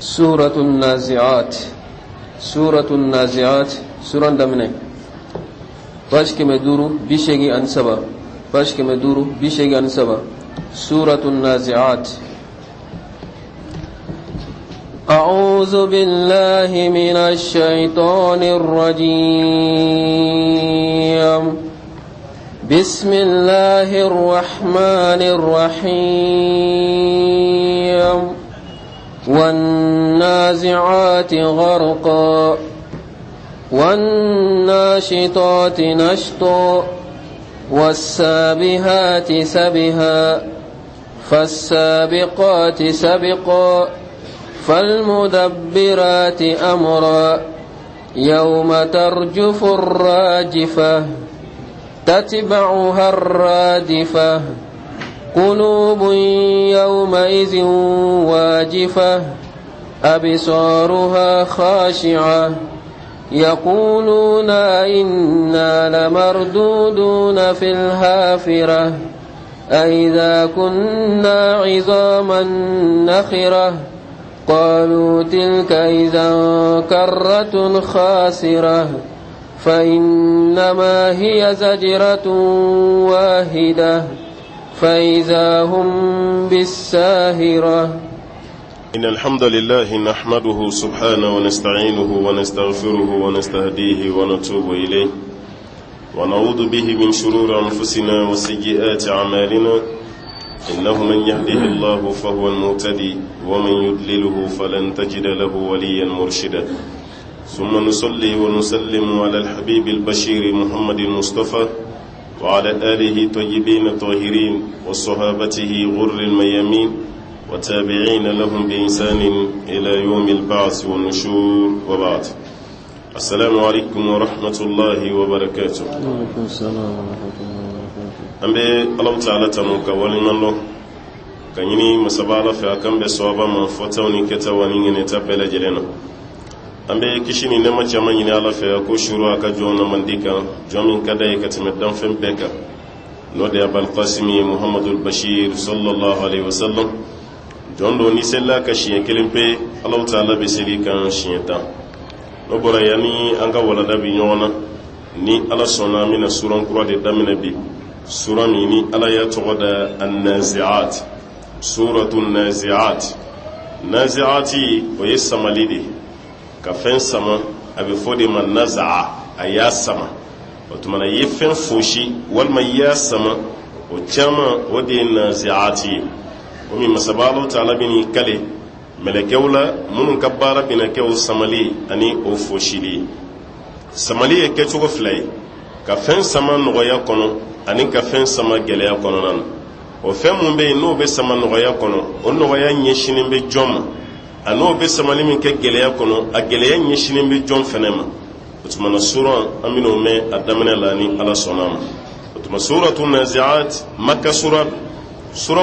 سورة النازعات. سورة النازعات سورة دمنة باش كمدورو بيشيغي أنسبا باش كمدورو بيشيغي أنسبا. سورة النازعات. أعوذ بالله من الشيطان الرجيم. بسم الله الرحمن الرحيم. والنازعات غرقا والناشطات نشطا والسابحات سبحا فالسابقات سبقا فالمدبرات أمرا يوم ترجف الراجفة تتبعها الرادفة قلوب يومئذ واجفة أبصارها خاشعة يقولون إنا لمردودون في الحافرة أئذا كنا عظاما نخرة قالوا تلك إذا كرة خاسرة فإنما هي زجرة واحدة فإذا هم بالساهرة. إن الحمد لله نحمده سبحانه ونستعينه ونستغفره ونستهديه ونتوب إليه ونعوذ به من شرور أنفسنا وسيئات أعمالنا إنه من يهده الله فهو المهتدي ومن يضلله فلن تجد له وليا مرشدا. ثم نصلي ونسلم على الحبيب البشير محمد المصطفى وعلى آله طيبين الطاهرين وصحابته غر الميامين وتابعين لهم بإحسان إلى يوم البعث والنشور وبعد. السلام عليكم ورحمة الله وبركاته. وعليكم السلام ورحمة الله وبركاته. أمبي الله تعالى تنوك ولمن الله كنيني مسابالة في أكم بسوابا من فتوني كتواني نتابل جلنا. أمبي كشيني نما جمعني على في أكو شروع كجونا منديكا جومين كداي كتمدن فين بيكا نودي أبا القاسم محمد البشير صلى الله عليه وسلم جوندو نيسلا كشين كلمبي الله تعالى بسري كان شينتا نبرا يعني أنك ولد بينونا ni ala sona mina suran kura de damina bi sura mini ala ya togoda an-nazi'at suratun nazi'at nazi'ati o yesamalidi ka fen sama abe fode man naza'a aya sama wato mana yefen foshi wal mayya sama o chama wode nazi'ati o mi masabalo ta'ala bini kale melekewla munun kabbara bina kew samali ani o foshili samali ye kɛcogo fila ye ka fɛn sama nɔgɔya kɔnɔ ani ka fɛn sama gɛlɛya kɔnɔna na. o fɛn mun bɛ yen n'o bɛ sama nɔgɔya kɔnɔ o nɔgɔya ɲɛsinen bɛ jɔn ma a n'o bɛ samali min kɛ gɛlɛya kɔnɔ a gɛlɛya ɲɛsinen bɛ jɔn fɛnɛ ma. o tuma na sura an bɛna o mɛn a daminɛ la ni ala sɔnna ma. o tuma suratu nazi'at maka sura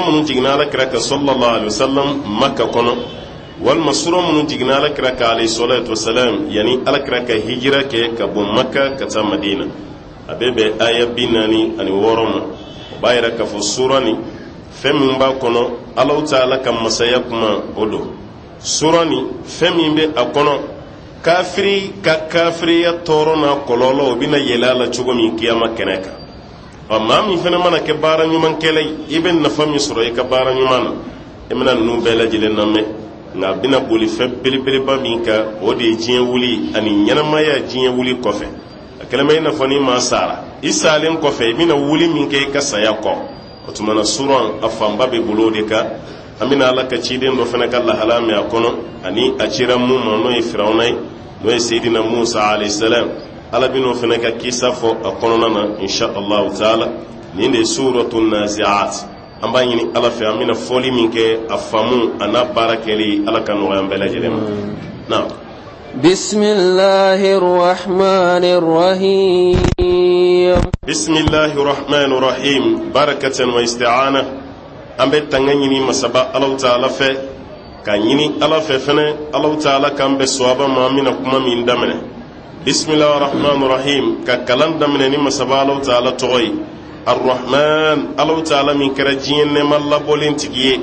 minnu jiginna alakira kan sallallahu alaihi wasallam maka kɔnɔ walma sura minnu jiginna alakira kan alayhi salatu wasalam yani alakira ka hijira kɛ ka bɔ maka ka taa madina a bɛɛ bɛ aya 46 ma o b'a yira k'a fɔ sura ni fɛn min b'a kɔnɔ Allahu Ta'ala ka masaya kuma o don. sura ni fɛn min bɛ a kɔnɔ kafiri ka kafiriya tɔɔrɔ n'a kɔlɔlɔ o bɛna yɛlɛ a la cogo min kiyama kɛnɛ kan. maa min fana mana kɛ baara ɲuman kɛla i bɛ nafa min sɔrɔ i ka baara ɲuman na i bɛna ninnu bɛɛ lajɛlen lamɛn nka a bɛna boli fɛn belebeleba min kan o de ye diɲɛ wuli ani ɲɛnamaya diɲɛ wuli kɔfɛ a kɛlen bɛ i n'a fɔ ni maa sara i salen kɔfɛ i bɛna wuli min kɛ i ka saya kɔ o tuma na suran a fanba bɛ bolo o de kan an bɛna ala ka ciden dɔ fana ka lahala min a kɔnɔ ani a cira mun ma n'o ye firawuna ye n'o ye seyidina musa alayhisalam ala bɛna o fana ka kisa fɔ a kɔnɔna na insha allahu taala nin de ye suratu nazi'at. an b'a ɲini ala fɛ an bɛna fɔli min kɛ a faamu a n'a baara kɛli ala ka nɔgɔya an bɛɛ lajɛlen ma. na bismillahir rahmanir rahim. bismillahir rahmanir rahim barakatan wa isti'ana. an bɛ tanga ɲini masaba Allahu Ta'ala fɛ ka ɲini ala fɛ fɛnɛ Allahu Ta'ala kan bɛ sɔaba ma an bɛna kuma min daminɛ. bismillahir rahmanir rahim ka kalan daminɛ ni masaba Allahu Ta'ala tɔgɔ ye. Ar-Rahman Allahu Ta'ala min kɛra diɲɛ nɛɛma labɔlen tigi ye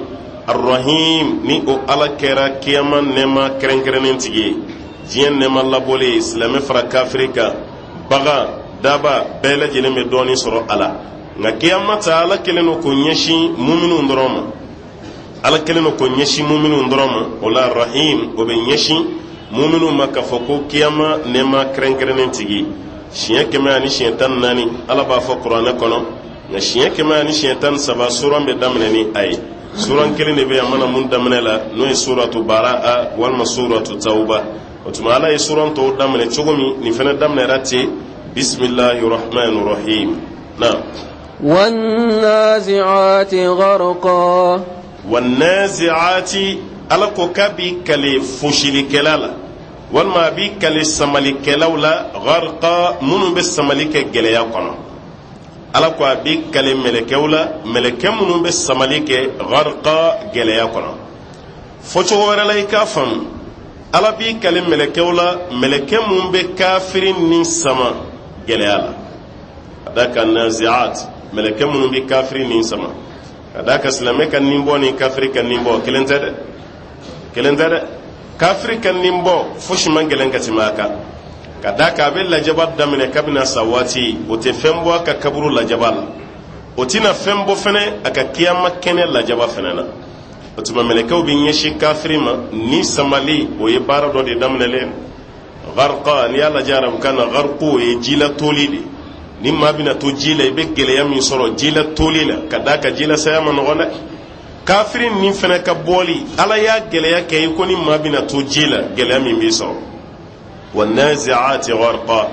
arrahim ni o ala kɛra kiyama nɛma kɛrɛnkɛrɛnnen tigi ye diɲɛ nɛma labɔlen silamɛ fara kafiri kan bagan daba bɛɛ lajɛlen bɛ dɔɔnin sɔrɔ a la nka kiyama ta ala kelen do k'o ɲɛsin muminun dɔrɔn ma ala kelen do k'o ɲɛsin muminun dɔrɔn ma o la rahim o bɛ ɲɛsin muminun ma k'a fɔ ko kiyama nɛma kɛrɛnkɛrɛnnen tigi siɲɛ 114 ala b'a fɔ kuranɛ kɔnɔ nka siɲɛ 113 suran bɛ daminɛ ni a ye suran kelen de bɛ yen a mana mun daminɛ la n'o ye suratu bara'a walima suratu tawba o tuma ala ye suran tɔw daminɛ cogo min nin fana daminɛra ten bisimilahi rahmani rahim na والنازعات غرقا والنازعات ala ko k'a bi kale fosilikɛla la walima a bi kale samalikɛlaw la gharqa minnu bɛ samali kɛ gɛlɛya kɔnɔ ala ko a bi kale mɛlɛkɛw la mɛlɛkɛ minnu bɛ samali kɛ gharqa gɛlɛya kɔnɔ fɔcogo wɛrɛ la i k'a faamu ala bi kale mɛlɛkɛw la mɛlɛkɛ minnu bɛ kafiri ni sama gɛlɛya la ka da ka nazi'at mɛlɛkɛ minnu bɛ kafiri ni sama ka da ka silamɛ ka ninbɔ ni kafiri ka ninbɔ kelen tɛ dɛ kafiri ka ninbɔ fosi man gɛlɛn ka tɛmɛ a kan ka da ka a bɛ lajaba daminɛ kabini sa waati o tɛ fɛn bɔ a ka kaburu lajaba la o tɛna fɛn bɔ fɛnɛ a ka kiyama kɛnɛ lajaba fɛnɛ na o tuma mɛlɛkɛw bɛ ɲɛsin kafiri ma ni samali o ye baara dɔ de daminɛlen gharqa n'i y'a lajɛ arabukan na gharqu o ye ji la toli de ni maa bɛna to ji la i bɛ gɛlɛya min sɔrɔ ji la toli la ka da ka ji la saya ma nɔgɔn dɛ kafiri nin fɛnɛ ka bɔli ala y'a gɛlɛya kɛ i ko ni maa bɛna to ji la gɛlɛya min b'i sɔrɔ wa nazi'ati gharqa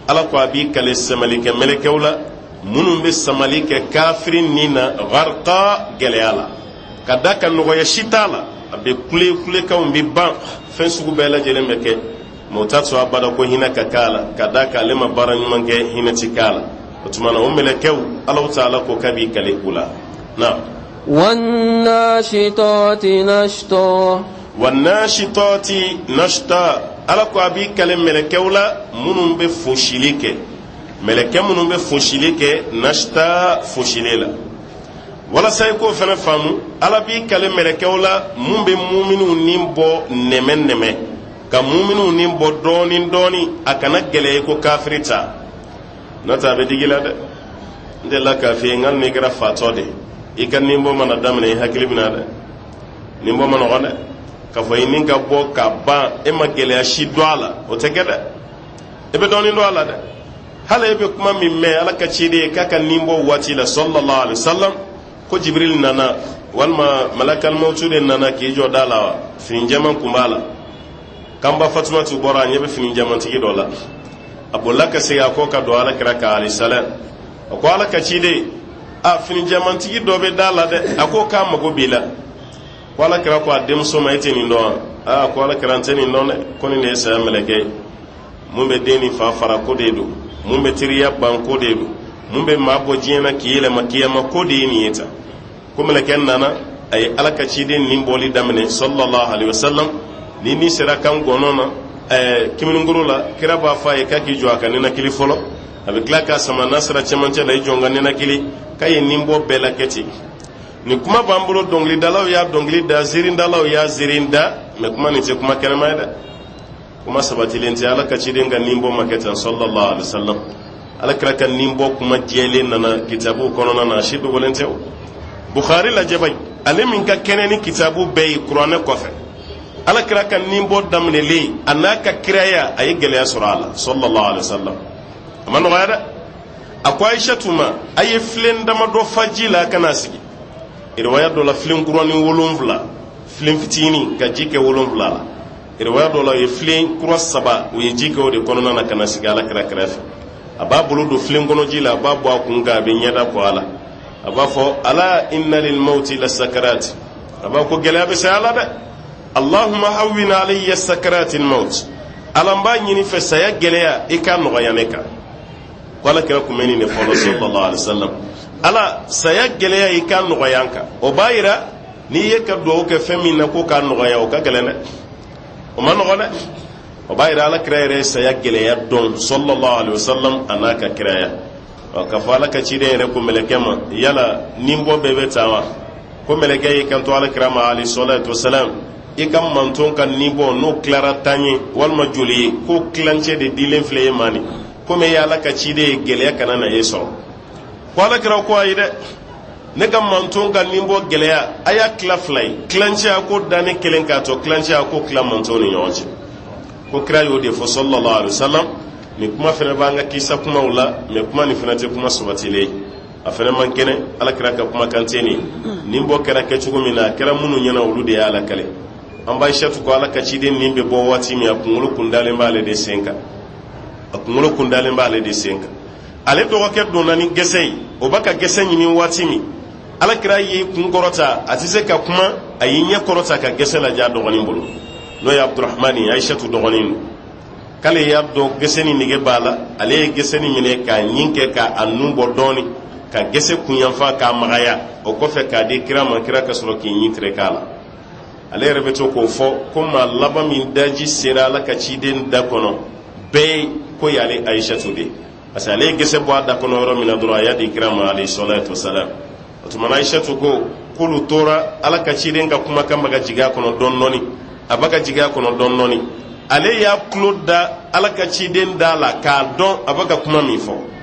ala ko a b'i kale samali kɛ mɛlɛkɛw la minnu bɛ samali kɛ kafiri nin na gharqa gɛlɛya la ka da ka nɔgɔya si t'a la a bɛ kulekanw bɛ ban fɛn sugu bɛɛ lajɛlen bɛ kɛ mɛ o t'a sɔrɔ a bada ko hinɛ ka k'a la ka da ka ale ma baara ɲuman kɛ hinɛ ti k'a la o tuma na o mɛlɛkɛw Alahu Taala ko k'a b'i kale u la na والناشطات نشطا والناشطات نشطا ala ko a b'i kale mɛlɛkɛw la minnu bɛ fosili kɛ mɛlɛkɛ minnu bɛ fosili kɛ nashta fosili la walasa i k'o fana faamu ala b'i kale mɛlɛkɛw la mun bɛ muminunw ni bɔ nɛmɛ ka muminunw ni bɔ dɔɔni a kana gɛlɛya i ko kafiri ta n'o tɛ a bɛ digi la dɛ n delila k'a f'i ye n hali n'i kɛra fatɔ de i ka nin bɔ mana daminɛ i hakili bɛna dɛ nin bɔ ma nɔgɔn dɛ k'a fɔ i ni ka bɔ ka ban e ma gɛlɛya si dɔ a la o tɛ kɛ dɛ i bɛ dɔɔni dɔ a la dɛ hali e bɛ kuma min mɛn ala ka ciden ye k'a ka nin bɔ waati la sallallahu alaihi wasallam ko jibril nana walima malakal mawtu de nana k'i jɔ da la fini jɛman kun b'a la kanba fatumatu bɔra a ɲɛ bɛ fini jɛmantigi dɔ la a bolila ka segin a kɔ ka don ala kira ka alayhi salam a ko ala ka ciden a fini jɛmantigi dɔ bɛ da la dɛ a ko k'a mago b'i la ko ala kira ko a denmuso ma e tɛ nin dɔn a ko ala kira n tɛ nin dɔn dɛ ko nin de ye saya mɛlɛkɛ ye mun bɛ den ni fa fara ko de don mun bɛ teriya ban ko de don mun bɛ maa bɔ diɲɛ na k'i yɛlɛma kiyama ko de ye nin ye tan ko mɛlɛkɛ nana a ye ala ka ciden nin bɔli daminɛ sallallahu alaihi wasallam ni sera kan gɔnɔ na kiminingoro la kira b'a fɔ a ye k'a k'i jɔ a ka ninakili fɔlɔ a bɛ tila k'a sama n'a sera cɛmancɛ la i jɔ n ka ninakili k'a ye nin bɔ bɛɛ la kɛ ten nin kuma b'an bolo dɔnkilidalaw y'a dɔnkili da ziirindalaw y'a ziirin da mɛ kuma nin tɛ kuma kɛnɛma ye dɛ kuma sabatilen tɛ ala ka ciden ka nin bɔ ma kɛ tan sallallahu alaihi wasallam ala kira ka nin bɔ kuma jɛlen nana kitabu kɔnɔna na a si dogolen tɛ o Bukhari lajɛ bani ale min ka kɛnɛ ni kitabu bɛɛ ye kuranɛ kɔfɛ ala kira ka nin bɔ daminɛlen a n'a ka kiraya a ye gɛlɛya sɔrɔ a la sallallahu alaihi wasallam a ma nɔgɔya dɛ a ko Aishatu ma a ye filen damadɔ fa ji la a kana sigi riwaya dɔ la filen kuranin 7 filen fitinin ka ji kɛ 7 la riwaya dɔ la o ye filen kura 3 o ye ji kɛ o de kɔnɔna na kana sigi ala kira kɛrɛfɛ a b'a bolo don filen kɔnɔ ji la a b'a bɔ a kun kan a bɛ ɲɛda kɔ a la a b'a fɔ ala inna lil mawti la sakarat a b'a ko gɛlɛya bɛ se ala dɛ allahumma hawwin alayya sakaratil maut ala n b'a ɲini fɛ saya gɛlɛya i ka nɔgɔya ne kan ko ala kira kun bɛ nin de fɔlɔ sallallahu alaihi wasallam ala saya gɛlɛya i ka nɔgɔya n kan o b'a yira n'i ye ka dugawu kɛ fɛn min na ko k'a nɔgɔya o ka gɛlɛn dɛ o ma nɔgɔn dɛ o b'a yira ala kira yɛrɛ saya gɛlɛya dɔn sallallahu alaihi wasallam a n'a ka kiraya k'a fɔ ala ka ciden yɛrɛ ko mɛlɛkɛ ma yala nin bɔ bɛɛ bɛ taa wa ko meleke yi kan to alakira ma alayhi salatu wassalam i ka manton kan nibo no clara tanye walma joli ko clanche de dilen fleye mani ko me yala ka ci de gele kana na yeso ko alakira ko ayi de ne ka manton kan nibo gele aya cla fly clanche ko dane kelen ka to clanche ko cla manton ni yonche ko kira yo de fo sallallahu alaihi wasallam ni kuma fene banga kisa kuma wala me kuma ni fene te kuma subatile afene man kene alakira ka kuma kanteni nimbo kera ke chugo mina kera munu nyana wulude ya alakale amba shatu ko alaka chide nimbe bo wati mi akungulu kundale mbale de senka akungulu kundale mbale de senka ale to ko keddo nani gesey o baka gesey mi wati mi alakira yi kungorota atise ka kuma ayinya korota ka gesela ja do ngoni mbulu no ya abdurrahmani aishatu do ngoni kale ya do geseni nige bala ale geseni mine ka nyinke ka annumbo doni ka gese kunyanfa ka magaya o kofe ka de kira man kira ka soro ki nyitre kala ale rebeto ko fo kuma laba min daji sera la ka ciden da kono be ko yale aisha tude asa ale gese bo da kono ro min adura ya de kira ma alayhi salatu wassalam to man aisha to ko kulu tora ala ka ciden ka kuma kan baga jiga kono don noni abaka jiga kono don noni ale ya kloda ala ka ciden da la ka don abaka kuma mi fo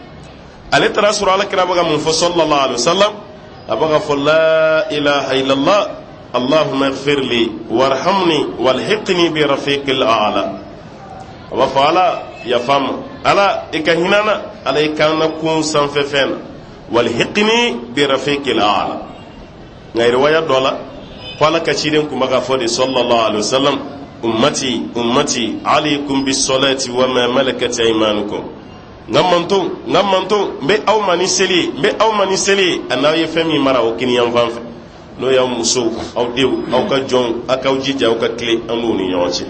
ale tara sura ala kira baga mun fo sallallahu alaihi wasallam abaga fo la ilaha illallah allahumma ighfir li warhamni walhiqni bi rafiqil a'la wa fala ya fam ala ikahinana ala ikana kun sanfefen walhiqni bi rafiqil a'la ngayri waya dola fala kaciden kuma ga fo de sallallahu alaihi wasallam ummati alaykum bis salati wa ma malakat aymanukum ngamanto mbe aw mani seli anaye femi mara o kiniyan fanfe no ya muso aw dew aw ka jon akaw jija aw ka kle anu ni yonche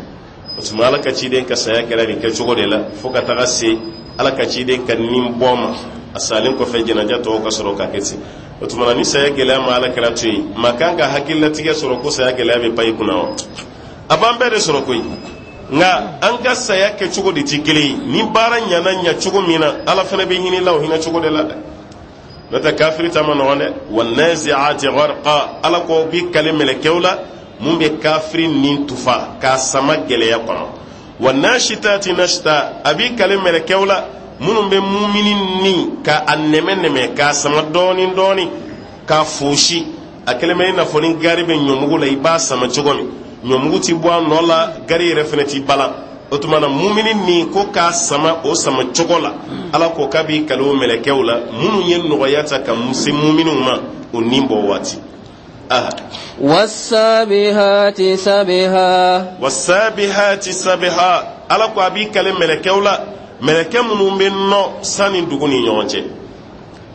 otuma ala ka ciden ka saya kala ni ka jogo de la foka taga se ala ka ciden ka nim boma asalin ko fe jina jato ka soro ka keti otuma ni saya gela ma ala kala tuyi makanga hakilla tige soro ko saya gela be pay kuna abambe de soro koy nga an ga saya ke cogo de tikili ni bara nyana nya cogo mina ala fana be hini law hina cogo de la nata kafiri tama no ne wan nazi'ati gharqa ala ko bi kalimele kewla mum be kafiri nin tufa ka sama gele ya kono wan nashitati nashta abi kalimele kewla munum be mu'minin ni ka anneme ka sama doni ka fushi akeleme na foni garibe nyomugo la iba sama cogo mi ñomugu ti bo nola gari referenti bala otumana mu'minin ni ko ka sama o sama chogola ala ko kabi kalo melekewla munu yen no yata kam mu'minu ma o nimbo wati aha was-sabihati sabiha ala ko abi kale melekewla meleke munu benno sani duguni nyonche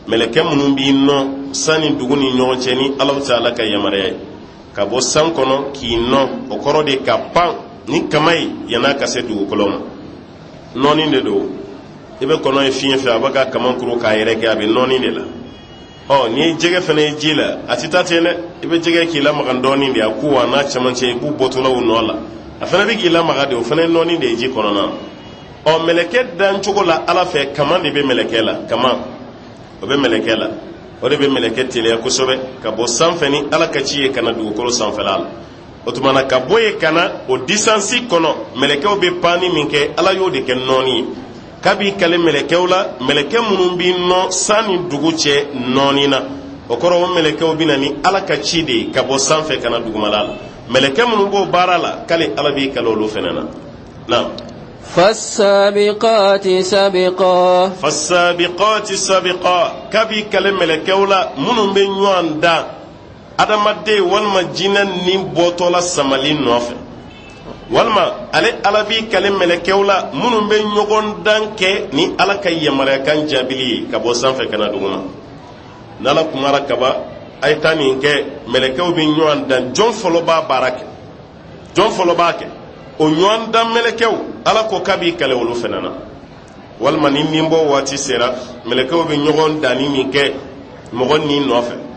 meleke munu binno sani duguni nyonche ni Allah ta'ala ka yamare ka bo san kono ki no o koro de ka pan ni kamai yana ka se dugu kolon noni de do ibe kono e fiye fa baka kaman kuro ka yere ga be noni de la o ni jege fene jila atita tele ibe jege ki la magan doni de akuwa na chamanche bu botola wonola afana be ki la maga de o fene noni de ji kono na o meleke dan chugola ala fe kaman de be meleke la kaman o be meleke la o de be meleke tele ko sobe ka bo sanfeni ala ka ciye kana dugu kolo sanfelal o tumana ka boye kana o distance kono meleke be pani minke ala yo de ken noni kabi kale meleke wala meleke munum bi no sani dugu che noni na o koro meleke binani ala ka cide ka bo sanfe kana dugu malal meleke munum bo barala kale ala bi kalolo fenana na فالسابقات سبقا كبي كلمة لكولا منهم بنيوان دا adama de walma jinan ni botola samalin nofe walma ale alabi kale melekewla munum be nyogon danke ni alaka yamara kan jabili ka bo sanfe kana duguma nala kumara kaba ay tani ke melekew bi nyoan dan jon folo ba barake jon folo ba ke o nyoan dan melekew ala ko kabi kale wolu fenana walma ni nimbo wati sera melekew bi nyogon dani mi ke mogon ni nofe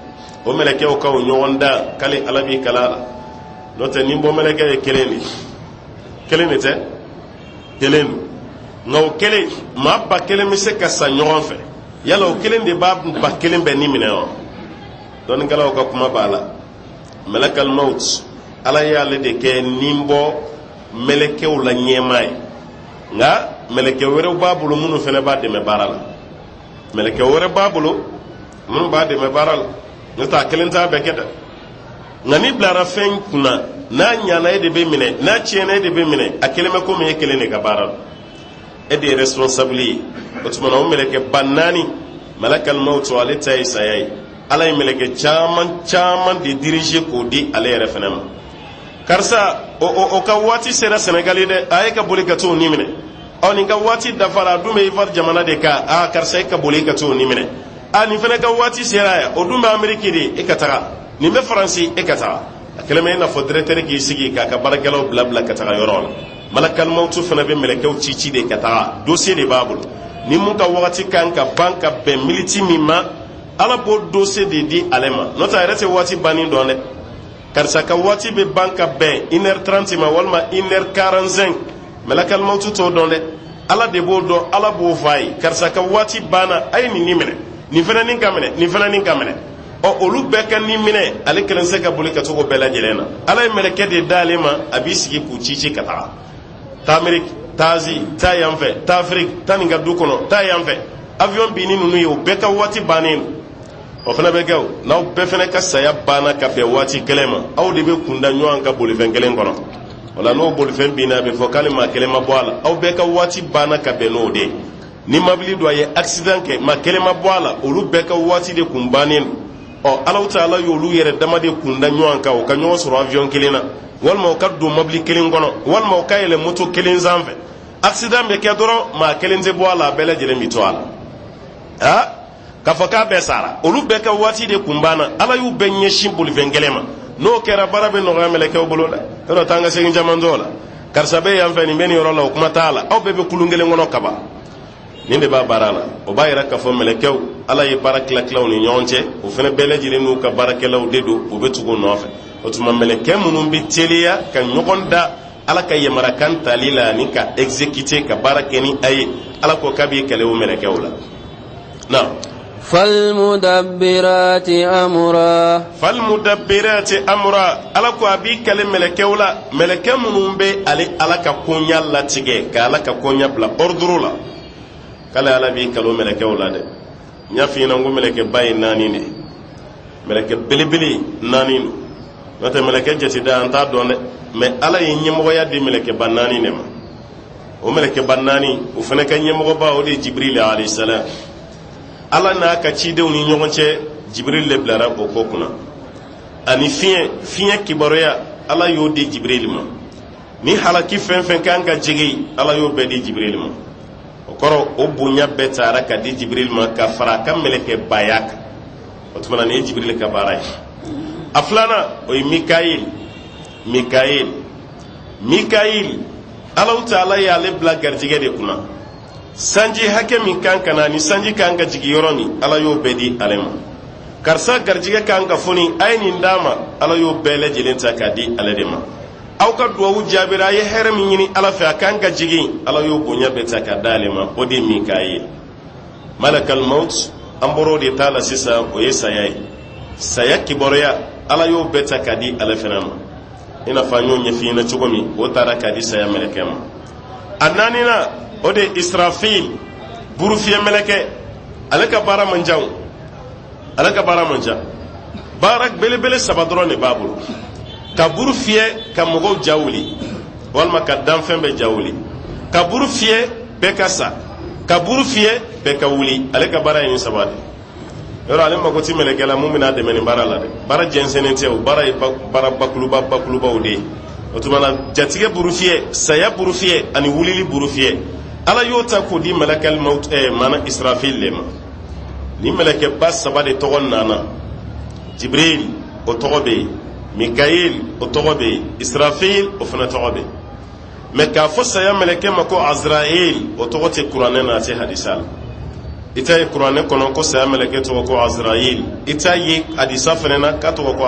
o meleke o kaw nyonda kale alabi kala note nimbo meleke e keleni te kelenu ngaw kele mabba kele mi se kasa nyon fe yalla o kelen de ba kelen be ni mine o don gala o ka kuma bala malakal maut ala y'ale de kɛ nimbo melekew la ɲɛmaa ye nga meleke wɛrɛw b'a bolo minnu fɛnɛ b'a dɛmɛ baara la meleke wɛrɛ b'a bolo minnu b'a dɛmɛ baara la n'o tɛ a kelen t'a bɛɛ kɛ dɛ nka ni bilara fɛn kunna n'a ɲana e de bɛ minɛ n'a tiɲɛna e de bɛ minɛ a kelen bɛ komi e kelen de ka baara la e de ye responsable ye o tuma na o meleke ba naani malakal maut ale ta ye saya ye ala ye meleke caman de diriger k'o di ale yɛrɛ fɛnɛ ma karisa o ka waati sera Senegali dɛ a ye ka boli ka t'o ni minɛ nin ka waati dafara a dun bɛ Ivoire jamana de kan karisa e ka boli ka t'o ni minɛ nin fɛnɛ ka waati sera yan o dun bɛ Amérique de e ka taga nin bɛ Faransi e ka taga a kɛlen bɛ i n'a fɔ directeur k'i sigi k'a ka baarakɛlaw bila ka taga yɔrɔ la malakal mautu fɛnɛ bɛ mɛlɛkɛw ci de ka taga dossier de b'a bolo ni mun ka waati kan ka ban ka bɛn miniti min ma ala b'o dossier de di ale ma n'o tɛ a yɛrɛ tɛ waati bannen dɔn dɛ karisa ka waati bɛ ban ka bɛn 1h30 ma walima 1h45 malakal mautu t'o dɔn dɛ ala de b'o dɔn ala b'o f'a ye karisa ka waati banna a ye nin minɛ nin fɛnɛ nin ka minɛ nin fɛnɛ nin ka minɛ olu bɛɛ ka nin minɛ ale kelen se ka boli ka cogo bɛɛ lajɛlen na ala ye mɛlɛkɛ de d'ale ma a b'i sigi k'u ci ka taga taa Amérique taa Asie taa yan fɛ taa Afrique taa nin ka du kɔnɔ taa yan fɛ avion binni ninnu ye o bɛɛ ka waati bannen o fana bɛ kɛ o n'aw bɛɛ fana ka saya banna ka bɛn waati kelen ma aw de bɛ kunda ɲɔgɔn ka bolifɛn kelen kɔnɔ o la n'o bolifɛn binna a bɛ fɔ k'ale maa kelen ma bɔ a la aw bɛɛ ka waati banna ka bɛn n'o de ye ni mobili dɔ a ye accident kɛ maa kelen ma bɔ a la olu bɛɛ ka waati de kun bannen Alahu Taala y'olu yɛrɛ dama de kunda ɲɔgɔn kan u ka ɲɔgɔn sɔrɔ avion kelen na walima u ka don mobili kelen kɔnɔ walima u ka yɛlɛ moto kelen sanfɛ accident bɛ kɛ dɔrɔn maa kelen tɛ bɔ a la a bɛɛ lajɛlen bɛ to a la k'a fɔ k'a bɛɛ sara olu bɛɛ ka waati de kun banna ala y'u bɛɛ ɲɛsin bolifɛn kelen ma n'o kɛra baara bɛ nɔgɔya mɛlɛkɛw bolo dɛ yɔrɔ taa an ka segin caman t'o la karisa bɛ yan fɛ nin bɛ nin yɔrɔ la o kuma t'a la aw bɛɛ bɛ kulun kelen kɔnɔ kaban nin de b'a baara la o b'a yira k'a fɔ mɛlɛkɛw ala ye baara tilaw ni ɲɔgɔn cɛ o fana bɛɛ lajɛlen n'u ka baarakɛlaw de don u bɛ tugu nɔfɛ o tuma mɛlɛkɛ minnu bɛ teliya ka ɲɔgɔn da ala ka yamarakan tali la ani ka exécuter ka baara kɛ ni a ye ala ko k'a b'i kɛlɛ o mɛlɛkɛw la na فالمدبرات أمرا ala ko a b'i kɛlɛ mɛlɛkɛw la mɛlɛkɛ minnu bɛ ala ka koɲa latigɛ ka ala ka koɲa bila ordre la k'ale ala b'i kɛlɛ o mɛlɛkɛw la dɛ n y'a f'i ɲɛna ko mɛlɛkɛba ye 4 de mɛlɛkɛ belebele 4 don n'o tɛ mɛlɛkɛ jateda an t'a dɔn dɛ mais ala ye ɲɛmɔgɔya di mɛlɛkɛba 4 de ma o mɛlɛkɛba 4 o fana ka ɲɛmɔgɔba o de ye Jibril alayhi salam ala n'a ka cidenw ni ɲɔgɔn cɛ Jibril le bilara o ko kunna ani fiɲɛ kibaruya ala y'o di Jibril ma ni halaki fɛn fɛn kan ka jigi ala y'o bɛɛ di Jibril ma o kɔrɔ o bonya bɛɛ taara ka di Jibril ma ka fara a ka mɛlɛkɛbaya kan o tuma na nin ye Jibril ka baara ye a filanan o ye Mikail Alahu Taala y'ale bila garijɛgɛ de kunna sanji hakɛ min kan ka na ni sanji kan ka jigi yɔrɔ min ala y'o bɛɛ di ale ma karisa garijɛgɛ kan ka foni a ye nin d'a ma ala y'o bɛɛ lajɛlen ta k'a di ale de ma aw ka duwawu jaabira a ye hɛrɛ min ɲini ala fɛ a kan ka jigin ala y'o bonya bɛɛ ta k'a da ale ma o de ye Mikail malakal maut an bɔr'o de t'a la sisan o ye saya ye saya kibaruya ala y'o bɛɛ ta k'a di ale fana ma i n'a fɔ an y'o ɲɛf'i ɲɛna cogo min o taara k'a di saya mɛlɛkɛ ma a naaninan o de Israfil buru fiyɛ mɛlɛkɛ ale ka baara man ca baara belebele 3 dɔrɔn de b'a bolo ka buru fiyɛ ka mɔgɔw ja wuli walima ka danfɛn bɛɛ ja wuli ka buru fiyɛ bɛɛ ka sa ka buru fiyɛ bɛɛ ka wuli ale ka baara ye nin 3 de yɔrɔ ale mago ti mɛlɛkɛ la mun bɛna dɛmɛ nin baara la dɛ baara jɛnsɛnnen tɛ o baara ye baara bakulubaw de ye o tuma na jatigɛ buru fiyɛ saya buru fiyɛ ani wulili buru fiyɛ ala y'o ta k'o di malakal maut mana Israfil le ma ni mɛlɛkɛba 3 de tɔgɔ nana Jibril o tɔgɔ bɛ yen Mikail o tɔgɔ bɛ yen Israfil o fana tɔgɔ bɛ yen mais k'a fɔ saya mɛlɛkɛ ma ko Azrael o tɔgɔ tɛ kuranɛ na a tɛ hadisa la i t'a ye kuranɛ kɔnɔ ko saya mɛlɛkɛ tɔgɔ ko Azrael i t'a ye hadisa fana na k'a tɔgɔ ko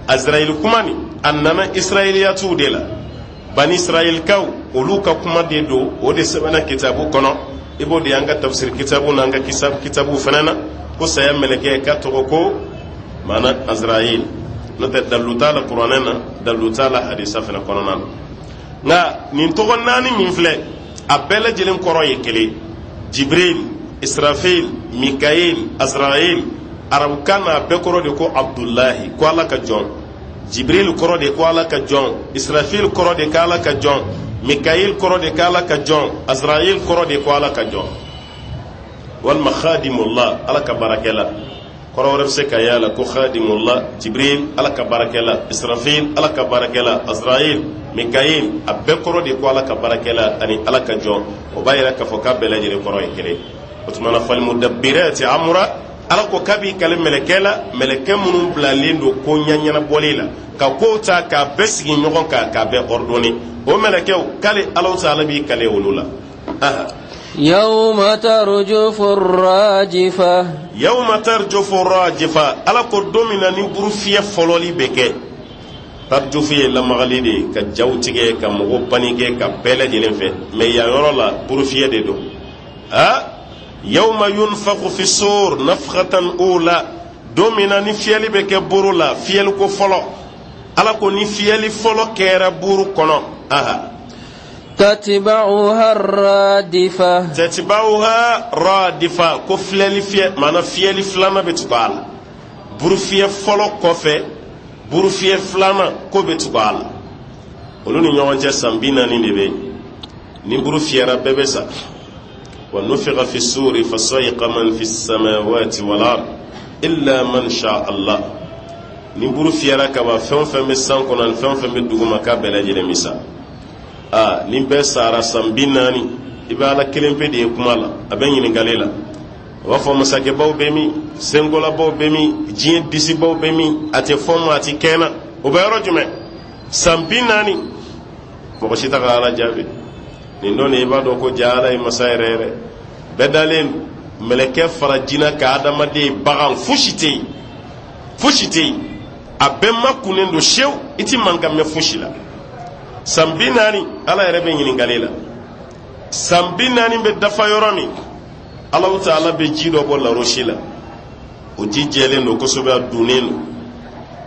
Azrael kuma nin a nana Israeliyatiw de la Bani Israelkaw olu ka kuma de do o de sɛbɛnna kitabu kɔnɔ i b'o de y'an ka tafsir kitabu n'an ka kitabu fana na ko saya mɛlɛkɛ ka tɔgɔ ko mana Azrael note daluta la qur'ana na daluta la hadisa fana kɔnɔna na nga nin tɔgɔ naani min filɛ a bɛɛ lajɛlen kɔrɔ ye kelen jibril israfil mikael azrael arabukan na a bɛɛ kɔrɔ de ko abdullahi ko ala ka jɔn jibril kɔrɔ de ko ala ka jɔn israfil kɔrɔ de ko ala ka jɔn mikael kɔrɔ de ko ala ka jɔn azrael kɔrɔ de ko ala ka jɔn walima khadimullah ala ka barakɛla kɔrɔ wɛrɛ bɛ se ka y'a la ko khadimullah jibril ala ka barakɛla israfil ala ka barakɛla azrael mikael a bɛɛ kɔrɔ de ko ala ka barakɛla ani ala ka jɔn o b'a yɛrɛ k'a fɔ k'a bɛɛ lajɛlen kɔrɔ ye kelen o tuma na falmudabbirati amra ala ko k'a b'i kale mɛlɛkɛ la mɛlɛkɛ minnu bilalen don ko ɲaɲanabɔli la ka kow ta k'a bɛɛ sigi ɲɔgɔn kan k'a bɛɛ ordonner o mɛlɛkɛw k'ale ala ta'ala b'i kale olu la يوم ترجف الراجفة يوم ترجف الراجفة ala ko don min na ni burufiyɛ fɔlɔli bɛ kɛ tarjufu ye lamagali de ka jaw tigɛ ka mɔgɔ banige ka bɛɛ lajɛlen fɛ mais yan yɔrɔ la burufiyɛ de don yawma yunfakhu fi sur nafkhatan ula don min na ni fiyɛli bɛ kɛ buru la fiyɛli ko fɔlɔ ala ko ni fiyɛli fɔlɔ kɛra buru kɔnɔ تتبعها الرادفة تتبعها رادفة ko filɛli fiyɛ maana fiyɛli filanan bɛ tugu a la burufiyɛ fɔlɔ kɔfɛ burufiyɛ filanan ko bɛ tugu a la olu ni ɲɔgɔn cɛ san 40 de bɛ yen ni buru fiyɛra bɛɛ bɛ sa wa nufiqa fi suri fasayiqa man fi samawati wal ard illa man sha Allah ni buru fiyɛra ka ban fɛn o fɛn bɛ san kɔnɔ ani fɛn o fɛn bɛ duguma k'a bɛɛ lajɛlen bɛ sa ni bɛɛ sara san 40 i bɛ ala kelen pe de ye kuma la a bɛ ɲininkali la a b'a fɔ masakɛbaw bɛ min sengolabaw bɛ min diɲɛ disibaw bɛ min a tɛ fɔ ma a tɛ kɛnɛ o bɛ yɔrɔ jumɛn san 40 mɔgɔ si tɛ ka ala jaabi nin don de i b'a dɔn ko ja ala ye masa yɛrɛ yɛrɛ bɛɛ dalen mɛlɛkɛ fara jinɛ ka adamaden bagan fosi tɛ yen fosi tɛ yen a bɛɛ makunnen don sewu i tɛ mankan mɛn fosi la san 40 ala yɛrɛ bɛ ɲininkali la san 40 bɛ dafa yɔrɔ min ala ta'ala bɛ ji dɔ bɔ larosi la o ji jɛlen don kosɛbɛ a dunnen don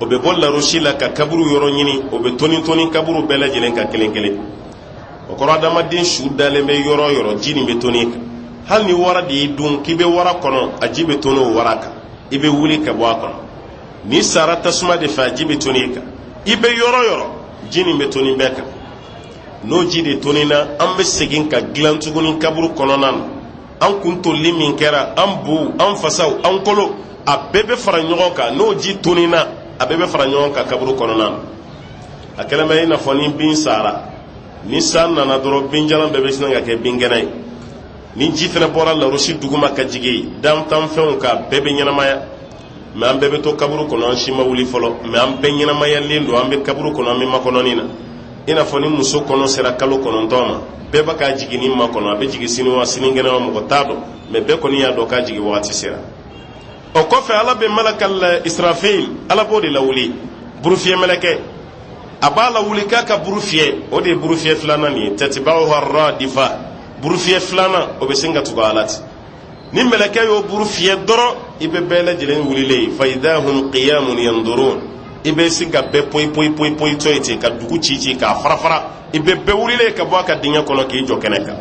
o bɛ bɔ larosi la ka kaburu yɔrɔ ɲini o bɛ toni kaburu bɛɛ lajɛlen ka kelen kelen o kɔrɔ adamaden su dalen bɛ yɔrɔ o yɔrɔ ji nin bɛ toni kan hali ni wara de y'i dun k'i bɛ wara kɔnɔ a ji bɛ toni o wara kan i bɛ wuli ka bɔ a kɔnɔ ni sara tasuma de fɛ a ji bɛ toni kan i bɛ yɔrɔ o yɔrɔ ji nin bɛ toni bɛɛ kan n'o ji de toni na an bɛ segin ka dilan tuguni kaburu kɔnɔna na an kun toli min kɛra an bu an fasaw an kolo a bɛɛ bɛ fara ɲɔgɔn kan n'o ji toni na a bɛɛ bɛ fara ɲɔgɔn kan kaburu kɔnɔna na a kɛlen bɛ i n'a fɔ ni bin sara ni san nana dɔrɔn binjalan bɛɛ bɛ sin ka kɛ binkɛnɛ ye ni ji fana bɔra larosi duguma ka jigin dantanfɛnw kan bɛɛ bɛ ɲɛnamaya mais an bɛɛ bɛ to kaburu kɔnɔ an si ma wuli fɔlɔ mais an bɛɛ ɲɛnamayalen don an bɛ kaburu kɔnɔ an bɛ makɔnɔni na i n'a fɔ ni muso kɔnɔ sera kalo 9 ma bɛɛ b'a k'a jigin ni ma kɔnɔ a bɛ jigin sini wa sinikɛnɛ wa mɔgɔ t'a dɔn mais bɛɛ kɔni y'a dɔn k'a jigin wagati sera o kɔfɛ ala bɛ malakal israfil ala b'o de lawuli burufiyɛ mɛlɛkɛ a b'a lawuli k'a ka burufiyɛ o de ye burufiyɛ filanan nin ye tatba'uha radifa burufiyɛ filanan o bɛ sin ka tugu ala ten ni mɛlɛkɛ y'o burufiyɛ dɔrɔn i bɛ bɛɛ lajɛlen wulilen fa idahum qiyamun yanzurun i bɛ sin ka bɛɛ poyi to yen ten ka dugu ci k'a fara i bɛ bɛɛ wulilen ka bɔ a ka dingɛ kɔnɔ k'i jɔ kɛnɛ kan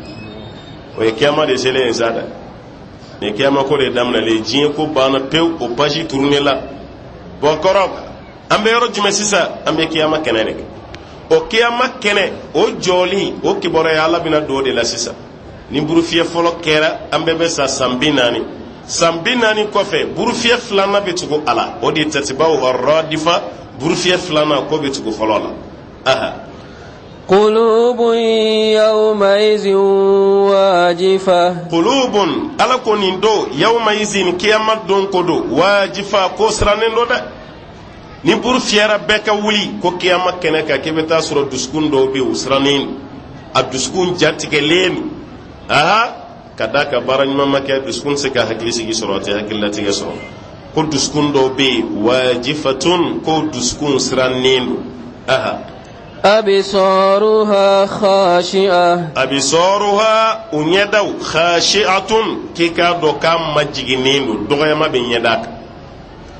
o ye kiyama de selen ye sa dɛ ni kiyama ko de daminɛlen diɲɛ ko banna pewu o page tourner la bon kɔrɔ an bɛ yɔrɔ jumɛn sisan an bɛ kiyama kɛnɛ de kɛ o kiyama kɛnɛ o jɔli o kibaruya ala bɛna don o de la sisan ni burufiyɛ fɔlɔ kɛra an bɛɛ bɛ sa san 40 san 40 kɔfɛ burufiyɛ filanan bɛ tugu a la o de ye tatba'uha radifa burufiyɛ filanan ko bɛ tugu fɔlɔ la قلوب يومئذ واجفة قلوب ala ko nin do yawmaizin kiyama don ko do wajifa ko sirannen do dɛ ni buru fiyɛra bɛɛ ka wuli ko kiyama kɛnɛ kan k'i bɛ taa sɔrɔ dusukun dɔw bɛ yen o sirannen a dusukun jatigɛlen ka da ka baara ɲuman ma kɛ dusukun se ka hakili sigi sɔrɔ a tɛ hakililatigɛ sɔrɔ ko dusukun dɔw bɛ yen wajifatun ko dusukun sirannen do أبصارها خاشعة أبصارها ونيداو خاشعة كيكا دوكا مجينين دوغيما بنيداك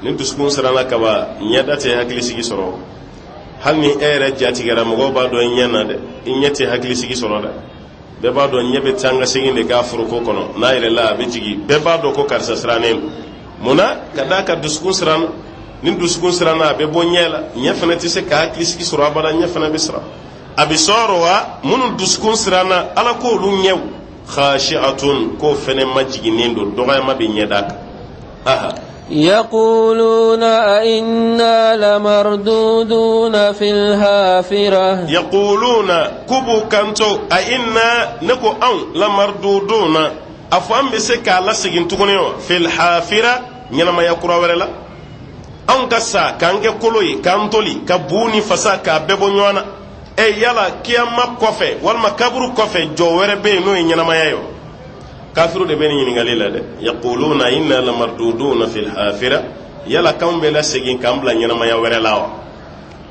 ni dusukun siranna kaba ɲɛda tɛ hakilisigi sɔrɔ hali ni e yɛrɛ jatigɛra mɔgɔw b'a dɔn ɲɛ na dɛ i ɲɛ tɛ hakilisigi sɔrɔ dɛ bɛɛ b'a dɔn ɲɛ bɛ taa n ka segin de k'a foroko kɔnɔ n'a yɛrɛla a bɛ jigin bɛɛ b'a dɔn ko karisa sirannen don munna ka d'a ka dusukun siranna ni dusukun siranna a bɛ bɔ ɲɛ la ɲɛ fana tɛ se ka hakilisigi sɔrɔ abada ɲɛ fana bɛ siran a bɛ sɔrɔ wa minnu dusukun siranna ala k'olu ɲɛw khashi'atun k'o fana ma jiginnen don dɔgɔyama bɛ ɲɛda kan aha يقولون أئنا لمردودون في الحافرة يقولون كبو كانتو أئنا نكو أن لمردودون أفهم بسكة على سجن تغنيو في الحافرة نينما يقرأ ورلا أن كسا كانك كلوي كانتولي كبوني فسا كببو نوانا أي يلا كيما كوفي والما كبرو كوفي جو وربي نوي نينما يايو kafiru de beni ɲiningali la dɛ yaquluna inna lamarduduna fil hafira yala kan bɛ la segin kan bila ɲɛnamaya wɛrɛ la wa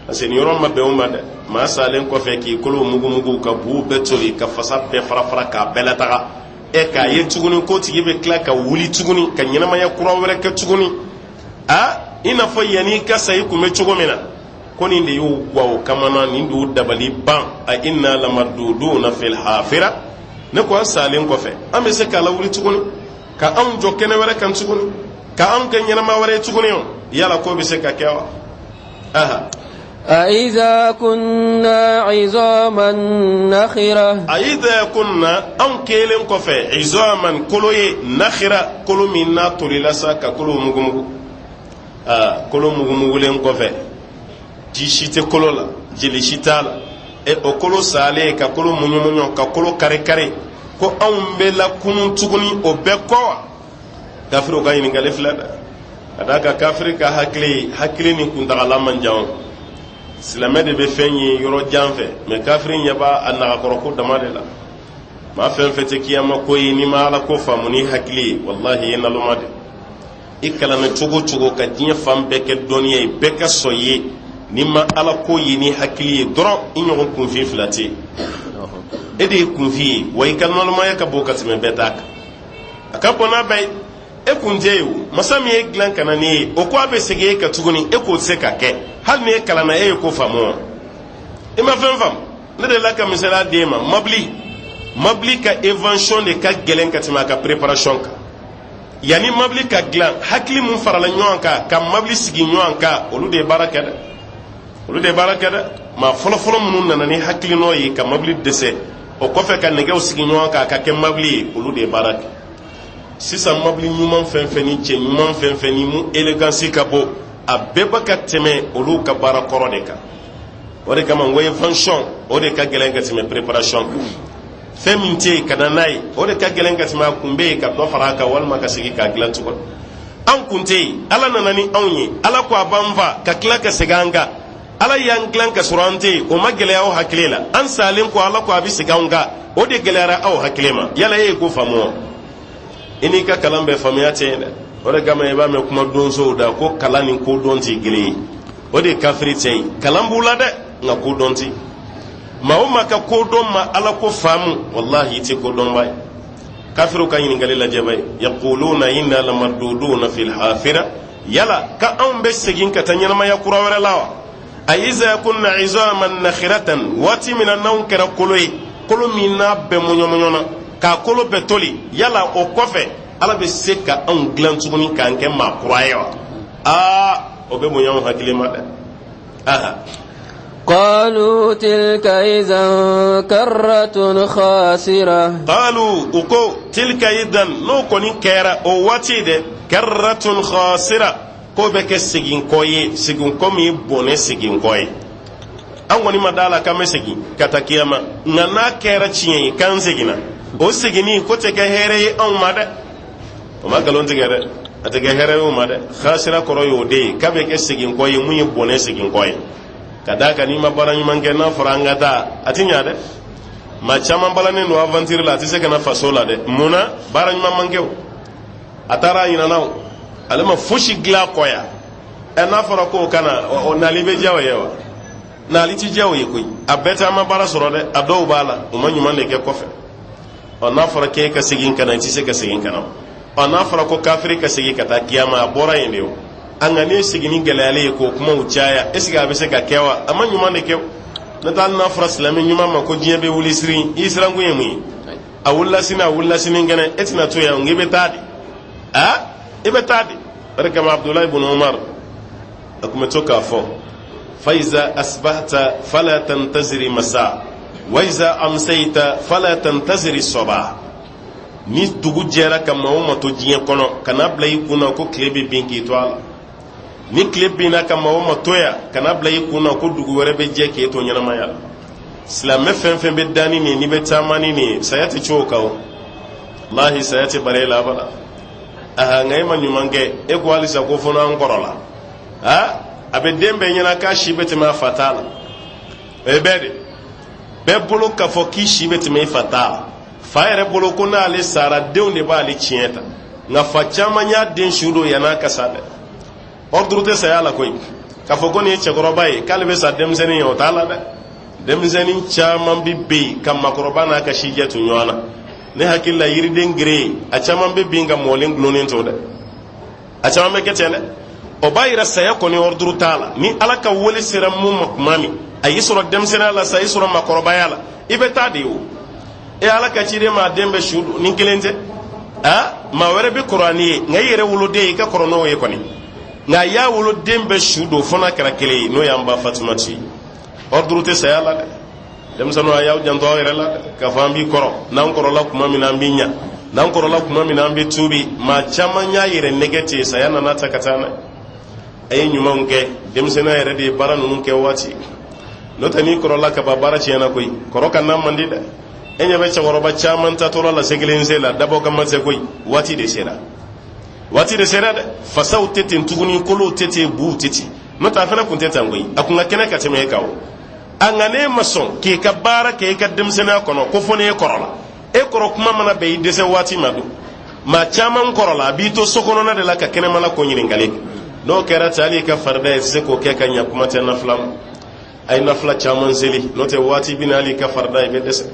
parce que nin yɔrɔ ma bɛn o ma dɛ maa salen kɔfɛ k'i kolo mugumugu ka buu bɛɛ toli ka fasa bɛɛ farafara k'a bɛɛ lataga k'a ye tuguni ko tigi bɛ tila ka wuli tuguni ka ɲɛnamaya kura wɛrɛ kɛ tuguni i n'a fɔ yanni ka sa i kun bɛ cogo min na ko nin de y'u gwa o kamana nin de y'u dabali ban a inna lamarduduna fil hafira ne ko an salen kɔfɛ an bɛ se k'a lawuli tuguni ka anw jɔ kɛnɛ wɛrɛ kan tuguni ka anw kɛ ɲɛnama wɛrɛ ye tuguni o yala ko bɛ se ka kɛ wa aha أإذا كنا عظاما نخرة أإذا كنا أن كيلن كفى عظاما كلو نخرة كلو منا تولي سا كلو مغمغ كلو مغمغ كفى جيشيت كلو لا جليشيتا o kolo sale ka kolo munyo ka kolo kare kare ko anw bɛ la kunun tuguni o bɛɛ kɔ wa kafiriw ka ɲininkali filɛ dɛ ka d'a kan kafiri ka hakili ni kuntagala man jan silamɛ de bɛ fɛn ye yɔrɔ jan fɛ mɛ kafiri ɲɛ b'a a nagakɔrɔ ko dama de la maa fɛn fɛn tɛ kiyama ko ye n'i ma ala ko faamu ni hakili ye walahi i ye naloma de i kalanna cogo cogo ka diɲɛ fan bɛɛ kɛ dɔnniya ye bɛɛ ka sɔn ye ni ma ala ko ye ni hakili ye dɔrɔn i ɲɔgɔn kunfin fila tɛ yen e de ye kunfin ye wa i ka nɔnɔmaya ka bon ka tɛmɛ bɛɛ t'a kan a ka bon n'a bɛɛ ye e kun tɛ ye o masa min ye dilan ka na ni ye o ko a bɛ segin e ka tuguni e k'o tɛ se ka kɛ hali ni e kalanna e ye ko faamu wa i ma fɛn faamu ne de la ka misaliya d'e ma mabili ka invention de ka gɛlɛn ka tɛmɛ a ka préparation kan yanni mabili ka dilan hakili mun farala ɲɔgɔn kan ka mabili sigi ɲɔgɔn kan olu de ye baara kɛ dɛ olu de baara kɛ dɛ maa fɔlɔfɔlɔ minnu nana ni hakilinɔ ye ka mabili dɛsɛ o kɔfɛ ka nɛgɛw sigi ɲɔgɔn kan ka kɛ mabili ye olu de baara kɛ sisan mabili ɲuman fɛn fɛn ni cɛ ɲuman fɛn fɛn ni mun élégance ka bɔ a bɛɛ bɛ ka tɛmɛ olu ka baara kɔrɔ de kan o de kama n ko invention o de ka gɛlɛn ka tɛmɛ préparation kan fɛn min tɛ yen ka na n'a ye o de ka gɛlɛn ka tɛmɛ a kun bɛ yen ka dɔ fara a kan walima ka segin k'a dilan tugun an kun tɛ yen ala nana ni anw ye ala ko a b'an fa ka tila ka segin an kan ala y'an dilan ka sɔrɔ an tɛ yen o ma gɛlɛya aw hakili la an salen ko ala ko a bɛ segin an kan o de gɛlɛyara aw hakili ma yala e ye ko faamu wa i n'i ka kalan bɛɛ faamuya tɛ yen dɛ o de kama i b'a mɛn kuma donsow da ko kalan ni kodɔn tɛ kelen ye o de ye kafiri tɛ yen kalan b'u la dɛ nka kodɔn tɛ maa o maa ka kodɔn ma ala ko faamu walahi i tɛ kodɔnba ye kafiriw ka ɲininkali lajɛ ba ye yaquluna inna lamarduduna fil hafira yala ka anw bɛ segin ka taa ɲɛnamaya kura wɛrɛ la wa aiza kunna izaman nakhiratan waati min na n'anw kɛra kolo ye kolo min n'a bɛɛ mɔɲɔmɔɲɔna k'a kolo bɛɛ toli yala o kɔfɛ ala bɛ se ka anw dilan tuguni k'an kɛ maa kura ye wa o bɛ bonya anw hakili ma dɛ aha قالوا تلك إذا كرة خاسرة قالوا uko tilka idan no koni kɛra o waati de karratun khasira ko bɛ kɛ segin kɔ ye segin kɔ min ye bɔnɛ segin kɔ ye an kɔni ma d'a la k'an bɛ segin ka taa kiyama nka n'a kɛra tiɲɛ ye k'an seginna o seginni ko tɛ kɛ hɛrɛ ye anw ma dɛ o ma nkalon tigɛ dɛ a tɛ kɛ hɛrɛ ye o ma dɛ khasira kɔrɔ y'o de ye k'a bɛ kɛ segin kɔ ye mun ye bɔnɛ segin kɔ ye ka d'a kan n'i ma baara ɲuman kɛ n'a fɔra an ka taa a ti ɲa dɛ maa caman balannen don aventure la a tɛ se ka na faso la dɛ mun na baara ɲuman man kɛ o a taara a ɲinana o ale ma fosi dilan kɔ ya n'a fɔra ko kana o nali bɛ diya o ye wa nali ti diya o ye koyi a bɛɛ tɛ an ma baara sɔrɔ dɛ a dɔw b'a la o ma ɲuman de kɛ kɔfɛ n'a fɔra k'e ka segin ka na i tɛ se ka segin ka na n'a fɔra ko kafiri ka segin ka taa kiyama a bɔra yen de o an ga ne sigini galale ko kuma ucaya esiga be se ka kewa amma nyuma ne kew na tal na fra islamin nyuma ma ko jiya be wuli siri islam ko yemi a wulla sinin gane etina to ya ngibe tadi ibe tadi barka ma abdullah ibn umar akuma to ka fo fa iza asbahta fala tantaziri masa wa iza amsayta fala tantaziri sabah ni dugu jɛra ka maa o maa to diɲɛ kɔnɔ kana bila i kunna ko tile bɛ bin k'i to a la ni tile binna ka maa o maa to yan kana bila i kunna ko dugu wɛrɛ bɛ jɛ k'e to ɲɛnamaya la silamɛ fɛn fɛn bɛ da ni nin n'i bɛ taama ni nin saya tɛ cogo kan o walahi saya tɛ bara e la abada nka e ma ɲuman kɛ e ko halisa ko fɔ n'an kɔrɔ la a bɛ den bɛɛ ɲɛna k'a si bɛ tɛmɛ a fa t'a la o ye bɛɛ de bɛɛ bolo k'a fɔ k'i si bɛ tɛmɛ i fa t'a la fa yɛrɛ bolo ko n'ale sara denw de b'ale tiɲɛ ta nka fa caman y'a den su don yan'a ka sa dɛ ordre tɛ saya la koyi k'a fɔ ko nin ye cɛkɔrɔba ye k'ale bɛ sa denmisɛnnin ye o t'a la dɛ denmisɛnnin caman bɛ bin ka makɔrɔba n'a ka si jɛ to ɲɔgɔn na ne hakili la yiriden gere a caman bɛ bin ka mɔlen gulonnen to dɛ a caman bɛ kɛ ten dɛ o b'a yira saya kɔni ordre t'a la ni ala ka wele sera mun ma tuma min a y'i sɔrɔ denmisɛnninya la sa y'i sɔrɔ makɔrɔbaya la i bɛ taa de o ala ka ciden maa den bɛ su ni kelen tɛ maa wɛrɛ bɛ kɔrɔ ani ye nka i yɛrɛ woloden i ka kɔrɔ n'o ye kɔni nka y'a woloden bɛ su don fo n'a kɛra kelen ye n'o y'an ba Fatumata ye ordre tɛ saya la dɛ denmisɛnninw a y'aw janto aw yɛrɛ la dɛ k'a fɔ an b'i kɔrɔ n'an kɔrɔla tuma min na an b'i ɲa n'an kɔrɔla tuma min na an bɛ tuubi maa caman y'a yɛrɛ nɛgɛ ten saya nana ta ka taa n'a a ye ɲumanw kɛ denmisɛnninya yɛrɛ de ye baara ninnu kɛ waati n'o tɛ n'i kɔrɔla ka ban baara tiɲɛna koyi kɔrɔ ka na man di dɛ e ɲɛ bɛ cɛkɔrɔba caman tatɔla la segelen sen la dabɔ ka ma se koyi waati de sera dɛ fasaw tɛ ten tuguni kolow tɛ ten buw tɛ ten n'o tɛ a fana tun tɛ tan koyi a kun ka kɛnɛ ka tɛmɛ e kan o a nka n'e ma sɔn k'i ka baara kɛ i ka denmisɛnninya kɔnɔ ko fɔ n'e kɔrɔ la e kɔrɔ kuma mana bɛn i dɛsɛ waati ma don maa caman kɔrɔ la a b'i to so kɔnɔna de la ka kɛnɛmala ko ɲininkali n'o kɛra ten hali i ka farida ye tɛ se k'o kɛ ka ɲɛ kuma tɛ nafila ma a ye nafila caman seli n'o tɛ waati bɛ na hali i ka farida i bɛ dɛsɛ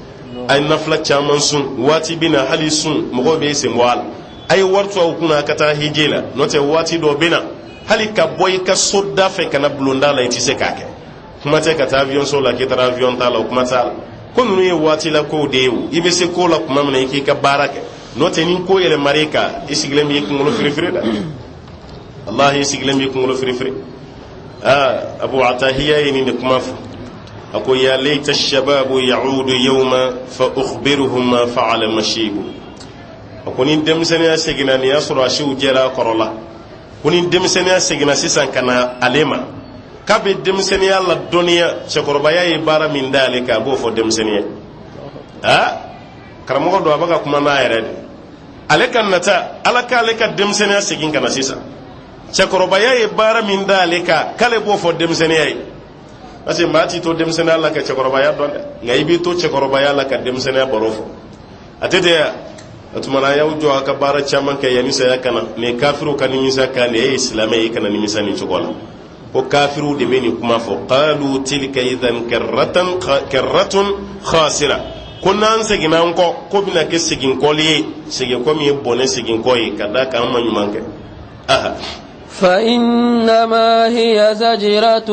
a ye nafila caman sun waati bɛ na hali sun mɔgɔw bɛ sen bɔ a la a ye wari to aw kunna a ka taa hiji la n'o tɛ waati dɔ bɛ na hali ka bɔ i ka so da fɛ ka na bulonda la i tɛ se k'a kɛ kuma tɛ ka taa avion so la k'i taara avion t'a la o kuma t'a la ko ninnu ye waati la kow de ye o i bɛ se ko la kuma min na i k'i ka baara kɛ n'o tɛ ni ko yɛlɛmara i kan i sigilen b'i kunkolo firifiri dɛ walahi i sigilen b'i kunkolo firifiri Abu Atahiya ye nin de kuma fɔ a ko ya layta shababu ya'udu yawma fa ukhbiruhum ma fa'ala mashibu a ko ni denmisɛnniya seginna ni y'a sɔrɔ a siw jɛra a kɔrɔ la ko ni denmisɛnniya seginna sisan ka na ale ma k'a bɛ denmisɛnniya la dɔnniya cɛkɔrɔbaya ye baara min da ale kan a b'o fɔ denmisɛnniya karamɔgɔ don a bɛ ka kuma n'a yɛrɛ de ale ka nata ala k'ale ka denmisɛnniya segin ka na sisan cɛkɔrɔbaya ye baara min da ale kan k'ale b'o fɔ denmisɛnniya ye parce que maa t'i to denmisɛnniya la ka cɛkɔrɔbaya dɔn dɛ nka i b'i to cɛkɔrɔbaya la ka denmisɛnniya baro fɔ a tɛ ten o tuma na a y'aw jɔ a ka baara caman kɛ yanni saya ka na nin kafiru ka nimisa kan nin e ye silamɛ ye i kana nimisa nin cogo la ko kafiru de bɛ nin kuma fɔ qalu tilka idan karratun khasira ko n'an seginna an kɔ ko bɛna kɛ segin kɔli ye segin kɔ min ye bɔnɛ segin kɔ ye ka da kan an ma ɲuman kɛ فإنما هي زجرة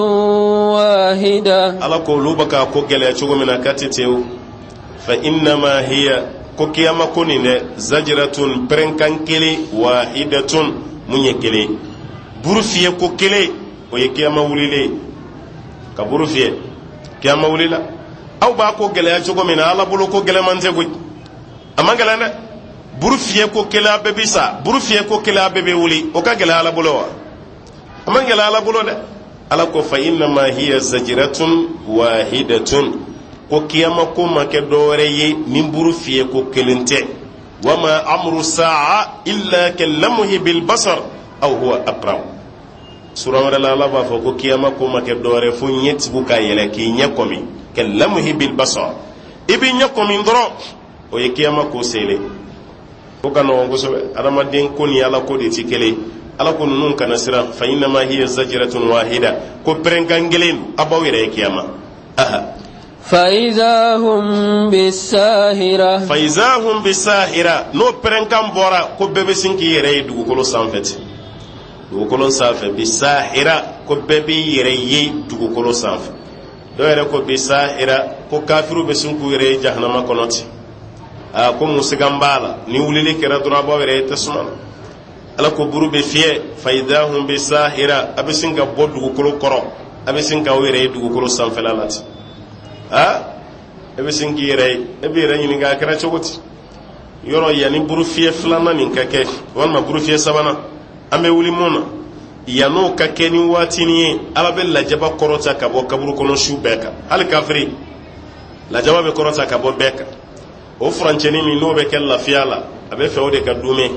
واحدة ala ko olu bɛ ka ko gɛlɛya cogo min na k'a tɛ ten o فإنما هي ko kiyama ko nin dɛ zajiratun pɛrɛnkan kelen wahidatun mun ye kelen buru fiyɛ ko kelen o ye kiyama wulilen ka buru fiyɛ kiyama wulila aw b'a ko gɛlɛya cogo min na ala bolo ko gɛlɛman tɛ koyi a man gɛlɛn dɛ buru fiyɛ ko kelen a bɛɛ bi sa buru fiyɛ ko kelen a bɛɛ bɛ wuli o ka gɛlɛn ala bolo wa a man gɛlɛn ala bolo dɛ ala ko fa innama hiya zajiratun wahidatun ko kiyama ko ma kɛ dɔwɛrɛ ye ni buru fiyɛ ko kelen tɛ wama amru sa'a illa kallamuhi bil basar aw huwa aqrab sura wɛrɛ la ala b'a fɔ ko kiyama ko ma kɛ dɔwɛrɛ fo ɲɛ tigiw ka yɛlɛ k'i ɲɛ kɔmi kallamuhi bil basar i b'i ɲɛ kɔmi dɔrɔn o ye kiyama ko sele ko ka nɔgɔn kosɛbɛ adamaden ko ni ala ko de ti kelen ala ko ninnu kana siran fa innama hiya zajiratun wahida ko pɛrɛnkan kelen a b'aw yɛrɛ ye kiyama فإذا هم بالساهرة n'o pɛrɛnkan bɔra ko bɛɛ bɛ sin k'i yɛrɛ ye dugukolo sanfɛ ten dugukolo sanfɛ bisahira ko bɛɛ bɛ yɛrɛ ye dugukolo sanfɛ dɔw yɛrɛ ko bisahira ko kafiru bɛ sin k'u yɛrɛ ye jahanama kɔnɔ ten ko musikan b'a la ni wulili kɛra dɔrɔn a b'aw yɛrɛ ye tasuma na ala ko buru bɛ fiyɛ fa idahum bisahira a bɛ sin ka bɔ dugukolo kɔrɔ a bɛ sin k'aw yɛrɛ ye dugukolo sanfɛla la ten e bɛ sin k'i yɛrɛ ye e bɛ yɛrɛ ɲininka a kɛra cogo di yɔrɔ yanni buru fiyɛ filanan nin ka kɛ walima buru fiyɛ sabanan an bɛ wuli mun na yan'o ka kɛ ni waati ni ye ala bɛ lajaba kɔrɔta ka bɔ kaburu kɔnɔ su bɛɛ kan hali kafiri lajaba bɛ kɔrɔta ka bɔ bɛɛ kan o furancɛni min n'o bɛ kɛ lafiya la a bɛ fɛ o de ka dume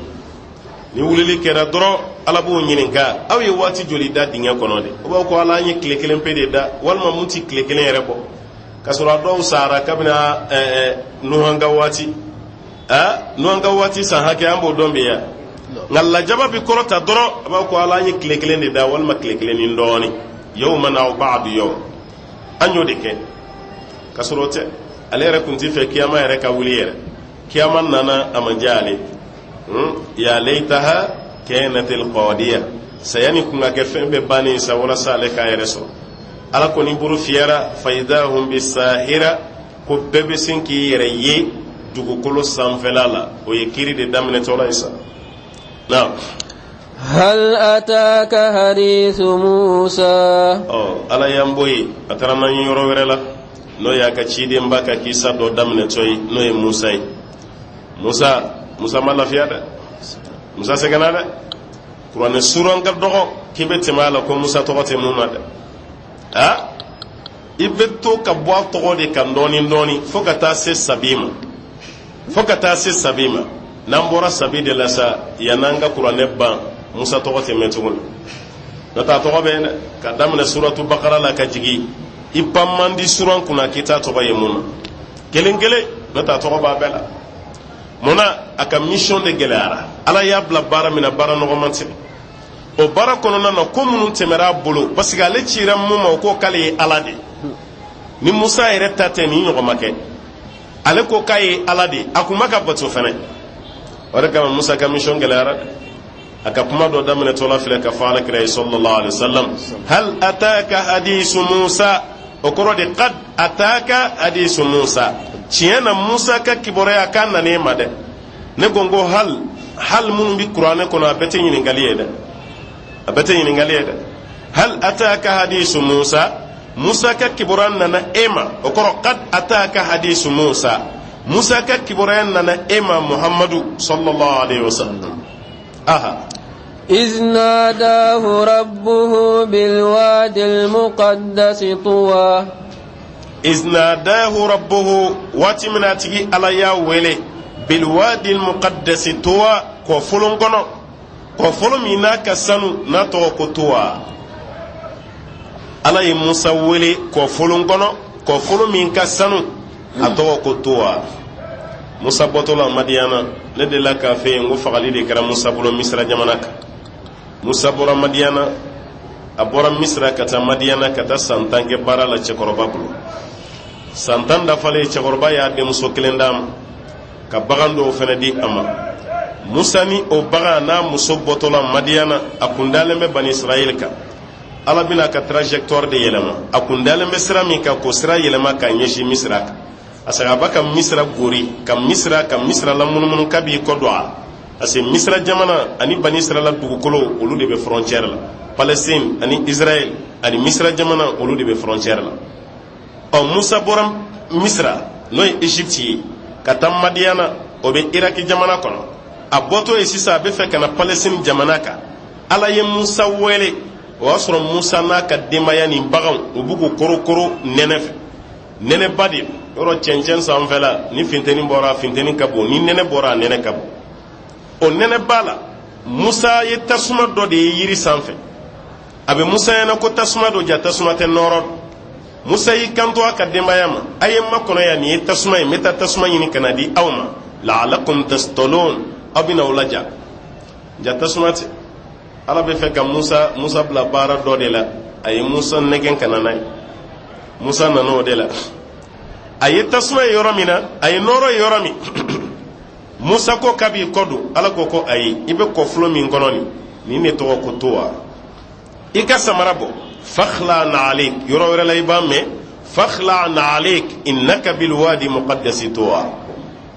ni wulili kɛra dɔrɔn ala b'o ɲininka aw ye waati joli da dingɛ kɔnɔ de o b'a ko ala an ye tile kelen pe de da walima mun ti tile kelen yɛrɛ bɔ ka sɔrɔ a dɔw sara kabini nuhan ka waati nuhan ka waati san hakɛ an b'o dɔn bi ya nka lajaba bi kɔrɔta dɔrɔn a b'a ko ala an ye tile kelen de da walima tile kelen ni dɔɔni yawma n'aw ba'du yawm an y'o de kɛ ka sɔrɔ o tɛ ale yɛrɛ kun ti fɛ kiyama yɛrɛ ka wuli yɛrɛ kiyama nana a ma diya ale ya laytaha kanatil qadiya sayani kun ka kɛ fɛn bɛɛ bannen sa walasa ale k'a yɛrɛ sɔrɔ ala kɔni buru fiyɛra fa idahum bisahira ko bɛɛ bɛ sin k'i yɛrɛ ye dugukolo sanfɛla la o ye kiiri de daminɛtɔla ye sa na هل أتاك حديث موسى ala y'an bɔ yen a taara n'an ye yɔrɔ wɛrɛ la n'o y'a ka cidenba ka kisa dɔ daminɛtɔ ye n'o ye musa ye musa ma lafiya dɛ musa sɛgɛnna dɛ kuranɛ suran ka dɔgɔ k'i bɛ tɛmɛ a la ko musa tɔgɔ tɛ mun na dɛ i bɛ to ka bɔ a tɔgɔ de kan dɔɔni dɔɔni fo ka taa se sabi ma n'an bɔra sabi de la sa yan'an ka kuranɛ ban musa tɔgɔ tɛ mɛn tuguni n'o tɛ a tɔgɔ bɛ yen dɛ ka daminɛ suratu bakara la ka jigin i pan man di suran kunna k'i t'a tɔgɔ ye mun na kelen kelen n'o tɛ a tɔgɔ b'a bɛɛ la mun na a ka mission de gɛlɛyara ala y'a bila baara min na baara nɔgɔman tɛ o baara kɔnɔna na ko minnu tɛmɛra a bolo parce que ale cira mun ma o ko k'ale ye ala de ni musa yɛrɛ ta tɛ ni ɲɔgɔn ma kɛ ale ko k'a ye ala de a kun ma ka bato fɛnɛ o de kama musa ka mission gɛlɛyara dɛ a ka kuma dɔ daminɛtɔla filɛ ka fɔ alakira ye sallallahu alaihi wasallam hal ataka hadisu musa o kɔrɔ de qad ataka hadisu musa tiɲɛ na musa ka kibaruya k'a nan'e ma dɛ ne ko n ko hal minnu bi kuranɛ kɔnɔ a bɛɛ tɛ ɲininkali ye dɛ hal ataka hadisu musa ka kibaruya nana e ma o kɔrɔ qad ataka hadisu musa ka kibaruya nana e ma muhammadu sallallahu alaihi wasallam إذ ناداه ربه بالواد المقدس طوى إذ ناداه ربه واتمناتي على يا ويلي بالواد المقدس طوى كفلون كنو كفلون منا كسانو ناتو كطوى على موسى ويلي كفلون كنو كفلون من كسانو أتو كطوى موسى بطولا مديانا ندلا كافي وفقالي دي كرا موسى بلو مصر جمانك musa bɔra madiyana a bɔra misira ka taa madiyana ka taa san 10 kɛ baara la cɛkɔrɔba bolo san 10 dafalen cɛkɔrɔba y'a denmuso kelen d'a ma ka bagan dɔw fɛnɛ di a ma musa ni o bagan n'a muso bɔtɔla madiyana a kun dalen bɛ bani israɛl kan ala bɛna ka trajectoire de yɛlɛma a kun dalen bɛ sira min kan k'o sira yɛlɛma ka ɲɛsin misira kan a sɛgɛ a ba ka misira gori ka misira la munumunu k'a b'i kɔ don a la parce que misra jamana ani bani israila dugukolo olu de bɛ frontière la palestine ani israël ani misra jamana olu de bɛ frontière la musa bɔra misra n'o ye égypte ye ka taa madiyana o bɛ iraki jamana kɔnɔ a bɔtɔ ye sisan a bɛ fɛ ka na palestine jamana kan ala ye musa wele o y'a sɔrɔ musa n'a ka denbaya ni baganw u b'u k'u korokoro nɛnɛ fɛ nɛnɛba de yɔrɔ cɛncɛn sanfɛla ni funteni bɔra funteni ka bon ni nɛnɛ bɔra a nɛnɛ ka bon o nɛnɛ b'a la musa ye tasuma dɔ de ye yiri sanfɛ a bɛ musa ɲɛna ko tasuma dɔ ja tasuma tɛ nɔrɔ musa y'i kanto a ka denbaya ma a ye makɔnɔ yan nin ye tasuma ye n bɛ taa tasuma ɲini ka na di aw ma la'alakum tastolon aw bɛ na o laja ja tasuma tɛ ala bɛ fɛ ka musa bila baara dɔ de la a ye musa nɛgɛn ka na n'a ye musa nana o de la a ye tasuma ye yɔrɔ min na a ye nɔrɔ ye yɔrɔ min musa ko k'a b'i kɔ don ala ko ko ayi i bɛ kɔfulon min kɔnɔ nin ni ne tɔgɔ ko towa i ka samara bɔ fakhla na'alik yɔrɔ wɛrɛ la i b'a mɛn fakhla na'alik innaka bilwadi muqaddasi towa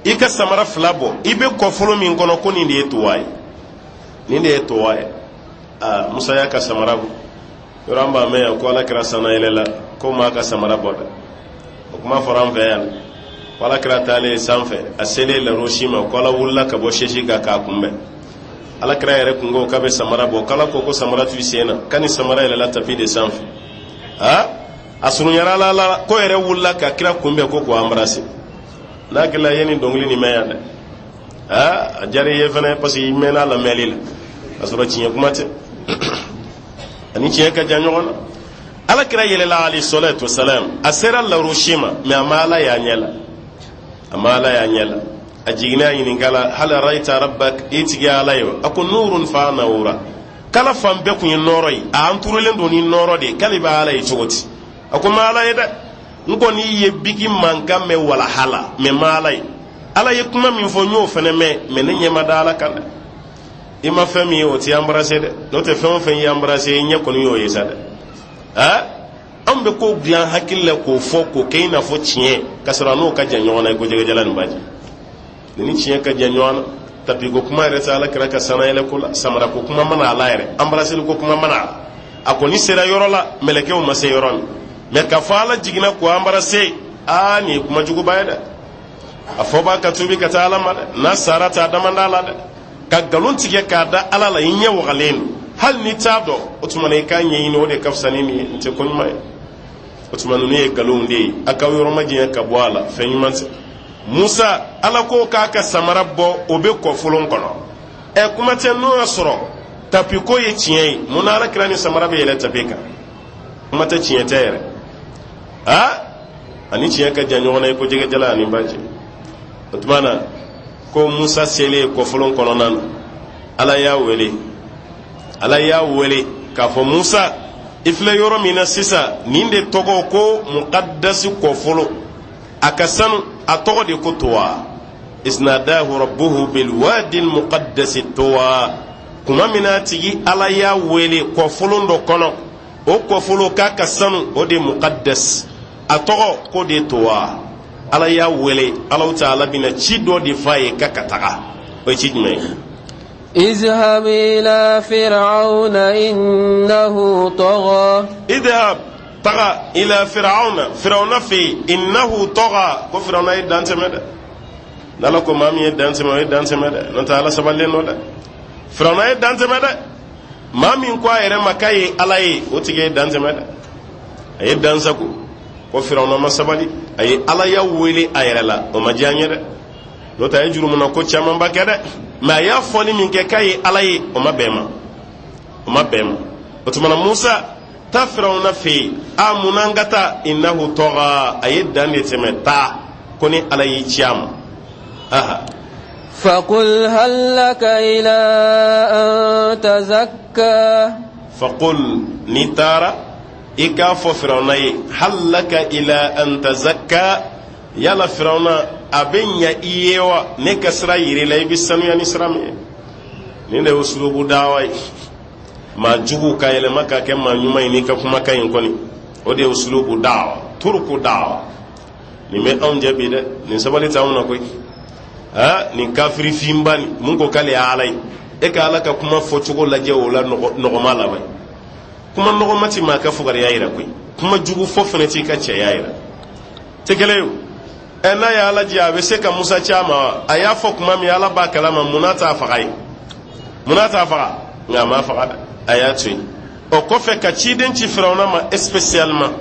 i ka samara fila bɔ i bɛ kɔfolo min kɔnɔ ko nin de ye towa ye nin de ye towa ye Musa y'a ka samara bɔ yɔrɔ an b'a mɛn yan ko Alakira sanna yɛlɛ la ko maa ka samara bɔ dɛ o kuma fɔra an fɛ yan ko Alakira taalen sanfɛ a selen larosi ma ko Ala wulila ka bɔ sɛsi kan k'a kunbɛn Alakira yɛrɛ kun ko k'a bɛ samara bɔ k'Ala ko samara t'u sen na k'a ni samara yɛlɛla tapi de sanfɛ a surunyara la ko yɛrɛ wulila ka kira kunbɛn ko k'o embrasser n'a kɛla ye nin dɔnkili nin mɛn yan dɛ a diyara i ye fana parce que i mɛnna a lamɛnli la ka sɔrɔ tiɲɛ kuma tɛ ani tiɲɛ ka jan ɲɔgɔn na Alakira yɛlɛla alayhi salatu wasalam a sera larosi ma mais a ma Ala y'a ɲɛ la a jiginna a ɲininka la hal ra'ayta rabbak i tigi Ala ye a ko nurun fa nawura kala fan bɛɛ kun ye nɔɔrɔ ye a entourelen don ni nɔɔrɔ de ye k'ale bɛ Ala ye cogo di a ko ma Ala ye dɛ n kɔni ye bigi mankan mɛn walahala mais ma Ala ye Ala ye kuma min fɔ n y'o fana mɛn mais ne ɲɛ ma da Ala kan dɛ i ma fɛn min ye o tɛ embrasser dɛ n'o tɛ fɛn o fɛn ye embrasser i ɲɛ kɔni y'o ye sa dɛ an bɛ ko dilan hakili la k'o fɔ k'o kɛ i n'a fɔ tiɲɛ ka sɔrɔ a n'o ka jan ɲɔgɔn na ko jɛgɛjala nin baji ni tiɲɛ ka jan ɲɔgɔn na tapi ko kuma yɛrɛ tɛ Alakira ka sanayɛlɛ ko la samara ko kuma mana Ala yɛrɛ embrasser ko kuma mana a kɔni sera yɔrɔ la mɛlɛkɛw ma se yɔrɔ min mais ka fɔ Ala jiginna k'o embrasser nin ye kuma juguba ye dɛ a fɔ b'a ka tubi ka taa Ala ma dɛ n'a sara t'a damanda la dɛ ka nkalon tigɛ k'a da Ala la i ɲɛ wagalen don hali ni t'a dɔn o tuma na i k'a ɲɛɲini o de ka fisa ni nin ye n tɛ ko ɲuman ye o tuma ninnu ye nkalonw de ye a k'aw yɔrɔ ma janya ka bɔ a la fɛn ɲuman tɛ Musa Ala ko k'a ka samara bɔ o bɛ kɔfolon kɔnɔ kuma tɛ n'o y'a sɔrɔ tapi ko ye tiɲɛ ye mun na Alakira ni samara bɛ yɛlɛ tapi kan kuma tɛ tiɲɛ tɛ yɛrɛ ani tiɲɛ ka jan ɲɔgɔn na i ko jɛgɛjala ani baji o tuma na ko Musa selen kɔfolon kɔnɔna na Ala y'a wele k'a fɔ Musa i filɛ yɔrɔ min na sisan nin de tɔgɔ ko muqaddasi kɔfolo a ka sanu a tɔgɔ de ko Towa isnadahu rabbuhu bil wadi al muqaddasi Towa kuma min na tigi Ala y'a wele kɔfolon dɔ kɔnɔ o kɔfolo k'a ka sanu o de muqaddas a tɔgɔ ko de Towa Ala y'a wele Alahu Ta'ala bina ci dɔ de f'a ye k'a ka taga o ye ci jumɛn ye اذهب إلى فرعون إنه طغى اذهب طغى إلى فرعون في إنه طغى ko Firauna ye dan tɛmɛ dɛ n'Ala ko maa min ye dan tɛmɛ o ye dan tɛmɛ dɛ n'o tɛ Ala sabalilen don dɛ Firauna ye dan tɛmɛ dɛ maa min ko a yɛrɛ ma k'a ye Ala ye o tigi ye dan tɛmɛ dɛ a ye dan sago ko Firauna ma sabali a ye Ala ya wele a yɛrɛ la o ma diya n ye dɛ n'o tɛ a ye jurumuna ko camanba kɛ dɛ mais a y'a fɔli min kɛ k'a ye Ala ye o ma bɛn ma o tuma na Musa taa Firauna fɛ yen munna an ka taa innahu tɔgɔ a ye dan de tɛmɛ taa ko ni Ala y'i ci a ma فقل هل لك إلى أن تزكى فقل ni taara i k'a fɔ Firauna ye hal laka ila an tazakka yala Firauna a bɛ ɲɛ i ye wa ne ka sira yiri la i bɛ sanuya ni sira min ye nin de ye usulubu dawa ye maa jugu ka yɛlɛma ka kɛ maa ɲuman ye n'i ka kumakan in kɔni o de ye usulubu dawa turuku dawa nin bɛ anw jɛ bi dɛ nin sabali t'anw na koyi nin kafiri finba nin mun ko k'ale ye Ala ye e ka Ala ka kuma fɔcogo lajɛ o la nɔgɔma laban kuma nɔgɔma ti maa ka fugariya yira koyi kuma jugu fɔ fana t'i ka cɛya yira tɛ kelen ye o n'a ye Ala jɛ a bɛ se ka Musa ci a ma wa a y'a fɔ kuma min Ala b'a kalama munna t'a faga ye munna t'a faga nka a ma faga dɛ a y'a to yen o kɔfɛ ka ciden ci Firauna ma spécialement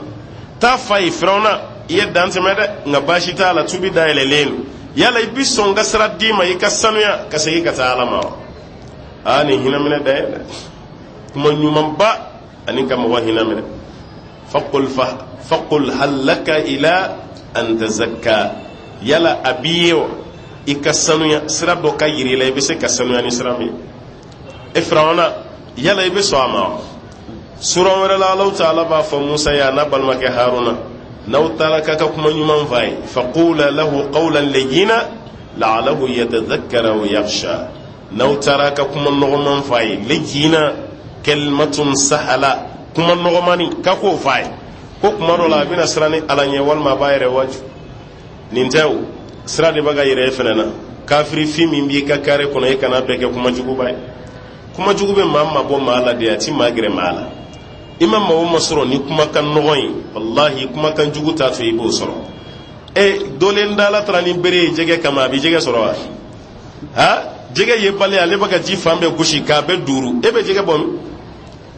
t'a fa ye Firauna i ye dan tɛmɛ dɛ nka baasi t'a la tubi dayɛlɛlen don yala i bi sɔn ka sira d'i ma i ka sanuya ka segin ka taa Ala ma wa nin hinɛminɛ da ye dɛ kuma ɲumanba ani ka mɔgɔ hinɛminɛ faqul hal laka ila an tazakka yala a b'i ye wa i ka sanuya sira dɔ ka yiri la i bɛ se ka sanuya ni sira min ye Firauna yala i bɛ sɔn a ma wa sura wɛrɛ la Alahu Ta'ala b'a fɔ Musa ye a n'a balimakɛ Haruna n'aw taara k'a ka kuma ɲuman f'a ye faqula lahu qawlan layyina la'allahu yatadhakkara wa yakhsha n'aw taara ka kuma nɔgɔman f'a ye lejina kalimatun sahala kuma nɔgɔmani ka k'o f'a ye ko kuma dɔ la a bɛna siran ni ala ɲɛ walima a b'a yɛrɛ waju nin tɛ o sira de b'a ka yɛrɛ fɛnɛ na kafiri fin min b'i ka kare kɔnɔ e kana bɛɛ kɛ kuma juguba ye kuma jugu bɛ maa mabɔ maa la de a ti maa gɛrɛ maa la i ma maa o ma sɔrɔ ni kumakan nɔgɔ in wallahi kumakan jugu t'a to i b'o sɔrɔ dolen dala taara ni bere ye jɛgɛ kama a bɛ jɛgɛ sɔrɔ wa ha jɛgɛ ye bali ale bɛ ka ji fan bɛɛ gosi k'a bɛɛ duuru e bɛ jɛgɛ bɔ min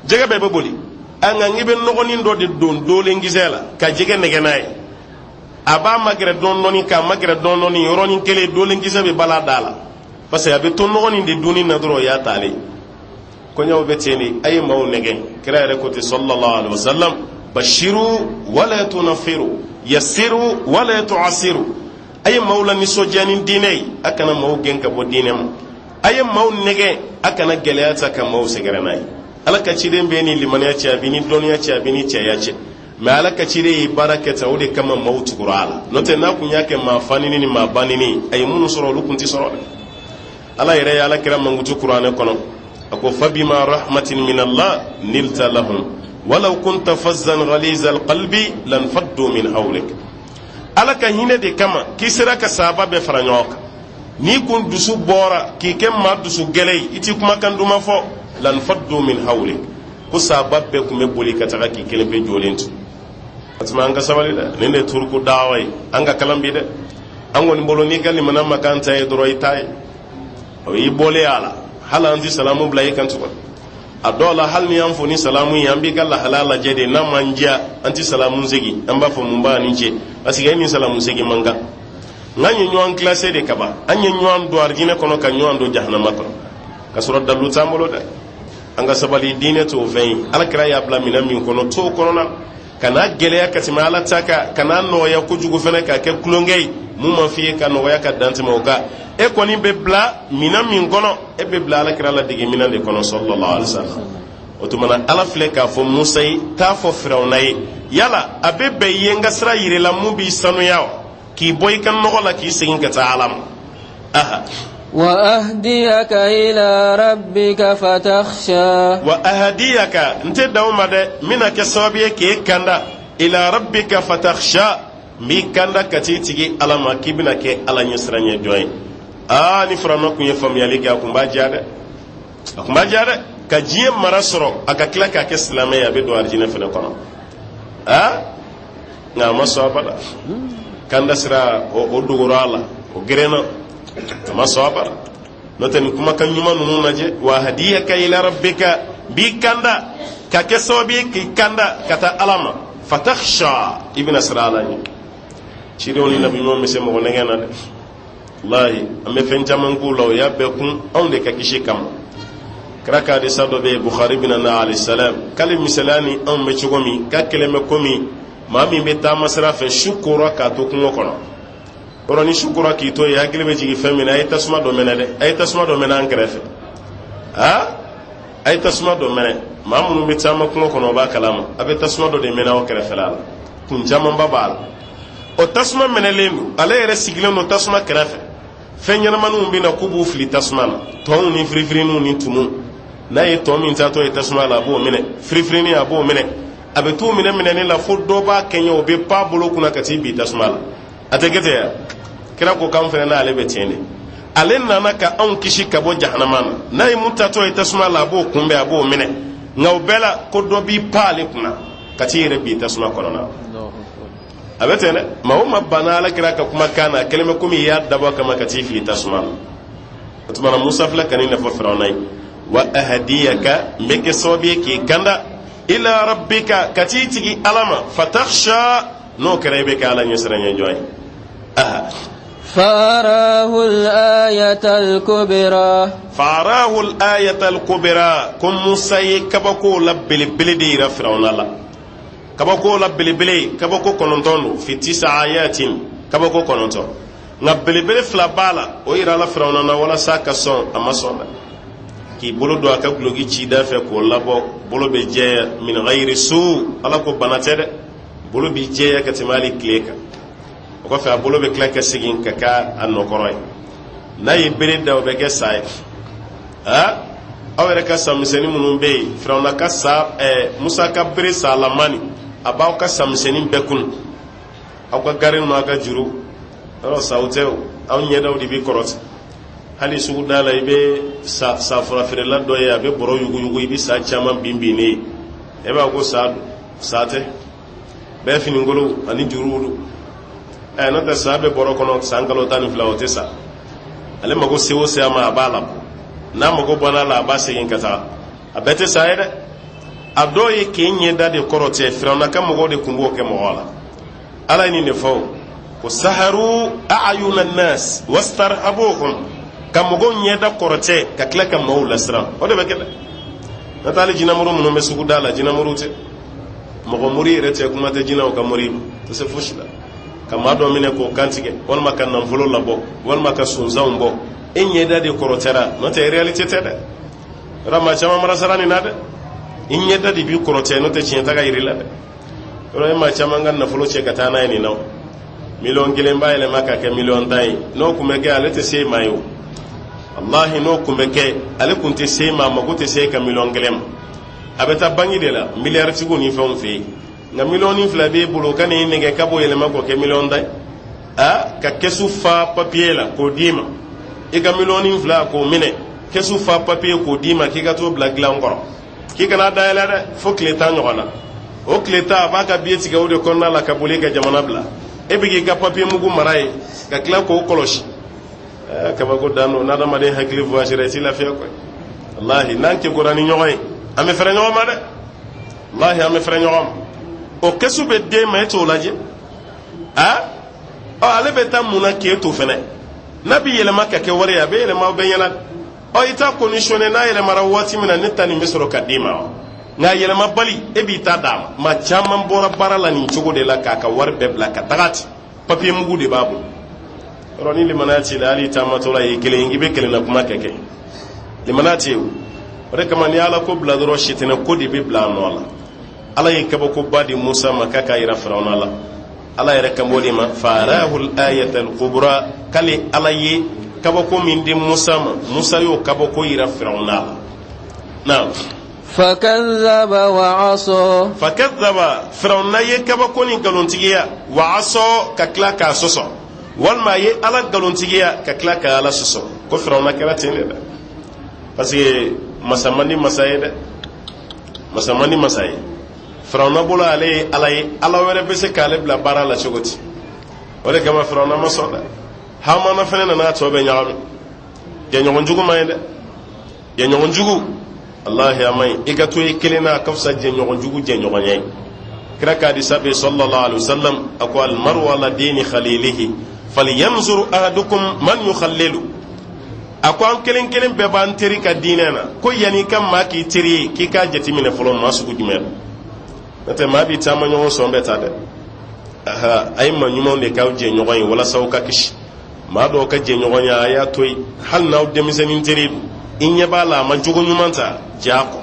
jɛgɛ bɛɛ bɛ boli a nka i bɛ nɔgɔnin dɔ de don dolen kisɛ la ka jɛgɛ nɛgɛ n'a ye a b'a magɛrɛ dɔɔnin k'a magɛrɛ dɔɔnin yɔrɔnin kelen dolen kisɛ bɛ bala da la parce que a bɛ to nɔgɔnin de dunni na dɔrɔn o y'a taalen kɔɲɔw bɛ ten de a ye maaw nɛgɛ kira yɛrɛ ko ten sallallahu alaihi wasallam bashiru wala tunaffiru yassiru wala tu'assiru a ye maaw la nisɔndiya ni diinɛ ye a kana maaw gɛn ka bɔ diinɛ ma a ye maaw nɛgɛ a kana gɛlɛya ta ka maaw sɛgɛrɛ n'a ye ala ka ciden bɛ ni limaniya cɛ a bɛ ni dɔnniya cɛ a bɛ ni cɛya cɛ mais ala ka ciden ye baara kɛ tan o de kama maaw tugura a la n'o tɛ n'a kun y'a kɛ maa fanini ni maa banini a ye minnu sɔrɔ olu kun tɛ sɔrɔ dɛ ala yɛrɛ ye ala kira mankutu kuranɛ kɔnɔ a ko fabima rahmatin min allah nilta lahum walaw kunta fazzan ghaliza alqalbi lan faddu min hawlik ala ka hinɛ de kama k'i sera ka sahaba bɛɛ fara ɲɔgɔn kan n'i kun dusu bɔra k'i kɛ maa dusu gɛlɛ ye i ti kumakan duman fɔ lan faddu min hawlik ko sahaba bɛɛ kun bɛ boli ka taga k'i kelen bɛ jɔlen to o tuma an ka sabali dɛ nin de ye turuku dawa ye an ka kalan bi dɛ an kɔni bolo n'i ka limana makan ta ye dɔrɔn i ta ye o y'i bɔlen a la hali an ti salamu bila i kan tuguni a dɔw la hali ni y'an fɔ ni salamu ye an b'i ka lahala lajɛ de n'a man diya an ti salamu segin an b'a fɔ mun b'a ni ce parce que e ni salamu segin man kan n'an ye ɲɔgɔn classé de kaban an ye ɲɔgɔn don arijinɛ kɔnɔ ka ɲɔgɔn don jahanama kɔnɔ ka sɔrɔ dalu t'an bolo dɛ an ka sabali diinɛ t'o fɛn ye alakira y'a bila minɛn min kɔnɔ t'o kɔnɔna ka n'a gɛlɛya ka tɛmɛ ala ta kan ka n'a nɔgɔya kojugu fɛnɛ k'a kɛ tulonkɛ ye mun ma f'i ye ka nɔgɔya ka dan tɛmɛ o kan e kɔni bɛ bila minɛn min kɔnɔ e bɛ bila alakira la dege minɛn de kɔnɔ sallallahu alaihi wasallam o tuma na ala filɛ k'a fɔ musa ye t'a fɔ firawuna ye yala a bɛ bɛn i ye n ka sira yirila mun b'i sanuya k'i bɔ i ka nɔgɔ la k'i segin ka taa ala ma aha وأهديك إلى ربك فتخشى وأهديك انت دوما ده من كسبيه كي كندا إلى ربك فتخشى مي كندا كتيتي على ما كيبنا كي على نسرانيا جوين ni فرانو كن يفهم يالك أكون باجادة كجيم مراسرو أكاكلا كإسلامي يبدو أرجينا في القرآن نعم صابرا كندا سرا ودورالا وغيرنا kama sabara noten kuma kan nyuma nunu naje wa hadiyaka ila rabbika bi kanda ka kesobi ki kanda kata alama fatakhsha ibn asrala ni chiri oni nabi mo mese mo ngena de wallahi ame fen jaman ko law ya be kun onde ka kishi kam kraka de sado be bukhari bin na alayhi salam kale misalani on me chugomi ka keleme komi mami be ta masra fe shukura ka to kun kono oroni shukura k'i to ye hakili bɛ jigin fɛn min na a ye tasuma dɔ mɛnɛ dɛ a ye tasuma dɔ mɛnɛ an kɛrɛfɛ a ye tasuma dɔ mɛnɛ maa minnu bɛ caman kungo kɔnɔ o b'a kalama a bɛ tasuma dɔ de mɛnɛ aw kɛrɛfɛla la kun camanba b'a la o tasuma mɛnɛlen don ale yɛrɛ sigilen don tasuma kɛrɛfɛ fɛn ɲɛnamaninw bɛ na k'u b'u fili tasuma na tɔnw ni firifiriniw ni tumu n'a ye tɔ min taatɔ ye tasuma la a b'o minɛ firifirinin a b'o minɛ a bɛ t'o minɛni la fo dɔ b'a kɛɲɛ o bɛ pan bolo kunna ka t'i bin tasuma la a tɛ kɛ ten ya kira ko kan fɛnɛ n'ale bɛ tiɲɛ de ale nana ka anw kisi ka bɔ jahanama na n'a ye mun tatɔ ye tasuma la a b'o kunbɛn a b'o minɛ nka o bɛɛ la ko dɔ b'i pan ale kunna ka t'i yɛrɛ bin tasuma kɔnɔna a bɛ ten dɛ maa o maa banna ala kira ka kumakan na a kɛlen bɛ komi i y'a dabɔ a kama ka t'i fili tasuma la o tuma na musa filɛ ka nin ɲɛfɔ firawuna ye wa ahadiyaka n bɛ kɛ sababu ye k'i kanda ila rabbika ka t'i tigi ala ma fatakhsha n'o kɛra i bɛ kɛ ala ɲɛsiranɲɛ jɔn ye فأراه الآية الكبرى كم موسى كبكو لبلي بلدي رفرون الله كبكو لبلي بلي كبكو كونتون في 9 آيات كبكو كونتون نبلي بلي فلابالا ويرا لا فرعون ولا ساكا سون اما سون كي بولو دو اكا غلوغي تشيدا فكو لابو بولو بيجي من غير سوء الله كو بناتede bolo bi jeya ka timali kleka ko fa bolo be kleka sigin ka ka annokoroy na yi bere da be ke sai aw yɛrɛ ka samisɛnnin minnu bɛ yen firawuna ka musa ka bere salamani a b'aw ka samisɛnnin bɛɛ kun aw ka gari ninnu aw ka juru yɔrɔ saw tɛ aw ɲɛdaw de bɛ kɔrɔti hali sugu da la i bɛ sa furafeerela dɔ ye a bɛ bɔrɔ yuguyugu i bɛ sa caman bin ne ye e b'a ko sa tɛ bɛɛ finigolo ani juru n'o tɛ sa bɛ bɔrɔ kɔnɔ san kalo 12 o tɛ sa ale mago se o se a ma a b'a la n'a mago bɔra la a b'a segin ka taa a bɛɛ tɛ sa ye dɛ a dɔw ye k'e ɲɛda de kɔrɔ tɛ firawuna ka mɔgɔw de tun b'o kɛ mɔgɔw la ala ye nin de fɔ ko saharu a'yuna nas wastarhabuhum ka mɔgɔw ɲɛda kɔrɔ tɛ ka tila ka maaw lasiran o de bɛ kɛ dɛ n'o tɛ hali jinɛmuru minnu bɛ sugu da la jinɛmuru tɛ mɔgɔ mori yɛrɛ tɛ kuma tɛ jinɛw ka mori ma tɛ se fosi la ka maa dɔ minɛ k'o kantigɛ walima ka nafolo labɔ walima ka sonsanw bɔ e ɲɛda de kɔrɔtɛra n'o tɛ réalité tɛ dɛ yɔrɔ maa caman marasara nin na dɛ i ɲɛda de b'i kɔrɔtɛ n'o tɛ tiɲɛ ta ka yiri la dɛ yɔrɔ e maa caman ka nafolo cɛ ka taa n'a ye nin na $1,000,000 b'a yɛlɛma ka kɛ $1,000,000 ye n'o tun bɛ kɛ ale tɛ se ma ye o wallahi n'o tun bɛ kɛ ale tun tɛ se ma mako tɛ se ka $1,000,000 ma a bɛ taa banque de la miliyaritigiw ni fɛnw fɛ yen nka $2,000,000 b'e bolo ka n'i nɛgɛ ka b'o yɛlɛma k'o kɛ $1,000,000 ka kɛsu fa papier la k'o d'i ma i ka $2,000,000 k'o minɛ kɛsu fa papier k'o d'i ma k'i ka t'o bila dilan kɔrɔ k'i kana dayɛlɛ dɛ fo tile 10 ɲɔgɔn na o tile 10 a b'a ka billet tigɛ o de kɔnɔna la ka boli ka jamana bila e bɛ k'i ka papier mugu mara ye ka tila k'o kɔlɔsi kabako dan don n'adamaden hakili voyagera i t'i lafiya koyi wallahi n'an kekora ni ɲɔgɔn ye an bɛ fɛrɛ ɲɔgɔn ma dɛ wallahi an bɛ fɛrɛ ɲɔgɔn ma o kɛsu bɛ den ma e t'o lajɛ ale bɛ taa mun na k'e to fɛnɛ n'a bɛ yɛlɛma ka kɛ wari ye a bɛ yɛlɛma aw bɛɛ ɲɛna i t'a conditionné n'a yɛlɛmara waati min na ne ta nin bɛ sɔrɔ ka d'i ma wa nka yɛlɛma bali e b'i ta d'a ma maa caman bɔra baara la nin cogo de la k'a ka wari bɛɛ bila ka taga ten papier mugu de b'a bolo yɔrɔ ni limaniya t'i la hali taamatɔ la i kelen i bɛ kelenna kuma kɛ kɛ limaniya t'i ye o de kama ni ala ko bila dɔrɔn sitanɛ ko de bɛ bila a nɔ la ala ye kabakoba di musa ma k'a ka yira firawuna la ala yɛrɛ kan b'o de ma farahul ayatal kubra k'ale ala ye kabako min di musa ma musa y'o kabako yira firawuna la naam فكذب وعصى firawuna ye kabako ni nkalontigiya wa asɔ ka tila k'a sɔsɔ walima a ye ala nkalontigiya ka tila ka ala sɔsɔ ko firawuna kɛra ten de dɛ parce que masa man di masa ye dɛ masa man di masa ye firawuna bolo ale ye ala ye ala wɛrɛ bɛ se k'ale bila baara la cogo di o de kama firawuna ma sɔn dɛ hamana fɛnɛ nana a tɔ bɛ ɲagami jɛɲɔgɔn jugu man ye dɛ jɛɲɔgɔn jugu wallahi a man ɲi i ka to i kelen na a ka fisa jɛɲɔgɔn jugu jɛɲɔgɔn ye kira ka hadisa bɛ sallallahu alaihi wasallam a ko almaru ala dini khalilihi falyanzur ahadukum man yukhallilu a ko an kelen kelen bɛɛ b'an teri ka diinɛ na ko yanni i ka maa k'i teri ye k'i k'a jateminɛ fɔlɔ maa sugu jumɛn n'o tɛ maa b'i taama ɲɔgɔn sɔn bɛɛ ta dɛ a ye maa ɲumanw de k'aw jɛ ɲɔgɔn ye walasa aw ka kisi maa dɔw ka jɛ ɲɔgɔn ye a y'a to yen hali n'aw denmisɛnnin teri don i ɲɛ b'a la a ma jogo ɲuman ta jɛ a kɔ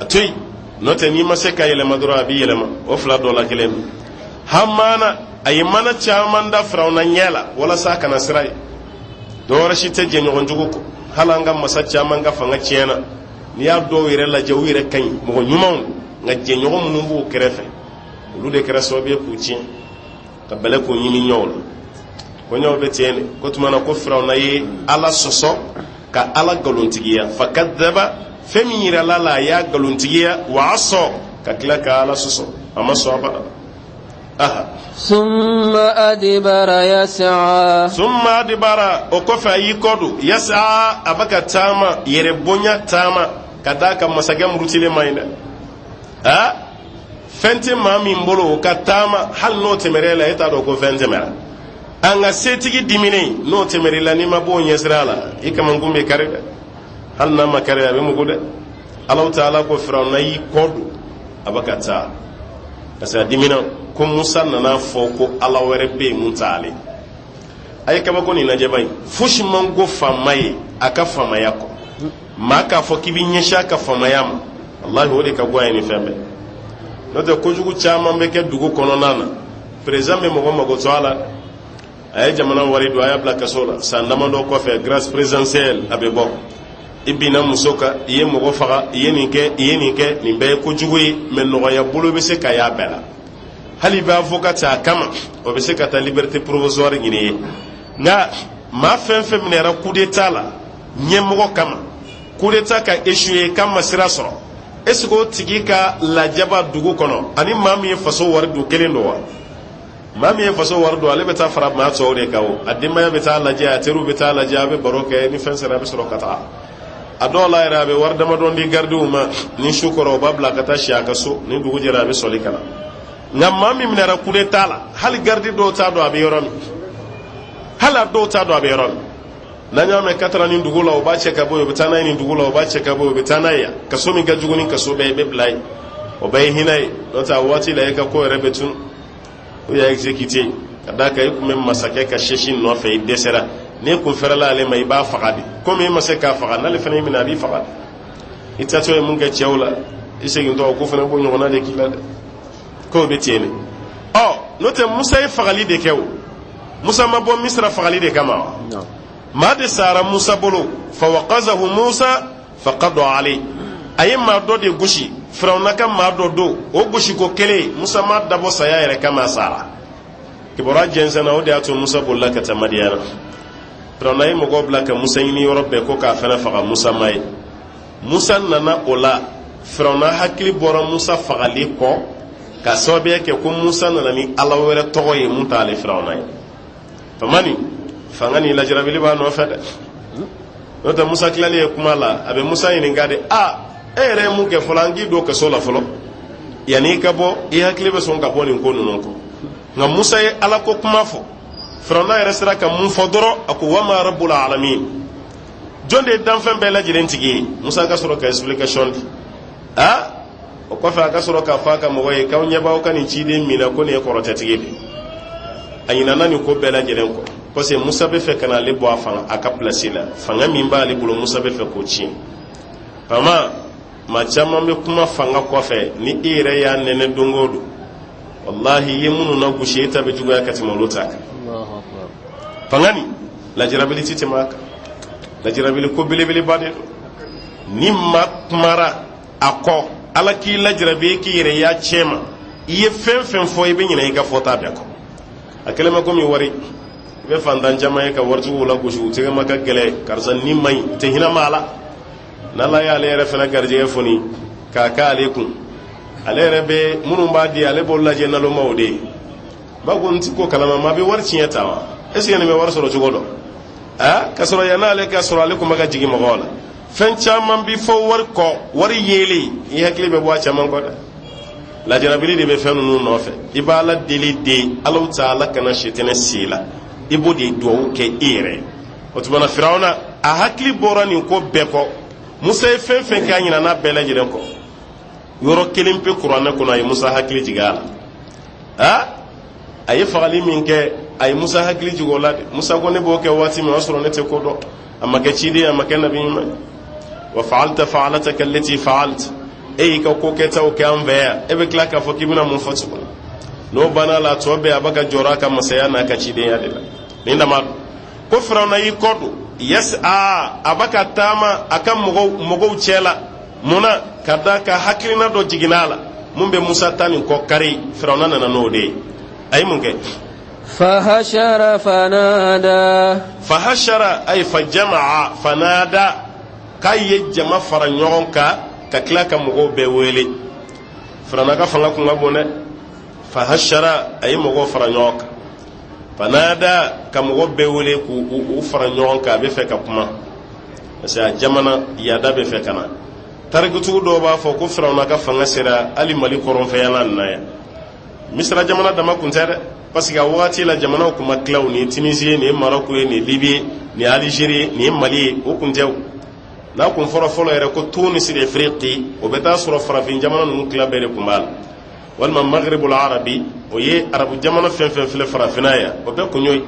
a to yen n'o tɛ n'i ma se ka yɛlɛma dɔrɔn a b'i yɛlɛma o fila dɔ la kelen don hamana a ye mana caman da firawuna ɲɛ la walasa a kana sira ye dɔwɛrɛ si tɛ jɛɲɔgɔn jugu kɔ hali an ka masa caman ka fanga tiɲɛna n'i y'a dɔw yɛrɛ lajɛ u yɛrɛ ka ɲi mɔgɔ ɲumanw nka jɛɲɔgɔn minnu b'u kɛrɛfɛ olu de kɛra sababu ye k'u tiɲɛ ka bɛlɛ k'u ɲimi ɲɔgɔn la ko ɲɔgɔn bɛ tiɲɛ de ko tuma na ko firawuna ye ala sɔsɔ ka ala nkalontigiya fakadaba fɛn min yirala la a y'a nkalontigiya wa a sɔn ka tila ka ala sɔsɔ a ma sɔn abada ثم أدبر يسعى o kɔfɛ a y'i kɔ don yasa a bɛ ka taama yɛrɛ bonya taama ka d'a kan masakɛ murutilen ma ɲi dɛ fɛn tɛ maa min bolo o ka taama hali n'o tɛmɛrɛ la e t'a dɔn ko fɛn tɛmɛra an ka setigi diminen n'o tɛmɛrɛ la n'i ma bɔ o ɲɛsira la i kamankun bɛ kari dɛ hali n'a ma kari a bɛ mugu dɛ Alahu Taala ko firawuna y'i kɔ don a bɛ ka taa parce que a dimina ko musa nana fɔ ko ala wɛrɛ bɛ yen mun t'ale a ye kabako nin lajɛ ba in fosi man go faama ye a ka faamaya kɔ maa k'a fɔ k'i bɛ ɲɛsin a ka faamaya ma wallahi o de ka go a ye nin fɛn bɛɛ n'o tɛ kojugu caman bɛ kɛ dugu kɔnɔna na président bɛ mɔgɔ mago to a la a ye jamana wari don a y'a bila kaso la san damadɔ kɔfɛ grâce présidentielle a bɛ bɔ ibina musoka iye mogo faga iye nin kɛ nin bɛɛ ye kojugu ye mais nɔgɔya bolo bɛ se ka y'a bɛɛ la hali bɛ avocat a kama o bɛ se ka taa liberté provisoire ɲini ye nka maa fɛn fɛn minɛra coup d'état la ɲɛmɔgɔ kama coup d'état ka échouer k'a ma sira sɔrɔ est-ce que o tigi ka lajaba dugu kɔnɔ ani maa min ye faso wari don kelen don wa maa min ye faso wari don ale bɛ taa fara maa tɔw de kan o a denbaya bɛ taa lajɛ a teriw bɛ taa lajɛ a bɛ baro kɛ ni fɛn sera a bɛ sɔrɔ ka taa a dɔw la yɛrɛ a bɛ wari damadɔ di gardiw ma ni su kɔrɔ o b'a bila ka taa si a ka so ni dugu jɛra a bɛ sɔli ka na nka maa min minɛra coup d'état la hali gardi dɔw t'a dɔn a bɛ yɔrɔ min hali a dɔw t'a dɔn a bɛ yɔrɔ min n'an y'a mɛn katara nin dugu la o b'a cɛ ka bɔ yen o bɛ taa n'a ye nin dugu la o b'a cɛ ka bɔ yen o bɛ taa n'a ye yan kaso min ka jugu ni kaso bɛɛ ye i bɛ bila yen o bɛɛ ye hinɛ ye n'o tɛ a waati la e ka ko yɛrɛ bɛ tunu o y'a exécuté ka d'a kan i tun bɛ masakɛ ka sɛsi nɔfɛ i dɛsɛra n'i kun fɛrɛla ale ma i b'a faga de komi i ma se k'a faga n'ale fana y'i minɛ a b'i faga de i taatɔ ye mun kɛ cɛw la i segintɔ ko fana b'o ɲɔgɔnna de k'i la dɛ k'o bɛ ten de n'o tɛ musa ye fagali de kɛ o musa ma bɔ misira fagali de kama wa maa de sara musa bolo fa waqazahu musa fa qada ale a ye maa dɔ de gosi firawuna ka maa dɔ don o gosiko kelen musa ma dabɔ saya yɛrɛ kama a sara kibaruya jɛnsɛnna o de y'a to musa bolila ka taa madiyana firawuna ye mɔgɔw bila ka musa ɲini yɔrɔ bɛɛ ko k'a fana faga musa ma ye musa nana o la firawuna hakili bɔra musa fagali kɔ ka sababuya kɛ ko musa nana ni ala wɛrɛ tɔgɔ ye mun t'ale firawuna ye famani fanga ni lajarabili b'a nɔfɛ dɛ n'o tɛ musa tilali ye kuma la a bɛ musa ɲininka de e yɛrɛ ye mun kɛ fɔlɔ an k'i don kaso la fɔlɔ yanni i ka bɔ i hakili bɛ sɔn ka bɔ nin ko ninnu kɔ nka musa ye ala ko kuma fɔ firawuna yɛrɛ sera ka mun fɔ dɔrɔn a ko wama rabbul alamin jɔn de ye danfɛn bɛɛ lajɛlen tigi ye musa ka sɔrɔ ka explication di o kɔfɛ a ka sɔrɔ k'a fɔ a ka mɔgɔ ye k'aw ɲɛ b'aw ka nin ciden min na ko nin ye kɔrɔtɛtigi de a ɲinana nin ko bɛɛ lajɛlen kɔ parce que musa bɛ fɛ ka n'ale bɔ a ka place la fanga min b'ale bolo musa bɛ fɛ k'o tiɲɛ fama maa caman bɛ kuma fanga kɔfɛ ni i yɛrɛ y'a nɛnɛ don o don wallahi i ye minnu na gosi e ta bɛ juguya ka tɛmɛ olu ta kan fanga nin lajarabili tɛ tɛmɛ a kan lajarabili ko belebeleba de don ni maa kumara a kɔ ala k'i lajarabi e k'i yɛrɛ y'a tiɲɛ ma i ye fɛn fɛn fɔ i bɛ ɲinɛ i ka fɔta bɛɛ kɔ a kɛlen bɛ komi wari i bɛ fantan caman ye ka waritigiw la gosi u tɛgɛ ma ka gɛlɛ karisa ni ma ɲi u tɛ hinɛ maa la n'ala y'ale yɛrɛ fana garijɛgɛ foni k'a k'ale kun ale yɛrɛ bɛ minnu b'a di ale b'o lajɛ nalomaw de ye ba ko n ti ko kalama maa bɛ wari tiɲɛ ta wa est ce que nin bɛ wari sɔrɔ cogo dɔn ka sɔrɔ yan'ale ka sɔrɔ ale kun bɛ ka jigin mɔgɔw la fɛn caman bi fɔ wari kɔ wari yeelen i hakili bɛ bɔ a caman kɔ dɛ lajarabili de bɛ fɛn ninnu nɔfɛ i b'a la deli de Alahu Taala kana sitɛnɛ si la i b'o de duwawu kɛ i yɛrɛ o tumana firawuna a hakili bɔra nin ko bɛɛ kɔ musa ye fɛn fɛn k'a ɲinɛ n'a bɛɛ lajɛlen kɔ yɔrɔ kelen pe kuranɛ kɔnɔ a ye musa hakili jigin a la a ye fagali min kɛ a ye musa hakili jigin o la de musa ko ne b'o kɛ waati min o y'a sɔrɔ ne tɛ ko dɔn a ma kɛ ciden a ma kɛ nabi ɲuman wa fa'alta fa'alataka allati fa'alta e y'i ka ko kɛtaw kɛ an fɛ yan e bɛ tila k'a fɔ k'i bɛna mun fɔ tuguni n'o banna la tɔ bɛɛ a bɛ ka jɔrɔ a ka masaya n'a ka cidenya de la nin dama ko firawuna y'i kɔ don a bɛ ka taama a ka mɔgɔw cɛ la munna ka da ka hakilina dɔ jiginna a la mun bɛ musa ta nin kɔ kari firawuna nana n'o de ye a ye mun kɛ فحشر فنادى fahashara ay fajama'a fanada k'a ye jama fara ɲɔgɔn kan ka tila ka mɔgɔw bɛɛ wele firawuna ka fanga kun ka bon dɛ fahashara a ye mɔgɔw fara ɲɔgɔn kan fanada ka mɔgɔw bɛɛ wele k'u fara ɲɔgɔn kan a bɛ fɛ ka kuma parce que a jamana yaada bɛ fɛ ka na tarikutugu dɔw b'a fɔ ko firawuna ka fanga sera hali mali kɔrɔnfɛyala nin na yan misira jamana dama kun tɛ dɛ parce que a wagati la jamanaw kun ma tila nin ye Tunisie nin ye Maroc ye nin ye Libye nin ye Algérie nin ye Mali ye o kun tɛ n'a kun fɔra fɔlɔ yɛrɛ ko Tunis de Afrique o bɛ taa sɔrɔ farafin jamana ninnu tila bɛɛ de kun b'a la walima Maghribul Arabi o ye arabu jamana fɛn fɛn filɛ farafinna yan o bɛɛ kun y'o ye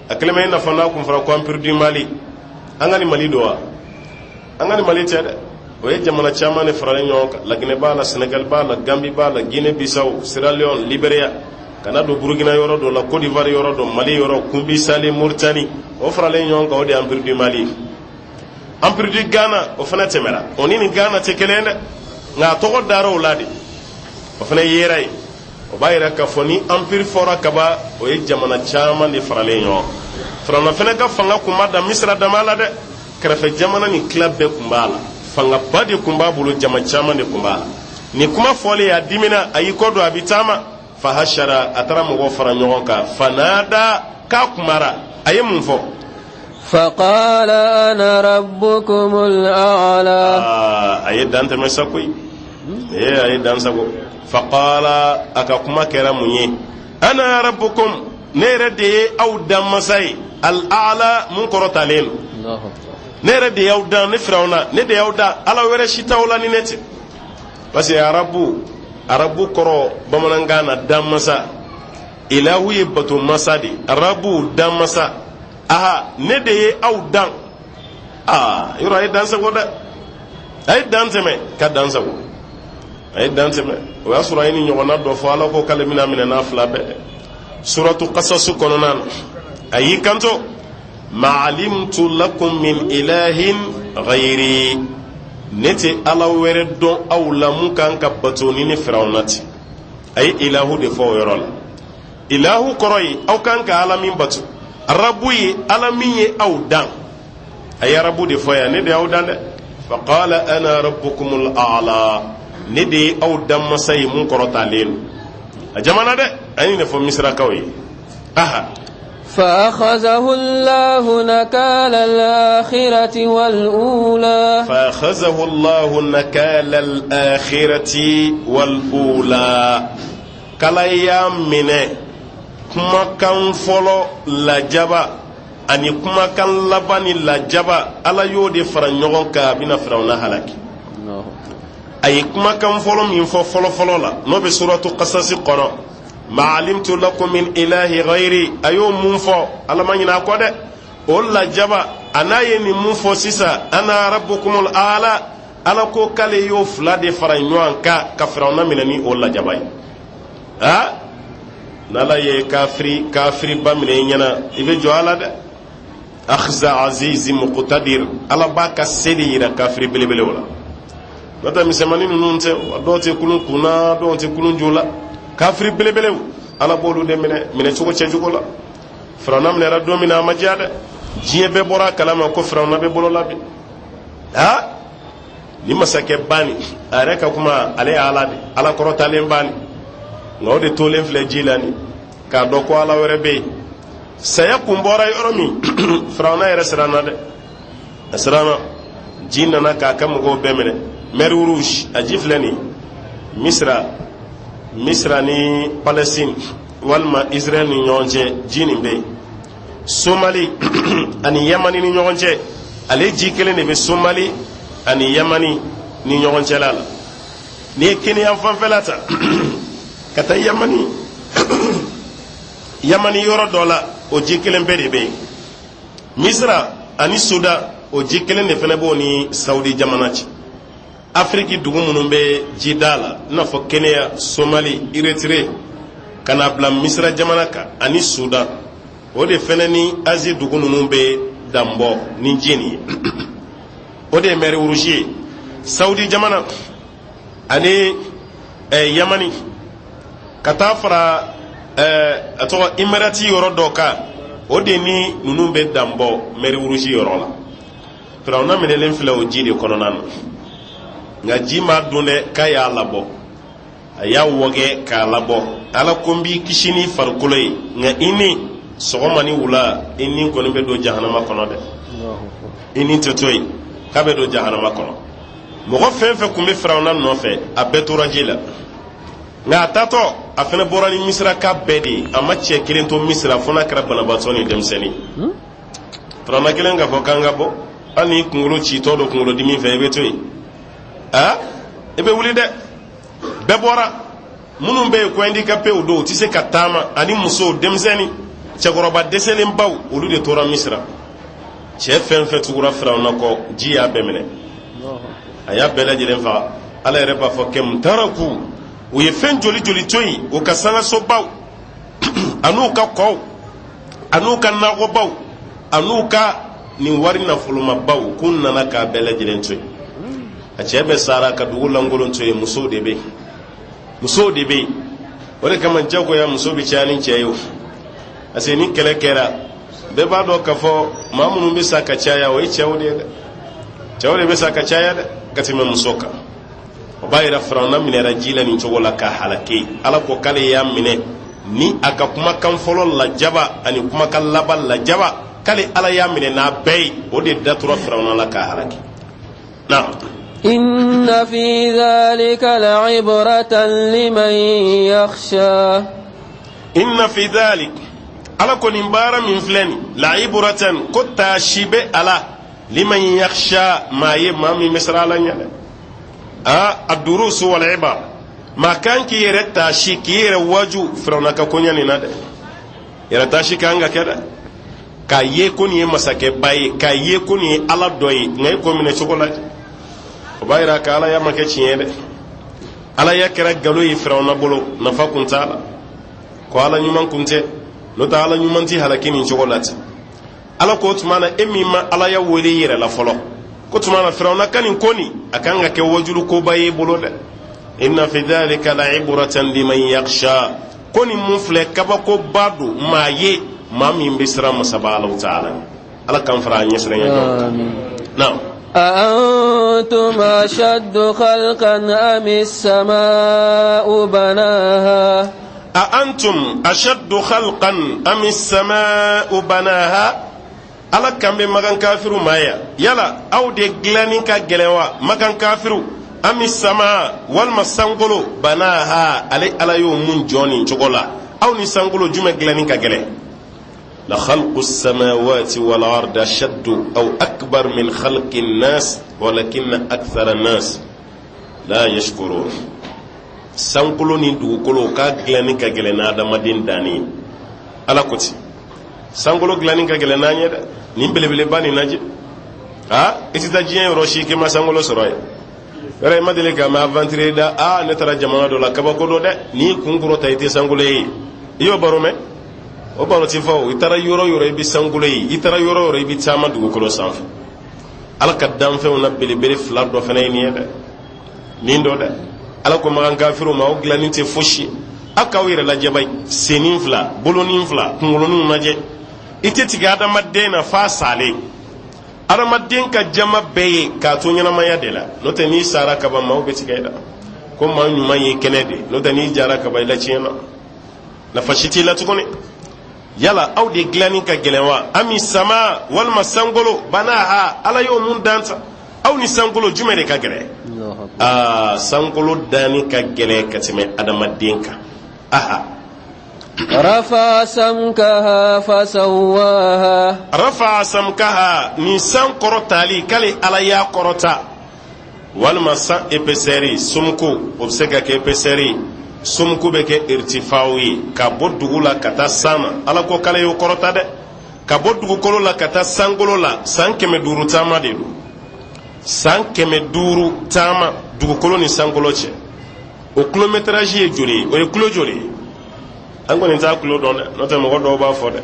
a kɛlen bɛ i n'a fɔ n'a kun fɔra ko Empire du Mali an ka ni Mali don wa an ka ni Mali tɛ dɛ o ye jamana caman de faralen ɲɔgɔn kan Laginɛ b'a la Sénégal b'a la Gambie b'a la Guinée Bissau Sierra Leone Libéria kana do Burkina yɔrɔ dɔ la Côte d'Ivoire yɔrɔ dɔ Mali yɔrɔ Kumbi Sale Mauritanie o faralen ɲɔgɔn kan o de Empire du Mali empire du Ghana o fana temera oni ni Ghana te kelende nga togo daro ladi o fana yeray o bayira ka foni empire fora kaba o ye jamana chama ni farale nyo farana fana ka fanga kuma da misra da mala de krefe jamana ni club be kumbala fanga badi kumba bulu jama chama ni kumbala ni kuma fole ya dimina ayi kodo abitama fahashara atara mo fara nyonka fanada ka kumara ayi munfo فقال أنا ربكم الأعلى أي دانت مسكوي أي دانت سكو فقال أكاكما كرامي أنا ربكم نردي أو دم مساي الأعلى منكر تالين نردي أو دم نفرعنا ندي أو دم على ورشيتا ولا نينتي بس يا ربو كرو بمنغانا دم مسا إلهي بتو مسادي ربو دم مسا aha ne de ye aw dan yoro ay dan sago da ay dan teme ka dan sago ay dan teme wa sura ini nyona do fo ala ko kala mina na fla be suratu qasas kononan ay kanto ma alimtu lakum min ilahin ghairi nete ala were don aw lamu kan ka batoni ni firawnati ay ilahu de fo yoro la ilahu koroyi aw kan ka alamin batu rabu yi alamin ye aw dan ay rabu de foya ne de aw dan de fa qala ana rabbukumul a'la ne de aw dan masay mun korota len a jamana de ani ne fo misra kawai aha فأخذه الله نكال الآخرة والأولى فأخذه الله نكال الآخرة والأولى كلا يامنه kuma kan folo la jaba ani kuma kan labani la jaba ala yo de fara ɲɔgɔn ka bina firawna halaki ay kuma kan folo min fo folo la no be suratu qasas qara ma alimtu lakum min ilahi ghairi ayo mun fo ala ma ɲina ko de o la jaba anaye ni mun fo sisa ana rabbukumul aala ala ko kale yo fula de fara ɲɔgɔn ka firawna minani o la jaba ha nala ye kafiri bamine nyana ibe jo ala de akhza aziz muqtadir ala baka sedi ira kafiri belebele wala nata misemani nunte dote kulun kuna dote kulun jola kafiri belebele ala bodu de mine chugo chejugo la frana mine ra domina majade jiye be bora kalama ko frana be bolo labi ha ni masake bani areka kuma ale ala de ala korota le bani ngaw de tolen fle jilani ka do ko ala were be saya kumbora yoromi frauna yere serana de serana jinna na ka kam go bemene mer rouge ajiflani misra ni palestine walma israel ni nyonje jini be somali ani yamani ni nyonje ale jikele ne be somali ani yamani ni nyonje lala ni kenya fanfelata kata yamani yoro dola o jikelen be de be misra ani sudan o jikelen ne fene bo ni saudi jamanaci afriki dugu munun be jidala na fo kenya somali eritrea kana bla misra jamanaka ani sudan o de fene ni asie dugu munun be dambo ni jini o de mer urushi saudi jamana ani yamani kata fara atwa imarati yoro doka o de ni nunu be dambo meri uruji yoro la firawna menelen fila o jide kono nan nga jima dunde kaya labo aya woge ka labo ala kombi kishini farkulay nga ini sogomani wula ini kono be do jahannama kono de ini totoy kabe do jahannama kono mogo fenfe kumbe firawna no fe abetura jila nga tato afene borani misra ka bedi ama che kilen to misra fona kra bana batoni demseni trana kilen ga fokanga bo ani kungulu chi to do kungulu dimi fe betoy ebe wuli de be bora munun be ko handicapé o do ti se katama ani muso demseni che goroba deselen baw olu de tora misra che fen fe tugura firawna ko jiya bemene aya bela jilen fa ala reba fo kem taraku o ye fen joli toyi o ka sanga so baw anu ka ko anu ka nago baw anu ka ni wari nafoloma baw kun nana ka bɛɛ lajɛlen to ye a cɛ bɛ sara ka dugu lankolon to ye musow de bɛ yen o de kama jagoya muso bɛ caya ni cɛ ye o parce que ni kɛlɛ kɛra bɛɛ b'a dɔn k'a fɔ maa minnu bɛ sa ka caya o ye cɛw de ye dɛ cɛw de bɛ sa ka caya dɛ ka tɛmɛ muso kan o b'a yira Firawuna minɛra ji la nin cogo la ka halake Ala ko k'ale y'a minɛ ni a ka kumakan fɔlɔ lajaba ani kumakan laban lajaba k'ale Ala y'a minɛ n'a bɛɛ ye o de datura Firawuna la ka halake na إن في ذلك لعبرة لمن يخشى إن في ذلك ala ko nin baara min filɛ nin la'iburatan ko taasi bɛ ala liman yakhsha maa ye maa min bɛ siran ala ɲɛ dɛ ad-durus wal ibar maa kan k'i yɛrɛ taasi k'i yɛrɛ waju Firawuna ka koɲɛ nin na dɛ yɛrɛ taasi kan ka kɛ dɛ k'a ye ko nin ye masakɛba ye k'a ye ko nin ye ala dɔ ye nka e ko minɛ cogo la o b'a yira ka ala ya ma kɛ tiɲɛ dɛ ala ya kɛra nkalon ye Firawuna bolo nafa kun t'a la ko ala ɲuman kun tɛ n'o tɛ ala ɲuman ti halaki nin cogo la ten ala ko tuma na e min ma ala ya wele yɛrɛ la fɔlɔ ko tuma na Firawuna ka nin ko nin a kan ka kɛ wajulu koba ye bolo dɛ inna fi dhalika la'ibratan liman yakhsha ko nin mun filɛ kabakoba don maa ye maa min bɛ siran masaba Alahu taala ala kan fara an ɲɛ siran ɲɛ na أأنتم أشد خلقا أم السماء بناها أأنتم أشد خلقا أم السماء بناها ala kan bɛ magan kafiru maya yala aw de dilanni ka gɛlɛn wa magan kafiru ami sama walima sankolo banaha ale ala y'o mun jɔ nin cogo la aw ni sankolo jumɛn dilanni ka gɛlɛn la khalqu samawati wal ardi ashaddu aw akbar min khalqi an-nas walakinna akthara an-nas la yashkurun sankolo ni dugukolo ka dilanni ka gɛlɛn na adamaden danni ala ko ti sankolo dilanni ka gɛlɛn n'an ye dɛ nin belebeleba nin lajɛ i tɛ taa diɲɛ yɔrɔ si k'i ma sankolo sɔrɔ ye yɔrɔ i ma deli ka mɛ aventure da ne taara jamana dɔ la kabako dɔ dɛ n'i kun kɔrɔta i tɛ sankolo ye i y'o baro mɛn o baro ti fɔ i taara yɔrɔ yɔrɔ i bɛ sankolo ye i taara yɔrɔ yɔrɔ i bɛ taama dugukolo sanfɛ ala ka danfɛnw na belebele fila dɔ fana ye nin ye dɛ nin dɔ dɛ ala ko magan kafiru ma o dilanni tɛ fosi a k'aw yɛrɛ lajɛ bayi senin fila bolonin fila kunkoloninw lajɛ i tɛ tigɛ adamaden na f'a salen adamaden ka jama bɛɛ ye k'a to ɲɛnamaya de la n'o tɛ n'i sara kaban maaw bɛ tigɛ i la ko maa ɲuman ye kɛnɛ de n'o tɛ n'i jara kaban i la tiɲɛ na nafa si t'i la tuguni yala aw de dilanni ka gɛlɛn wa ami sama walima sankolo banaha ala y'o mun dan ta aw ni sankolo jumɛn de ka gɛlɛn sankolo danni ka gɛlɛn ka tɛmɛ adamaden kan رفع سمكها فسواها رفع سمكها ni san kɔrɔtali k'ale ala y'a kɔrɔta walima san épaisseur sumku o bɛ se ka kɛ épaisseur sumku bɛ kɛ irtifaaw ye ka bɔ dugu la ka taa san na ala ko k'ale y'o kɔrɔta dɛ ka bɔ dugukolo la ka taa sankolo la san 500 taama de don san 500 taama dugukolo ni sankolo cɛ o kilométrage ye joli ye o ye kilo joli ye an kɔni t'a kilo dɔn dɛ n'o tɛ mɔgɔ dɔw b'a fɔ dɛ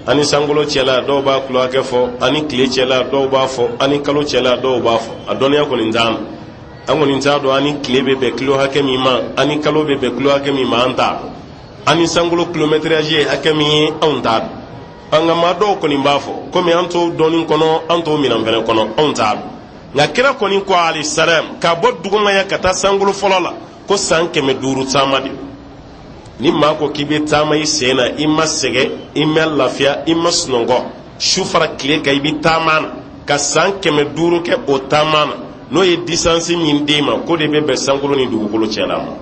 ani sankolo cɛla dɔw b'a kilo hakɛ fɔ ani tile cɛla dɔw b'a fɔ ani kalo cɛla dɔw b'a fɔ a dɔnniya kɔni t'an na an kɔni t'a dɔn ani tile bɛ bɛn kilo hakɛ min ma ani kalo bɛ bɛn kilo hakɛ min ma an t'a dɔn ani sankolo kilométrage ye hakɛ min ye anw t'a dɔn nka maa dɔw kɔni b'a fɔ komi an t'o dɔnni kɔnɔ an t'o minɛn fɛnɛ kɔnɔ anw t'a dɔn nka kira kɔni ko alayhi salam k'a bɔ dugumaya ka taa sankolo fɔlɔ la ko san 500 taama de ni maa ko k'i bɛ taama i sen na i ma sɛgɛn i ma lafiya i ma sunɔgɔ su fara tile kan i bɛ taama na ka san 500 kɛ o taama na n'o ye distance min d'e ma ko de bɛ bɛn sankolo ni dugukolo cɛla ma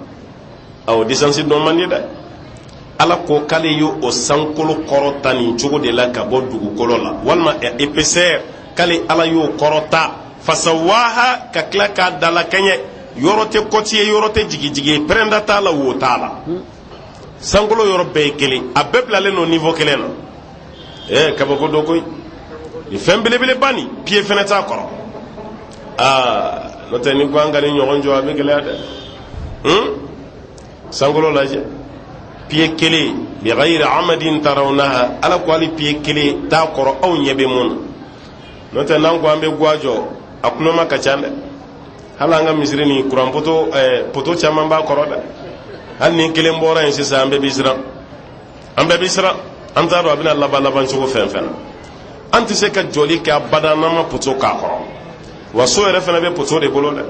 awɔ distance dɔn man di dɛ ala ko k'ale y'o sankolo kɔrɔta nin cogo de la ka bɔ dugukolo la walima épaisseur k'ale ala y'o kɔrɔta fasawaha ka tila k'a dalakɛɲɛ yɔrɔ tɛ kɔti ye yɔrɔ tɛ jigijigi ye pɛrɛnda t'a la wo t'a la sankolo yɔrɔ bɛɛ ye kelen a bɛɛ bilalen don niveau kelen na kabako dɔ koyi ni fɛn belebeleba nin pied fɛnɛ t'a kɔrɔ n'o tɛ ni ko an ka ni ɲɔgɔn jɔ a bɛ gɛlɛya dɛ sankolo lajɛ pied kelen bi ghayri amadin tarawnaha ala ko hali pied kelen t'a kɔrɔ aw ɲɛ bɛ mun na no te nan ko ambe gwajo akuno ma kachande halanga misri ni kuran poto chama ba koroda hal ni kelen bora en sisa ambe bisra anta do abina laban chugo fen anti se ka joli ka badana ma poto ka ko waso ere fana be poto de boloda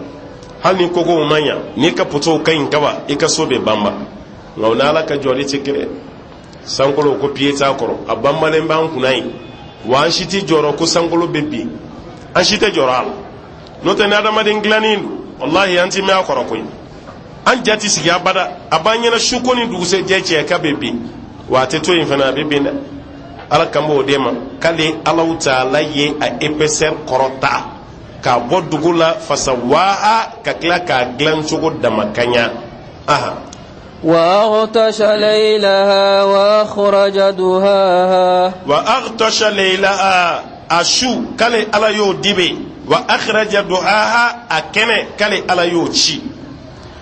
hal ni kogo manya ni ka poto kain kaba ika so be bamba ngawna ala ka joli tikire sankolo ko pieta koro abamba le mban kunai wa anshiti joro ko sankolo bebbi anshite joro al no te nada ma dinglanin wallahi anti me akoro ko an jati sigi abada abanya na shukoni duguse jeche ka bebbi wa te to infana bebbi na ala kambo dema kale Allah taala ye a épaisseur korota ka bodugula fasawaha ka kla ka glan chugo damakanya aha وأغطش ليلها وأخرج دهاها وأغطش ليلها أشو كالي على يو ديبي وأخرج دهاها أكني كالي على يو تشي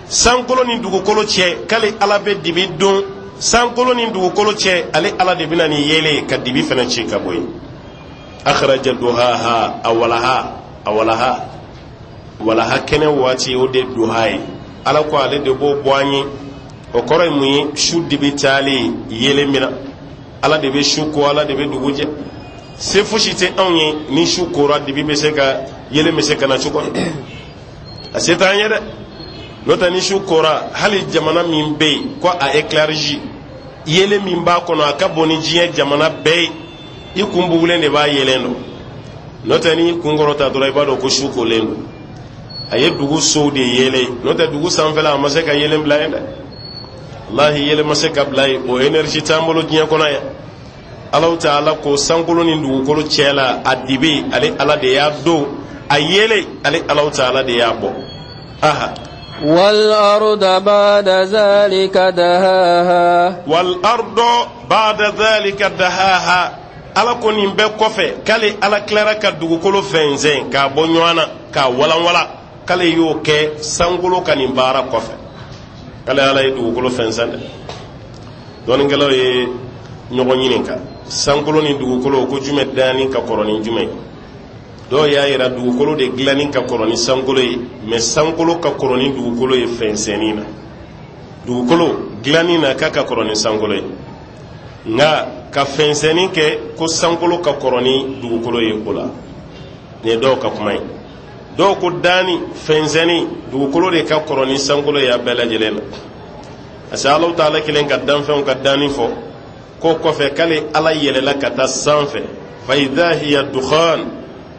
سانكولو ندوكو كولو تشي كالي على بي ديبي دون سانكولو ندوكو كولو تشي علي على ديبنا ني يلي كديبي فنا تشي كابوي أخرج دهاها أولها كني واتي ودي دهاي على كو علي دبو بواني o koro muyi shu dibi tali yele mina ala de be shu ko ala de be duguje se fushite anye ni shu ko ra dibi be se ka yele me se kana chuko aseta anye de nota ni shu ko ra hali jamana min be ko a éclairgi yele min ba kono aka boni jiye jamana be ikumbu wule ne ba yele no nota ni kungoro ta dora ibado ko shu ko lendo aye dugu so de yele nota dugu sanfela amase ka yele mlaenda wallahi yele mase kablay o energy tambolo dinya kono ya Allah taala ko sankolo ni ndu ko chela adibi ale ala de ya do ayele ale Allah taala de ya bo aha wal arda ba'da zalika dahaha ala ko ni be kofe kale ala clara ka dugu ko fenzen ka bonywana ka wala kale yo ke sankolo kan bara kofe kala ala yi dugukolo fensande don ngelaw ye ñogo ñininka sankolo ni dugukolo ko jume dani ka koroni jume do ya yira dugukolo de glani ka koroni sankolo yi mais sankolo ka koroni dugukolo ye fensenina dugukolo glani na ka koroni sankolo yi nga ka fenseni ke ko sankolo ka koroni dugukolo ye kula ne do ka kumai do ko dani fenzeni dugukolo de ka koroni sankolo ya bela jelena asa Allah taala kilen ka dan fen ka dani fo ko ko fe kale ala yelela kata sanfe fa idha hiya dukhan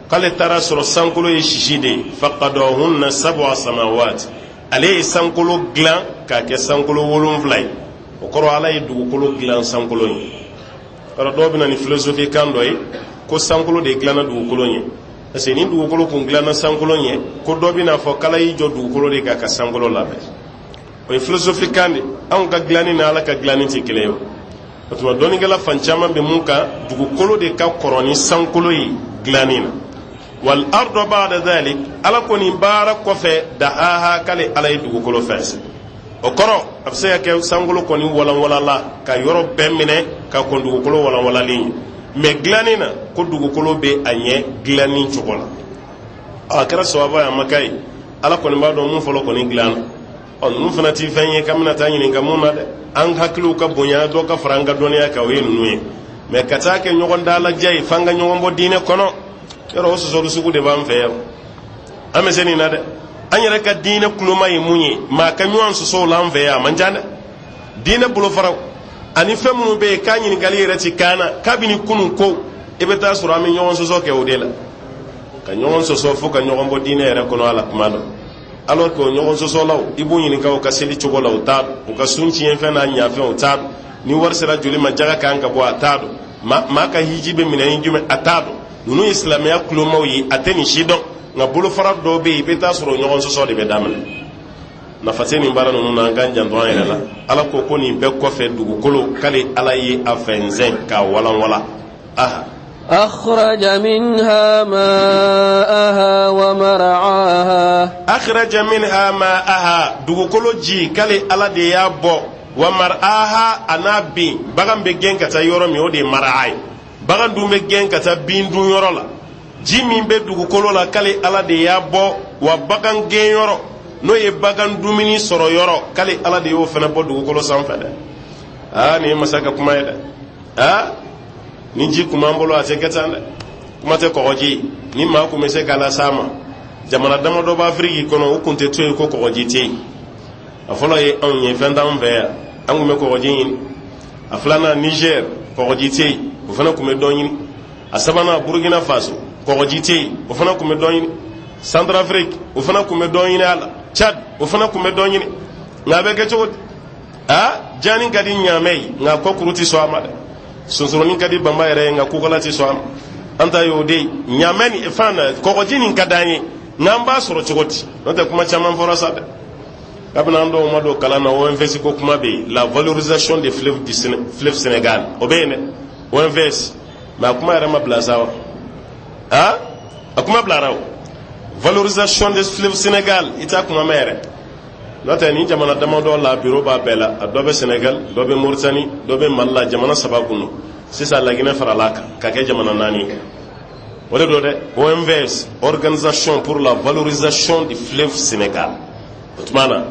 kale tara sur sankolo ye shishide faqadahunna sab'a samawat ale sankolo glan ka ke sankolo wolum flay o koro ala ye dugukolo glan sankolo yi koro do bina ni philosophie kando yi ko sankolo de glana dugukolo yi parce que ni dugukolo kun glana sankolo nye ko do bina fo kala yi jo dugukolo de ka sankolo labe o philosophie kandi an ka glani na ala ka glani ti keleyo to doni gala fanchama be munka dugukolo de ka koroni sankolo yi glani na wal ardu ba'da dhalik ala koni bara ko fe dahaha kale ala yi dugukolo fese o koro abse ya ke sankolo koni wala la ka yoro bemine ka ko dugukolo wala li me glani na ko dugukolo be anye glani chokola akara sawaba ya makai ala koni ba do mun folo koni glana on mun fana ti fanye kamna ta nyini kamuna de an haklu ka bonya do ka faranga doniya ka we nunu me kata ke nyogon dala jey fanga nyogon bo dine kono yoro so sugu de bam fe ame seni na de anyere ka dine kuluma yi munyi ma ka nyuan so lam fe ya manjana dine bulo faraw ani femu be ka nyini gali reti kana kabini kunun ko ebe ta sura mi nyogon so ke odela ka nyogon so fo ka nyogon bo dine re kono ala kumado alors que nyogon so law ibu nyini ka o ka seli chogo law ta o ka sunci en fe na nya fe o ta ni war sera joli ma jaga kan ka bo atado ma ka hijibe mina hijume atado nunu islamia kuluma yi ateni shido nga bulu farab do be beta soro nyogon so de be damal na fateni mbara nunu na ganja ndo ayela la ala ko ko ni be ko fe dugu kolo kale ala yi afenzen ka wala aha أخرج منها ماءها ومرعاها أخرج منها ماءها دوغولو جي كالي على ديابو ومرعاها أنابي بغم بجين كتا يورو ميو دي مرعاي بغم دوم بجين كتا بين دون يورو لا ji min bɛ dugukolo la k'ale ala de y'a bɔ wa bagan gɛn yɔrɔ n'o ye bagan dumuni sɔrɔ yɔrɔ k'ale ala de y'o fana bɔ dugukolo sanfɛ dɛ nin ye masa ka kuma ye dɛ ni ji kun b'an bolo a tɛ kɛ tan dɛ kuma tɛ kɔgɔji ni maa kun bɛ se k'a las'a ma jamana damadɔ bɛ afiriki kɔnɔ o kun tɛ to yen ko kɔgɔji tɛ yen a fɔlɔ ye anw ye fɛn t'anw fɛ yan an kun bɛ kɔgɔji ɲini a filanan Niger kɔgɔji tɛ yen o fana kun bɛ dɔ ɲini a sabanan Burkina Faso kɔgɔji tɛ yen o fana kun bɛ dɔ ɲini Centrafrique o fana kun bɛ dɔ ɲini a la Tchad o fana kun bɛ dɔ ɲini nka a bɛ kɛ cogo di jaani ka di ɲaamɛ ye nka kɔkuru tɛ sɔn a ma dɛ sonsoroni ka di banba yɛrɛ ye nka kokala tɛ sɔn a ma an ta y'o de ye ɲaamɛ ni fan kɔgɔji nin ka d'an ye nka an b'a sɔrɔ cogo di n'o tɛ kuma caman fɔra sa dɛ kabini an dɔw ma don kalan na OMVS ko kuma bɛ yen la valorisation des fleuves du fleuve Sénégal o bɛ yen dɛ OMVS mais a kuma yɛrɛ ma bila sa wa a kuma bilara o valorisation des fleuves Sénégal i t'a kuma mɛn yɛrɛ n'o tɛ ni jamana damadɔ la bureau b'a bɛɛ la a dɔ bɛ Sénégal dɔ bɛ Mauritanie dɔ bɛ Mali la jamana 3 kun don sisan Laginɛ farala a kan ka kɛ jamana 4 ye o de don dɛ OMVS organisation pour la valorisation du fleuve Sénégal o tuma na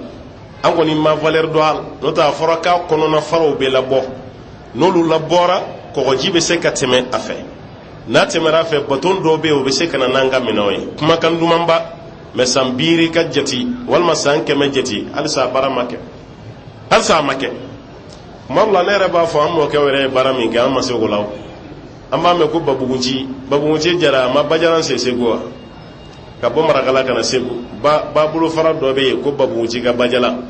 an kɔni ma valeur dɔn a la n'o tɛ a fɔra k'a kɔnɔna faraw bɛ labɔ n'olu labɔra kɔgɔji bɛ se ka tɛmɛ a fɛ n'a tɛmɛra a fɛ baton dɔw bɛ yen o bɛ se ka na n'an ka minɛnw ye kumakan dumanba mɛ san 2 ka jate walima san 100 jate halisa a baara ma kɛ halisa a ma kɛ tuma dɔ la ne yɛrɛ b'a fɔ an mɔkɛw yɛrɛ ye baara min kɛ an ma se o la an b'a mɛn ko babugunci jara a ma bajalan se Segu wa ka bɔ Marakala ka na Segu babolo fara dɔ bɛ yen ko babugunci ka bajalan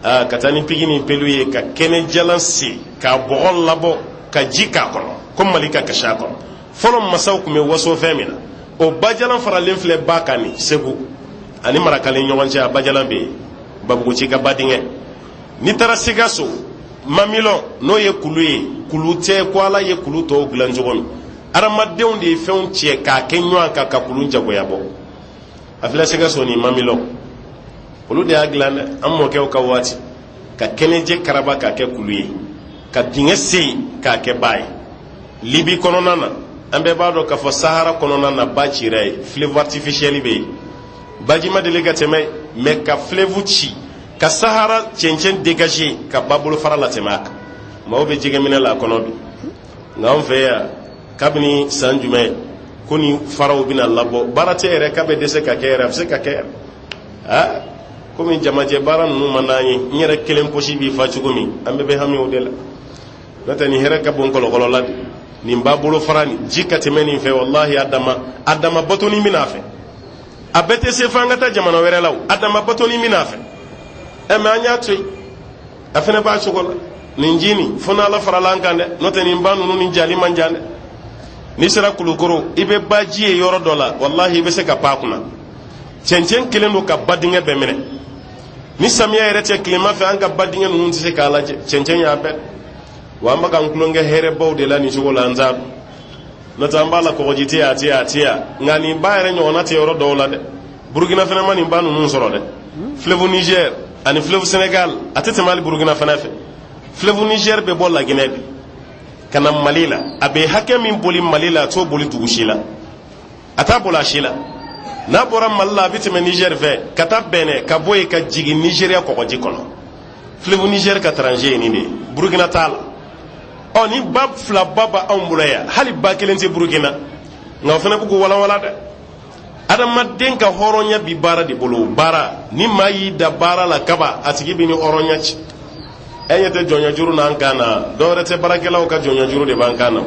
ka taa ni pigi ni pelu ye ka kɛnɛ jalan se k'a bɔgɔ labɔ ka ji k'a kɔnɔ ko Mali ka kasi a kɔnɔ fɔlɔ masaw tun bɛ waso fɛn min na o bajalan faralen filɛ ba kan ni Segu ani Marakala ni ɲɔgɔn cɛ a bajalan bɛ yen babugunci ka badingɛ n'i taara Sikaso Mamilɔn n'o ye kulu ye kulu tɛ ko Ala ye kulu tɔw dilan cogo min adamadenw de ye fɛnw cɛ k'a kɛ ɲɔgɔn kan ka kulu jagoya bɔ a filɛ Sikaso ni Mamilɔn olu de y'a dilan dɛ an mɔkɛw ka waati ka kɛnɛjɛ karaba k'a kɛ kulu ye ka dingɛ sen k'a kɛ ba ye Libi kɔnɔna na an bɛɛ b'a dɔn k'a fɔ Sahara kɔnɔna na ba cira ye fleuve artificiel bɛ yen baji ma deli ka tɛmɛ mais ka fleuve ci ka Sahara cɛncɛn dégager ka babolo fara la tɛmɛ a kan maaw bɛ jɛgɛminɛ la a kɔnɔ bi nka anw fɛ yan kabini san jumɛn ko ni faraw bɛna labɔ baara tɛ yɛrɛ k'a bɛ dɛsɛ ka kɛ yɛrɛ a bɛ se ka kɛ yɛrɛ komi jamajɛ baara ninnu man d'an ye n yɛrɛ kelen posi b'i fa cogo min an bɛɛ bɛ hami o de la n'o tɛ nin hɛrɛ ka bon kɔlɔkɔlɔ la de nin b'a bolo fara nin ji ka tɛmɛ nin fɛ wallahi a dama batoni bɛna a fɛ a bɛɛ tɛ se fo an ka taa jamana wɛrɛ la o a dama batoni bɛna a fɛ mais an y'a to yen a fana b'a cogo la nin ji nin fo n'Ala farala an kan dɛ n'o tɛ nin ba ninnu nin jali man jan dɛ n'i sera Kulukoro i bɛ ba ji ye yɔrɔ dɔ la wallahi i bɛ se ka pan a kunna cɛncɛn kelen don ka ba dingɛ bɛɛ minɛ ni samiya yɛrɛ tɛ tilema fɛ an ka ba dingɛ ninnu tɛ se k'a lajɛ cɛncɛn y'a bɛɛ wa an bɛ ka n tulonkɛ hɛrɛbaw de la nin cogo la an t'a dɔn n'o tɛ an b'a la kɔgɔji tɛ yan a tɛ yan a tɛ yan nka nin ba yɛrɛ ɲɔgɔnna tɛ yɔrɔ dɔw la dɛ Burukina fana ma nin ba ninnu sɔrɔ dɛ fleuve Niger ani fleuve Sénégal a tɛ tɛmɛ hali Burukina fana fɛ fleuve Niger bɛ bɔ Laginɛ de ka na Mali la a bɛ hakɛ min boli Mali la a t'o boli dugu si la a t'a boli a si la n'a bɔra Mali la a bɛ tɛmɛ Niger fɛ ka taa Bɛnɛ ka bɔ yen ka jigin Nigéria kɔgɔji kɔnɔ fleuve Niger ka tranché ye nin de ye Burukina t'a la ni ba fila ba b'anw bolo yan hali ba kelen tɛ Burukina nka o fana bɛ k'o walanwalan dɛ adamaden ka hɔrɔnya bi baara de bolo baara ni maa y'i da baara la kaba a tigi bɛ ni hɔrɔnya ci e ɲɛ tɛ jɔnya juru n'an kan na dɔwɛrɛ tɛ baarakɛlaw ka jɔnya juru de b'an kan na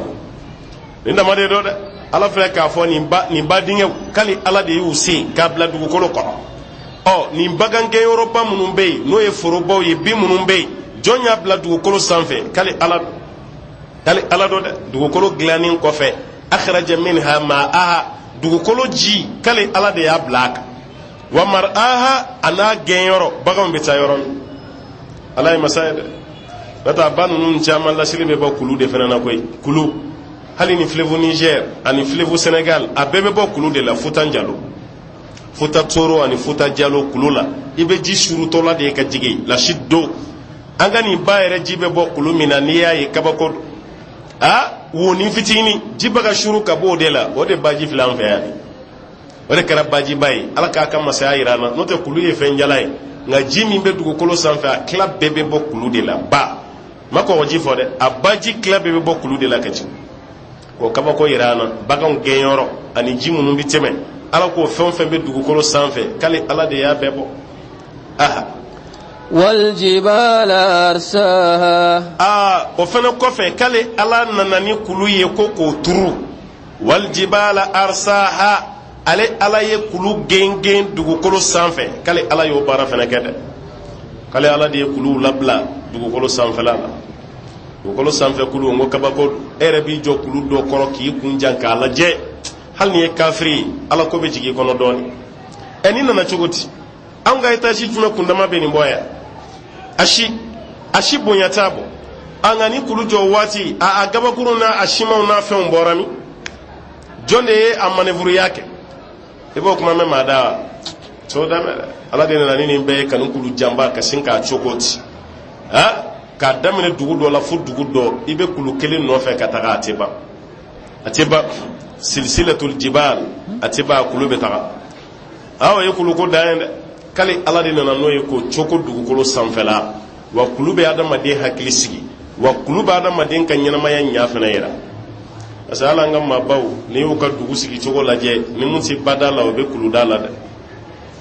nin damaden dɔ dɛ Ala filɛ k'a fɔ nin ba dingɛw k'ali Ala de y'u sen k'a bila dugukolo kɔrɔ nin bagangɛnyɔrɔba minnu bɛ yen n'o ye forobaw ye bin minnu bɛ yen jɔn y'a bila dugukolo sanfɛ k'ali Ala dɔ dɛ dugukolo dilannen kɔfɛ akhraja minha ma'aha dugukolo ji k'ali Ala de y'a bila a kan wa mar'aha a n'a gɛnyɔrɔ baganw bɛ taa yɔrɔ min Ala ye masa ye dɛ n'o tɛ a ba ninnu caman lasili bɛ bɔ kulu de fana na koyi kulu hali ni fleuve Niger ani fleuve Sénégal a bɛɛ bɛ bɔ kulu de la Futa Jallo Futa Toro ani Futa Jallo kulu la i bɛ ji surutɔ la de ka jigin la chute d'eau an ka nin ba yɛrɛ ji bɛ bɔ kulu min na n'i y'a ye kabako woni fitini jibaga shuru ka bo de la o de baji filan fe yani o de kara baji bayi ala ka ka masaya irana no te kulu ye fen jalay nga jimi be dugu kolo sanfɛ a club bebe bo kulu de la ba mako o jifo de a baji club bebe bo kulu de la kati ko kaba ko irana bagan genyoro ani jimu numbi teme ala ko fen be dugu kolo sanfɛ kale ala de ya bebo aha والجبال أرساها o fana kɔfɛ kale ala nana ni kulu ye ko k'o turu waljibala arsaha ale ala ye kulu gengen dugukolo sanfɛ kale ala y'o baara fana kɛ dɛ kale ala de ye kulu labila dugukolo sanfɛla la dugukolo sanfɛ kulu n ko kabako e yɛrɛ b'i jɔ kulu dɔ kɔrɔ k'i kun jan k'a lajɛ hali ni ye kafiri ala ko bɛ jigin i kɔnɔ dɔɔni ni nana cogo di an ka etazi jumɛn kundama bɛ nin bɔ yan ashi bonya tabo an ka ni kulu jɔ waati a gabakuru n'a a simanw n'a fɛnw bɔra min jɔn de ye a manevuriya kɛ i b'o kuma mɛn maa da so da mɛ ala de nana ni nin bɛɛ ye kanu kulu janba ka sin k'a cogo ti k'a daminɛ dugu dɔ la fo dugu dɔ i bɛ kulu kelen nɔfɛ ka taga a tɛ ban silsilatul jibal a tɛ ban a kulu bɛ taga aw ye kulu ko da ye dɛ kale ala de nana n'o ye ko cogo dugukolo sanfɛla wa kulu bɛ adamaden hakili sigi wa kulu bɛ adamaden ka ɲɛnamaya ɲa fana yira parce que ala an ka maabaw n'i y'u ka dugu sigi cogo lajɛ ni mun tɛ bada la o bɛ kulu da la dɛ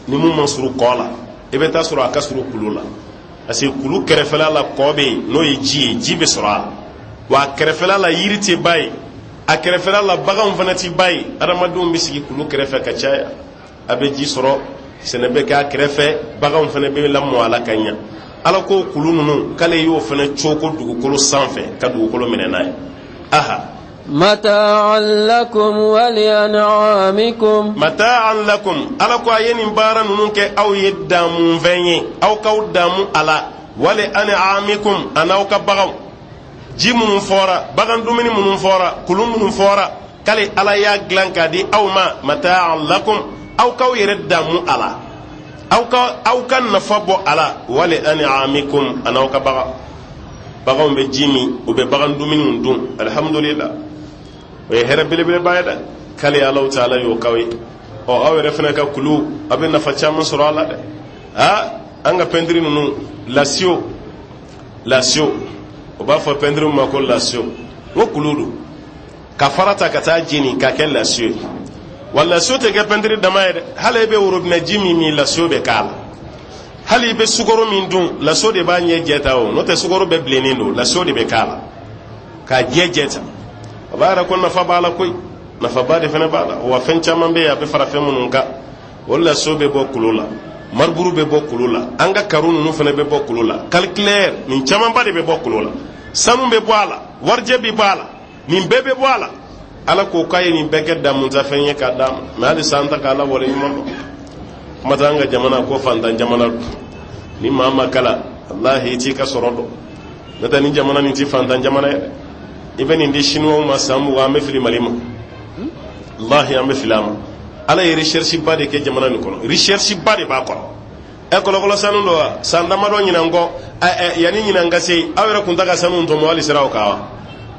ni mun ma surun kɔ la i bɛ taa sɔrɔ a ka surun kulu la parce que kulu kɛrɛfɛla la kɔ bɛ yen n'o ye ji ye ji bɛ sɔrɔ a la wa a kɛrɛfɛla la yiri tɛ ba ye a kɛrɛfɛla la baganw fana tɛ ba ye adamadenw bɛ sigi kulu kɛrɛfɛ ka caya a bɛ ji sɔrɔ sɛnɛ bɛ kɛ a kɛrɛfɛ baganw fana bɛ lamɔ a la ka ɲa ala ko kulu ninnu k'ale y'o fana cogo dugukolo sanfɛ ka dugukolo minɛ n'a ye aha متاعا لكم ولأنعامكم متاعا لكم ala ko a ye nin baara ninnu kɛ aw ye damu fɛn ye aw k'aw damu a la walian'amikum a n'aw ka baganw ji minnu fɔra bagan dumuni minnu fɔra kulu minnu fɔra k'ale ala y'a dilan k'a di aw ma mataa'an lakum aw k'aw yɛrɛ damu a la aw ka nafa bɔ a la walian'amikum a n'aw ka baganw bɛ ji min u bɛ bagan dumuni dun alhamdulillah o ye hɛrɛ belebeleba ye dɛ k'ale alaw taala y'o k'aw ye aw yɛrɛ fana ka kulu a bɛ nafa caman sɔrɔ a la dɛ an ka pɛntiri ninnu lasio o b'a fɔ pɛntiri ma ko lasio o kulu don ka fara ta ka taa jeni k'a kɛ lasio ye wa lasio tɛ kɛ pɛntiri dama ye dɛ hali i bɛ worobinɛ ji min lasio bɛ k'a la hali i bɛ sukaro min dun lasio de b'a ɲɛ jɛ ta o n'o tɛ sukaro bɛɛ bilennen don lasio de bɛ k'a la k'a jɛ ta o b'a yɛrɛ ko nafa b'a la koyi nafaba de fana b'a la wa fɛn caman bɛ yen a bɛ fara fɛn minnu kan o lasio bɛ bɔ kulu la mariburu bɛ bɔ kulu la an ka karu ninnu fana bɛ bɔ kulu la calculaire nin camanba de bɛ bɔ kulu la sanu bɛ bɔ a la warijɛ bɛ bɔ a la nin bɛɛ bɛ bɔ a la ala ko k'a ye nin bɛɛ kɛ damunzafɛn ye k'a d'a ma mɛ hali san ta k'a lawale ɲuman dɔn kuma t'an ka jamana ko fantan jamana don ni maa ma kala walahi i t'i ka sɔrɔ dɔn n'o tɛ ni jamana nin tɛ fantan jamana ye dɛ i bɛ nin di siniwaw ma san 20 an bɛ fili mali ma walahi an bɛ fili a ma ala ye recherche ba de kɛ jamana nin kɔnɔ recherche ba de b'a kɔnɔ kɔlɔkɔlɔ sanu dɔ wa san damadɔ ɲinan kɔ yanni ɲinan ka se aw yɛrɛ kun ta ka sanu tɔmɔ hali siraw kan wa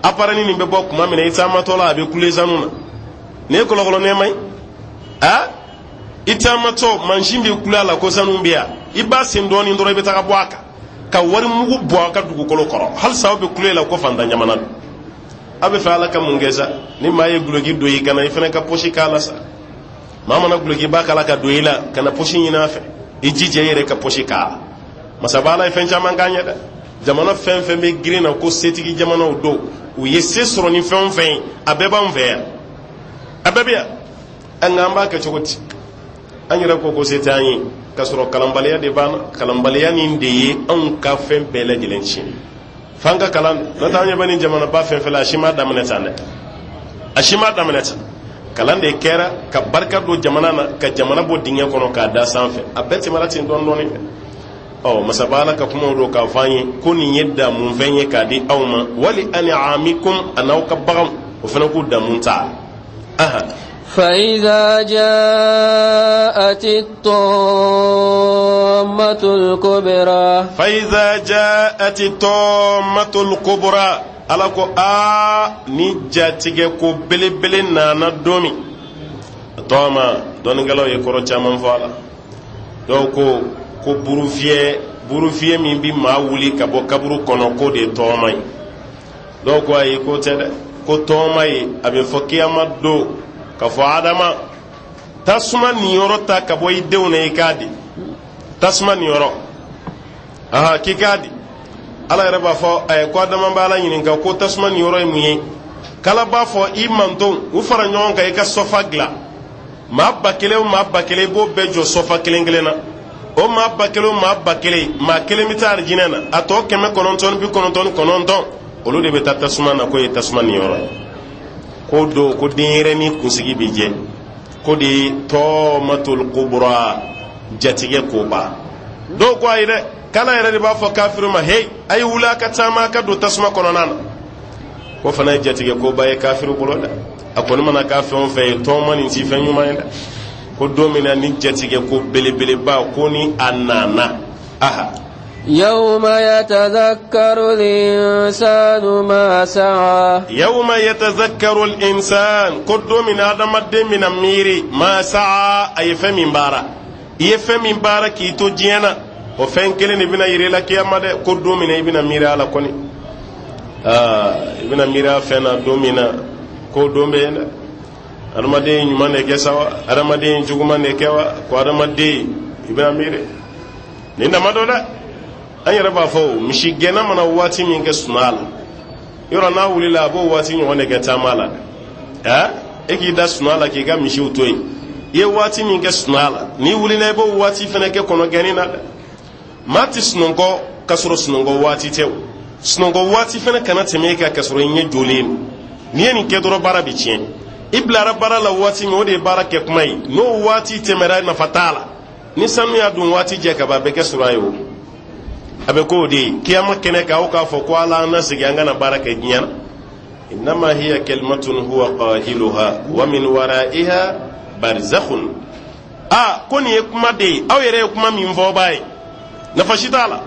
appareil nin bɛ bɔ kuma min na i taamatɔ la a bɛ kule sanu na nin ye kɔlɔkɔlɔ nɛma ye i taamatɔ mansin bɛ kule a la ko sanu bɛ yan i b'a sen dɔɔnin dɔrɔn i bɛ taga bɔ a kan ka wari mugu bɔ a ka dugukolo kɔrɔ halisa aw bɛ kule la ko fantan jamana don aw bɛ fɛ ala ka mun kɛ sa ni maa ye guloki don i kana i fana ka posi k'a la sa maa mana guloki ba kala ka don i la kana posi ɲini a fɛ i jija i yɛrɛ ka posi k'a la masaba ala ye fɛn caman k'an ye dɛ jamana fɛn fɛn bɛ girin na ko setigi jamanaw don u ye se sɔrɔ ni fɛn o fɛn ye a bɛɛ b'an fɛ yan a bɛɛ bɛ yan nka an b'a kɛ cogo di an yɛrɛ ko se t'an ye ka sɔrɔ kalanbaliya de b'an na kalanbaliya nin de ye anw ka fɛn bɛɛ lajɛlen tiɲɛ f'an ka kalan n'o tɛ an ɲɛ bɛ nin jamanaba fɛn fɛn la a si m'a daminɛ tan dɛ a si m'a daminɛ tan kalan de kɛra ka barika don jamana na ka jamana bɔ dingɛ kɔnɔ k'a da sanfɛ a bɛɛ tɛmɛna ten dɔɔnin dɔɔnin fɛ masaba ala ka kumaw don k'a fɔ an ye ko nin ye damun fɛn ye k'a di aw ma wali an'amikum a n'aw ka baganw o fana k'u damun ta فإذا جاءت الطامة الكبرى ala ko ni jatige ko belebele nana domi toma don galo ye koro caman fɔ a la dɔw ko burufiyɛ min bi maa wuli ka bɔ kaburu kɔnɔ ko de ye tɔɔma ye dɔw ko ayi ko tɛ dɛ ko tɔɔma ye a bɛ fɔ kiyama don ka fɔ adama tasuma niyɔrɔ ta ka bɔ i denw na i k'a di tasuma niyɔrɔ k'i k'a di ala yɛrɛ b'a fɔ a ye ko adama b'a la ɲininka ko tasuma niyɔrɔ ye mun ye kala b'a fɔ i mantonw u fara ɲɔgɔn kan i ka sɔfa dilan maa ba kelen o maa ba kelen i b'o bɛɛ jɔ sɔfa kelen kelen na o maa ba kelen o maa ba kelen maa kelen bɛ taa arijinɛ na a tɔ 999 olu de bɛ taa tasuma na k'o ye tasuma niyɔrɔ ye k'o don ko denyɛrɛnin kunsigi bɛ jɛ ko de ye tɔɔmatul kubura jatigɛ koba dɔw ko ayi dɛ kala yɛrɛ de b'a fɔ kafiru ma hey a ye wuli a ka taama a ka don tasuma kɔnɔna na ko fana ye jatigɛ koba ye kafiru bolo dɛ a kɔni mana k'a fɛn o fɛn ye tɔɔma nin ti fɛn ɲuman ye dɛ ko don min na ni jatigɛ ko belebeleba ko ni a nana يوم يتذكر الإنسان ما سعى يوم يتذكر الإنسان كدو من آدم الدين من أميري ما سعى أي فمن بارا يفهم بارا كي تجينا وفين كلين ابن يريلا كياما كدو من ابن أميري على كوني ابن أميري فينا دومنا كدو من adamaden ɲuman de kɛ sawa adamaden juguman de kɛ wa ko adamaden ibn amiri ni nama dɔ dɛ an yɛrɛ b'a fɔ misi gɛnna mana waati min kɛ suna la yɔrɔ n'a wulila a b'o waati ɲɔgɔn de kɛ taama la dɛ e k'i da suna la k'i ka misiw to yen i ye waati min kɛ suna la n'i wulila i b'o waati fana kɛ kɔnɔgɛnni na dɛ maa ti sunɔgɔ ka sɔrɔ sunɔgɔ waati tɛ o sunɔgɔ waati fana kana tɛmɛ e kan ka sɔrɔ i ɲɛ jɔlen don n'i ye nin kɛ dɔrɔn baara bɛ tiɲɛ i bilara baara la waati min o de ye baara kɛ kuma ye n'o waati tɛmɛra nafa t'a la ni sanu y'a dun waati jɛ ka ban a bɛ kɛ sɔrɔ a ye o a bɛ k'o de ye kiyama kɛnɛ kan aw k'a fɔ ko ala an na segin an kana baara kɛ diɲɛ na innama hiya kalimatun huwa qailuha wa min waraiha barzakhun ko nin ye kuma de ye aw yɛrɛ ye kuma min fɔ b'a ye nafa si t'a la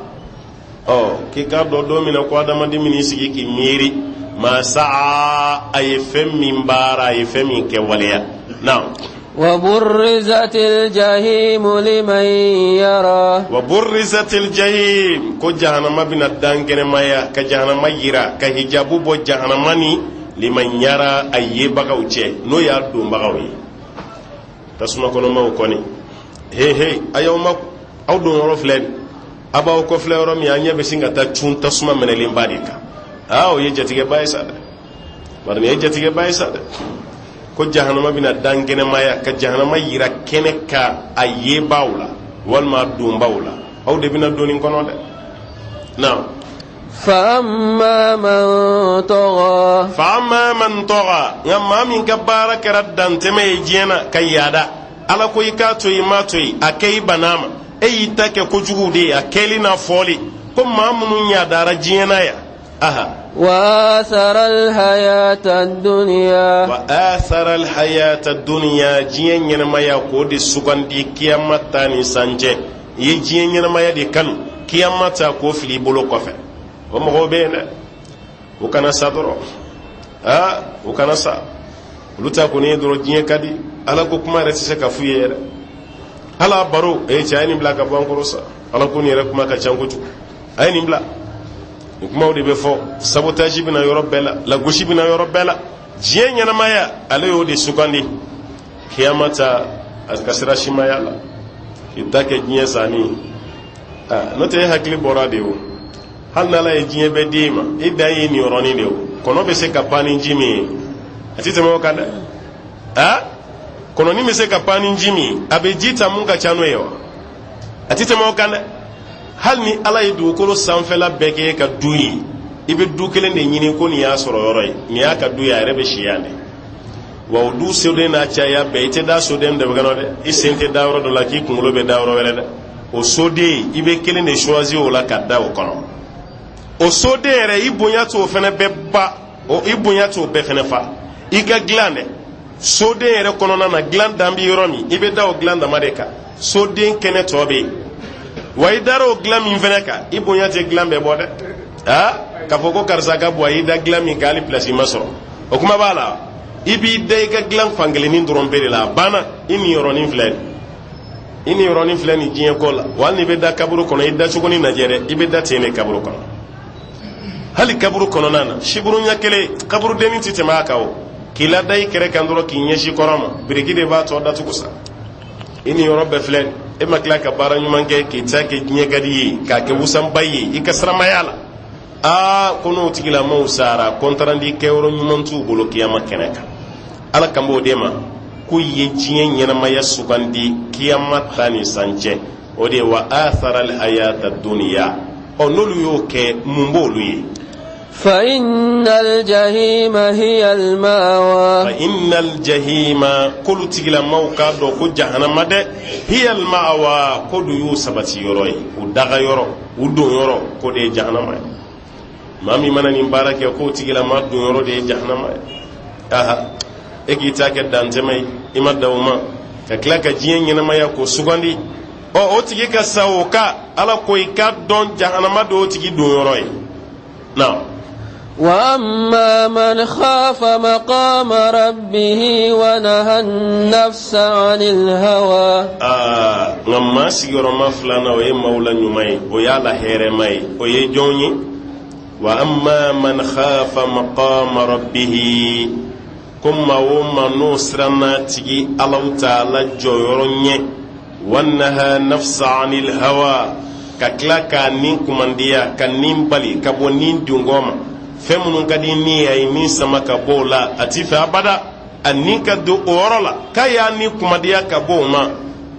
k'i k'a dɔn don min na ko adamaden min y'i sigi k'i miiri ma sa'a a ye fɛn min baara a ye fɛn min kɛ waleya naam وبرزت الجحيم لمن يرى وبرزت الجحيم ko jahannama bina dan kɛnɛmaya ka jahannama yira ka hijabu bɔ jahannama ni liman yara a yebagaw cɛ n'o y'a donbagaw ye tasuma kɔnɔmaw kɔni he aw don yɔrɔ filɛ nin a b'aw kɔfilɛ yɔrɔ min an ɲɛ bɛ sin ka taa cun tasuma minɛlenba de kan o ye jatigɛba ye sa dɛ bari nin ye jatigɛba ye sa dɛ ko jahannama bina dan kɛnɛmaya ka jahannama yira kɛnɛ ka a yebaw la walima a donbaw la aw de bina doni kɔnɔ dɛ naam فأما من طغى nka maa min ka baara kɛra dantɛmɛ ye diɲɛ na ka yaada ala ko i k'a to i ma to yen a kɛ i banna ma e y'i ta kɛ kojugu de ye a kɛli n'a fɔli ko maa minnu yaadara diɲɛ na yan وآثر الحياة الدنيا diɲɛ ɲɛnamaya k'o de sugandi kiyama ta ni sancɛ i ye diɲɛ ɲɛnamaya de kanu kiyama ta k'o fili i bolo kɔfɛ o mɔgɔw bɛ yen dɛ u kana sa dɔrɔn u kana sa olu ta kɔni ye dɔrɔn diɲɛ ka di ala ko kuma yɛrɛ tɛ se ka f'u ye yɛrɛ ala baro cɛ a ye nin bila ka bɔ an kɔrɔ sa ala ko nin yɛrɛ kuma ka ca kojugu a ye nin bila nin kumaw de bɛ fɔ sabotage bɛna yɔrɔ bɛɛ la lagosi bɛna yɔrɔ bɛɛ la diɲɛ ɲɛnamaya ale y'o de sugandi kiyama ta a ka sira simaya la k'i ta kɛ diɲɛ sanni n'o tɛ e hakili bɔra de o hali n'ala ye diɲɛ bɛɛ d'e ma e dan ye nin yɔrɔnin de o kɔnɔ bɛ se ka pan ni ji min ye a tɛ tɛmɛ o kan dɛ kɔnɔnin bɛ se ka pan ni ji min ye a bɛ ji ta mun ka ca n'o ye wa a tɛ tɛmɛ o kan dɛ hali ni ala ye dugukolo sanfɛla bɛɛ kɛ ka du ye i bɛ du kelen de ɲini ko nin y'a sɔrɔ yɔrɔ ye nin y'a ka du ye a yɛrɛ bɛ si yan de wa o du soden n'a caya bɛɛ i tɛ da soden dɔ kɔnɔ dɛ i sen tɛ da yɔrɔ dɔ la k'i kunkolo bɛ da yɔrɔ wɛrɛ dɛ o soden i bɛ kelen de choisir o la ka da o kɔnɔ o soden yɛrɛ i bonya t'o fana bɛɛ ba i bonya t'o bɛɛ fana fa i ka dilan dɛ soden yɛrɛ kɔnɔna na dilan dan bɛ yɔrɔ min i bɛ da o dilan dama de kan soden kɛnɛ tɔ bɛ yen wa i dara o dilan min fana kan i bonya tɛ dilan bɛɛ bɔ dɛ ka fɔ ko karisa ka bɔ i da dilan min k'ale place ma sɔrɔ o kuma b'a la i b'i da i ka dilan fankelennin dɔrɔn bere la a banna i ni yɔrɔnin filɛ nin diɲɛ ko la wa hali n'i bɛ da kaburu kɔnɔ i da cogoni lajɛ dɛ i bɛ da ten de kaburu kɔnɔ hali kaburu kɔnɔna na siburu ɲɛ kelen kaburudennin tɛ tɛmɛ a kan o k'i lada i kɛrɛ kan dɔrɔn k'i ɲɛsin kɔrɔ ma biriki de b'a tɔ datugu sa i ni yɔrɔ bɛɛ filɛ e ma tila ka baara ɲuman kɛ k'i ta kɛ diɲɛ ka di ye k'a kɛ wusanba ye i ka siramaya la ko n'o tigilamaw sara kɔntarandi kɛyɔrɔ ɲuman t'u bolo kiyama kɛnɛ kan ala kan b'o de ma ko ye diɲɛ ɲɛnamaya sugandi kiyama ta ni san cɛ o de ye wa athara alhayata duniya n'olu y'o kɛ mun b'olu ye فإن الجحيم هي المأوى فإن الجحيم كل تجلمو كادو كو جهنم ده هي المأوى كودو يو سبتي يروي ودغا يرو ودو يرو كودي جهنم مامي مناني مبارك كو تجلما دو يرو دي جهنم eki take dantemai ima dawma ka kila ka jiyen ɲɛnama ya ko sugandi o tigi ka sawo ka ala ko i ka dɔn jahanama do o tigi don yɔrɔ ye na وأما من خاف مقام ربه ونهى النفس عن الهوى ngamma sigiyɔrɔma filana o ye mawla ɲuman ye o y'a la hɛrɛma ye o ye jɔn ye wa amma man khafa maqama rabbihi kuma wo ma n'o siranna tigi Allahu Ta'ala jɔyɔrɔ ɲɛ wa naha nafsa anil hawa ka tila ka nin kumandiya ka nin bali ka bɔ nin dungo ma fɛn minnu ka di ni ye min sama ka bɔ o la a ti fɛ abada a nin ka don o yɔrɔ la k'a y'a nin kumandiya ka bɔ o ma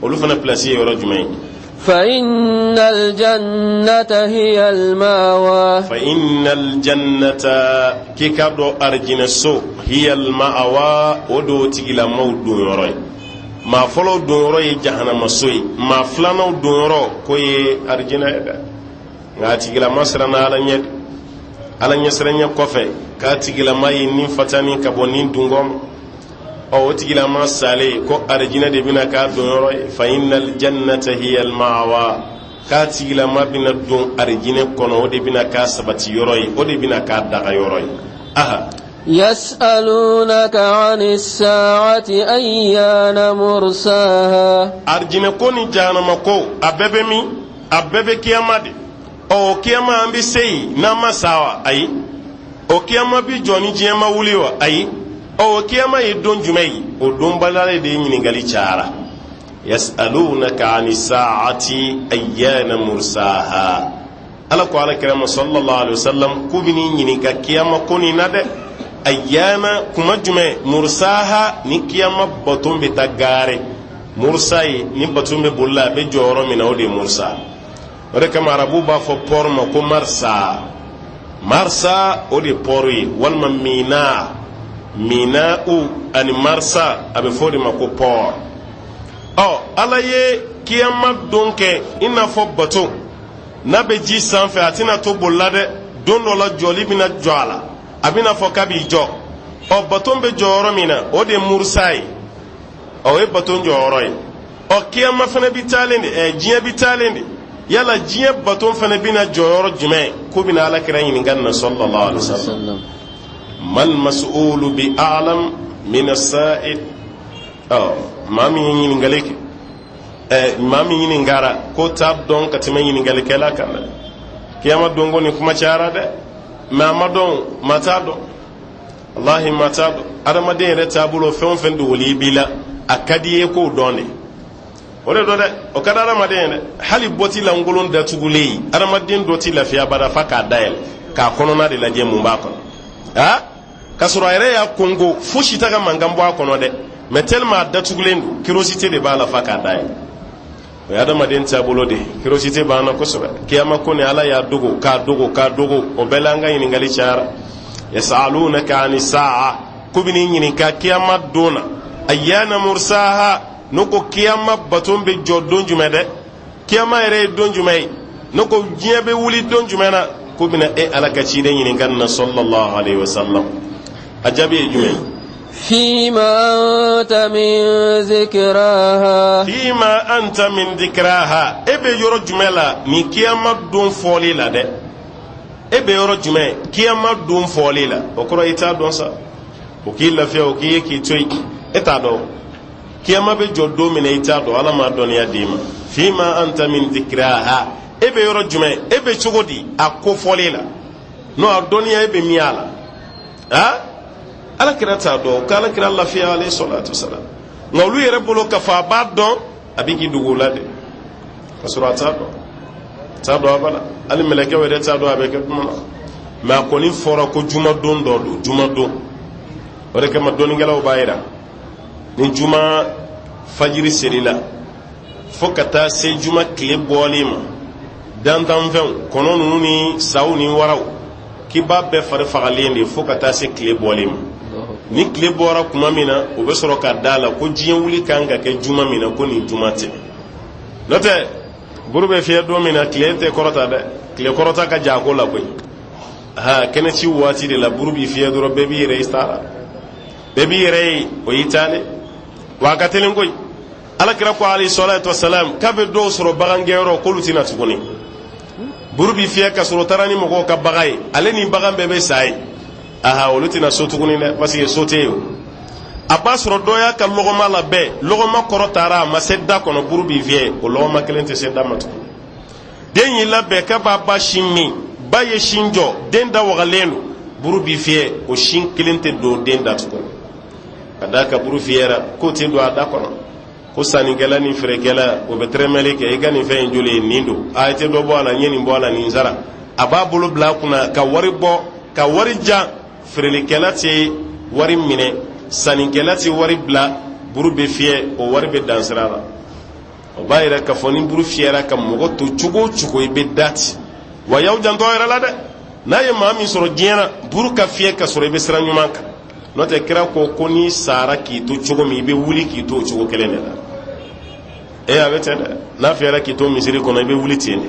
olu fana pilasi ye yɔrɔ jumɛn ye فإن الجنة هي المأوى فإن الجنة كيكادو أرجنسو هي المأوى ودو تيلا مودو يروي ما فلو دو يروي جهنم سوي ما فلانو دو يرو كوي أرجنا يدا غاتيلا مسرنا على نيسرنا كوفي كاتيلا ما ينين فتاني كابونين دونغوم o tigila ma sale ko arjina de bina ka don yoro fa innal jannata hiya al ma'wa ka tigila ma bina don arjina kono o de bina ka sabati yoro o de bina ka daga yoro aha يسألونك عن الساعة أيان مرساها arjina koni janama ko abebe kiyama de o kiyama ambi sei na masawa ayi o kiyama bi joni jema wuliwa ayi o kiyama ye don jumai o don balare de ɲininkali cara yasalunaka ani saati ayyana mursaha ala ko ala kirama sallallahu alaihi wasallam ku bini ɲininka kiyama koni na de ayyana kuma jume mursaha ni kiyama baton be ta gare mursayi ni baton be bolla be joro mina o de mursa o de kama arabu ba fo por ma ko marsa o de pori walma mina'u ani marsa abe fodi ma ko por ala ye kiyama donke ina fo bato na be ji sanfɛ atina to bolla de don dɔ la jɔli bina jɔ a la a bina fɔ k'a b'i jɔ baton be jɔyɔrɔ min na o de mursa ye o ye baton jɔyɔrɔ ye kiyama fana bi taalen de diɲɛ bi taalen de yala diɲɛ baton fana bina jɔyɔrɔ jumɛn ko bina alakira ɲininka na sallallahu alaihi wasallam mal mas'ulu bi a'lam min as-sa'id mami ɲininkale kɛ mami ɲininkara ko t'a dɔn ka tɛmɛ ɲininkalikɛla kan dɛ kiyama donko ni kuma cayara dɛ mɛ a ma dɔn ma t'a dɔn wallahi ma t'a dɔn adamaden yɛrɛ taabolo fɛn o fɛn dogolen b'i la a ka di ye k'o dɔn de o de dɔ dɛ o ka di adamaden ye dɛ hali bɔti lankolon datugulen adamaden dɔ ti lafiya bada fa k'a dayɛlɛ k'a kɔnɔna de lajɛ mun b'a kɔnɔ k'a sɔrɔ a yɛrɛ y'a konko fosi tɛ ka mankan bɔ a kɔnɔ dɛ mɛ tellement a datugulen don curiosité de b'a la fa k'a dayɛlɛ o ye adamaden taabolo de curiosité b'an na kosɛbɛ kiyama ko ni ala y'a dogo k'a dogo o bɛɛ la an ka ɲininkali cayara yasalunaka ani sa'a ko bɛ n'i ɲininka kiyama don na ayyana mursaha n'o ko kiyama baton bɛ jɔ don jumɛn dɛ kiyama yɛrɛ ye don jumɛn ye n'o ko diɲɛ bɛ wuli don jumɛn na ko bɛna ala ka ciden ɲininka na sallallahu alaihi wasallam a jaabi ye jumɛn فيما أنت من ذكراها ebe yɔrɔ jumɛn la ni kiyama don fɔli la dɛ e be yɔrɔ jumɛn kiyama don fɔli la o kɔrɔ i t'a dɔn sa o k'i lafiya o k'i ye k'i to yen e t'a dɔn kiyama bɛ jɔ don min na i t'a dɔn ala m'a dɔnniya d'i ma fima anta min dhikraha e be yɔrɔ jumɛn e be cogo di a ko fɔli la n'o a dɔnniya e be min a la ala kira t'a dɔn k'ala kira lafiya alayhi salatu wasalam nka olu yɛrɛ bolo k'a fɔ a b'a dɔn a bɛ k'i dogo la de ka sɔrɔ a t'a dɔn a bala hali mɛlɛkɛw yɛrɛ t'a dɔn a bɛ kɛ tuma na mɛ a kɔni fɔra ko jumadon dɔ don jumadon o de kama dɔnnikɛlaw b'a yira ni juma fajiri selila fo ka taa se juma tile bɔli ma dantanfɛnw kɔnɔ ninnu ni saw ni waraw k'i b'a bɛɛ fari fagalen de fo ka taa se tile bɔli ma ni tile bɔra kuma min na o bɛ sɔrɔ ka da la ko diɲɛ wuli kan ka kɛ juma min na ko nin juma tɛ n'o tɛ buru bɛ fiyɛ don min na tile tɛ kɔrɔta dɛ tile kɔrɔta ka jan a ko la koyi kɛnɛci waati de la buru b'i fiyɛ dɔrɔn bɛɛ b'i yɛrɛ ye sara bɛɛ b'i yɛrɛ ye o y'i taalen wa a ka teli koyi alakira ko alayhi salatu wasalam k'a bɛ dɔw sɔrɔ bagangɛnyɔrɔ k'olu tɛna tuguni buru b'i fiyɛ ka sɔrɔ taara ni mɔgɔw ka bagan ye ale ni bagan bɛɛ bɛ sa ye olu tɛna so tuguni dɛ parce que so tɛ yen a b'a sɔrɔ dɔ y'a ka lɔgɔma la bɛɛ lɔgɔma kɔrɔ taara a ma se da kɔnɔ buru b'i fiyɛ o lɔgɔma kelen tɛ se da ma tuguni den y'i labɛn k'a b'a ba sin min ba ye sin jɔ den da wagalen don buru b'i fiyɛ o sin kelen tɛ don den da tuguni ka da ka buru fiyɛra k'o tɛ don a da kɔnɔ ko sannikɛla ni feerekɛla o bɛ tɛrɛmɛli kɛ i ka nin fɛn in joli ye nin don a tɛ dɔ bɔ a la n ye nin bɔ a la nin sara a b'a bolo bila a kunna ka wari bɔ ka wari jan feerelikɛla tɛ wari minɛ sannikɛla tɛ wari bila buru bɛ fiyɛ o wari bɛ dan sira la o b'a yɛrɛ k'a fɔ ni buru fiyɛra ka mɔgɔ to cogo o cogo i bɛ da ten wa y'aw jantɔ yɛrɛ la dɛ n'a ye maa min sɔrɔ diɲɛ na buru ka fiyɛ ka sɔrɔ i bɛ sira ɲuman kan n'o tɛ kira ko n'i sara k'i to cogo min i bɛ wuli k'i to o cogo kelen de la a bɛ ten dɛ n'a fiyɛra k'i to misiri kɔnɔ i bɛ wuli ten de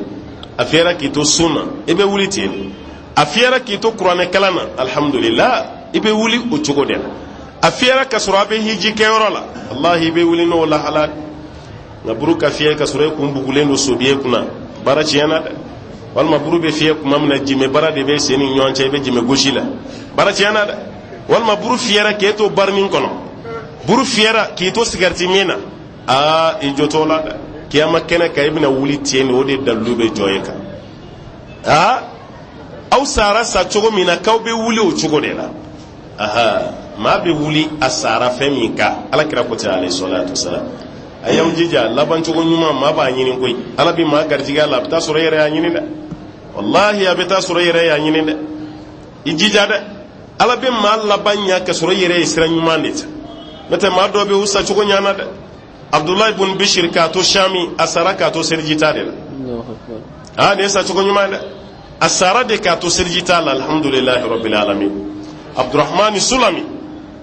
a fiyɛra k'i to sunna i bɛ wuli ten de a fiyɛra k'i to kuranɛ kalan na alhamdulillah i bɛ wuli o cogo de la a fiyɛra ka sɔrɔ a bɛ hiji kɛyɔrɔ la wallahi i bɛ wuli n'o lahala nka buru ka fiyɛ ka sɔrɔ e kun bugulen don sobiye kunna baara tiɲɛna dɛ walima buru bɛ fiyɛ kuma min na jimɛ bara de bɛ sen ni ɲɔgɔn cɛ i bɛ jimɛ gosi la baara tiɲɛna dɛ walima buru fiyɛra k'e to barinin kɔnɔ buru fiyɛra k'i to sigariti min na i jɔ t'o la dɛ kiyama kɛnɛ kan i bɛna wuli ten de o de dalilu bɛ jɔ e kan aw sara sa cogo min na k'aw bɛ wuli o cogo de la maa bɛ wuli a sara fɛn min kan alakira ko ten alayhi salatu wasalam a y'aw jija laban cogo ɲuman maa b'a ɲini koyi ala bɛ maa garijɛgɛ la a bɛ taa sɔrɔ e yɛrɛ y'a ɲini dɛ wallahi a bɛ taa sɔrɔ e yɛrɛ y'a ɲini dɛ i jija dɛ ala bɛ maa laban ɲa ka sɔrɔ i yɛrɛ ye sira ɲuman de ta n'o tɛ maa dɔw bɛ u sa cogo ɲana dɛ abdulayi ibn bishir k'a to shami a sara k'a to serijita de la nin ye sa cogo ɲuman dɛ a sara de k'a to serijita la alhamdulilahi rabbil alamin abdurahmani sulami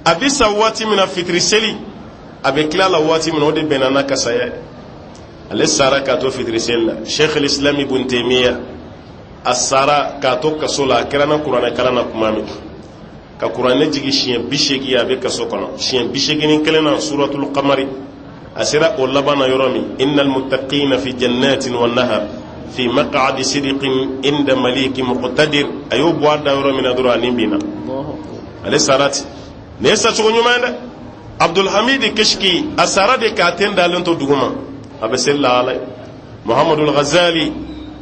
a bɛ sa waati min na fitiri seli a bɛ tila la waati min na o de bɛnna n'a ka saya ale sara k'a to fitiri seli la sheikh al-islam ibn taymiya a sara k'a to kaso la a kɛra na kuranɛ kalan na kuma min ka kuranɛ jigi siɲɛ 80 a bɛ kaso kɔnɔ siɲɛ 81 na suratul qamari a sera o laban na yɔrɔ min innal muttaqina fi jannatin wan nahar fi maq'adi sidqin inda malikin muqtadir a y'o bɔ a da yɔrɔ min na dɔrɔn ani bin na ale sara ten nin ye sacogo ɲuman ye dɛ abdulhamid kishki a sara de k'a ten dalen to dugu ma a bɛ seli la ala ye muhammadul ghazali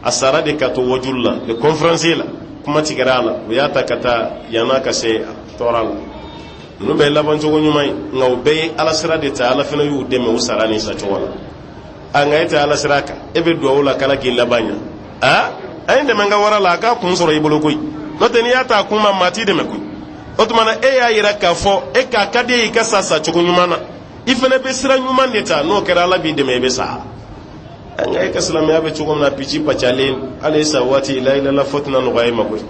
a sara de k'a to wajulu la le conférence la kuma tigɛra a la o y'a ta ka taa yan'a ka se tɔɔrɔ la ninnu bɛɛ ye labancogo ɲuman ye nka o bɛɛ ye ala sira de ta ala fana y'u dɛmɛ u sara ni sacogo la nka e tɛ ala sira kan e bɛ duwawu la k'ala k'i laban ɲa a ye dɛmɛ n ka wara la a k'a kun sɔrɔ i bolo koyi n'o tɛ n'i y'a ta a kun ma maa t'i dɛmɛ koyi o tuma na e y'a yira k'a fɔ e k'a ka di ye i ka sa sacogo ɲuman na i fana bɛ sira ɲuman de ta n'o kɛra ala b'i dɛmɛ i bɛ sa nka e ka silamɛya bɛ cogo min na pici pacalen hali sa waati la ilala fo tɛna nɔgɔya i ma koyi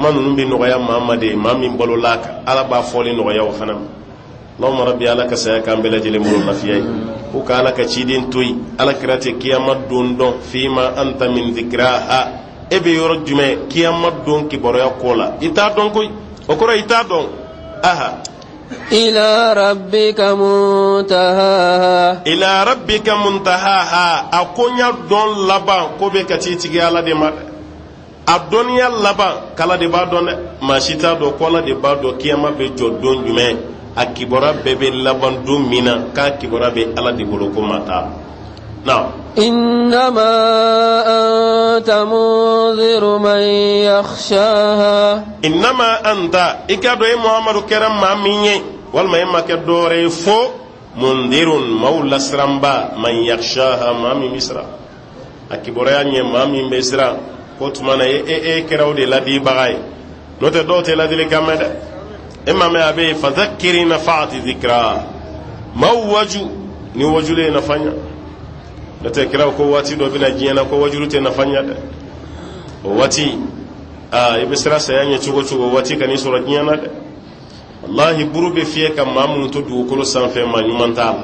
kuma ninnu bɛ nɔgɔya maa ma de maa min balola a kan ala b'a fɔli nɔgɔya o fana ma Allahumma rabbi ala ka saya k'an bɛɛ lajɛlen bolo lafiya ye ko ka ala ka ciden to yen ala kira tɛ kiyama don dɔn fima anta min dhikraha e bɛ yɔrɔ jumɛn kiyama don kibaruya ko la i t'a dɔn koyi o kɔrɔ i t'a dɔn ila rabbika muntahaha a ko n y'a dɔn laban ko bɛ ka t'i tigi ala de ma dɛ dɔnniya laban kala de b'a dɔn dɛ maa si t'a dɔn ko Ala de b'a dɔn kiyama bɛ jɔ don jumɛn a kibaruya bɛɛ bɛ laban don min na k'a kibaruya bɛ Ala de bolo ko maa t'a la. إنما أنت منذر من يخشاها إنما أنت إكادو محمد كرم ما ميني والما يما كدوري فو منذر مولى سرمبا من يخشاها ما مي مصر أكبريان ما مي مصر قلت مانا كراو دي لدي بغاي نوت دوت لدي لكامل إما ما أبي فذكري نفعت ذكرى ما وجو ni wajule nafanya nata kira ko wati do bina jiyana ko wajurute nafanya da wati ibe sira sayanya chugo wati kani sura jiyana da wallahi burube fiye kam mamun to du ko sanfe ma nyumanta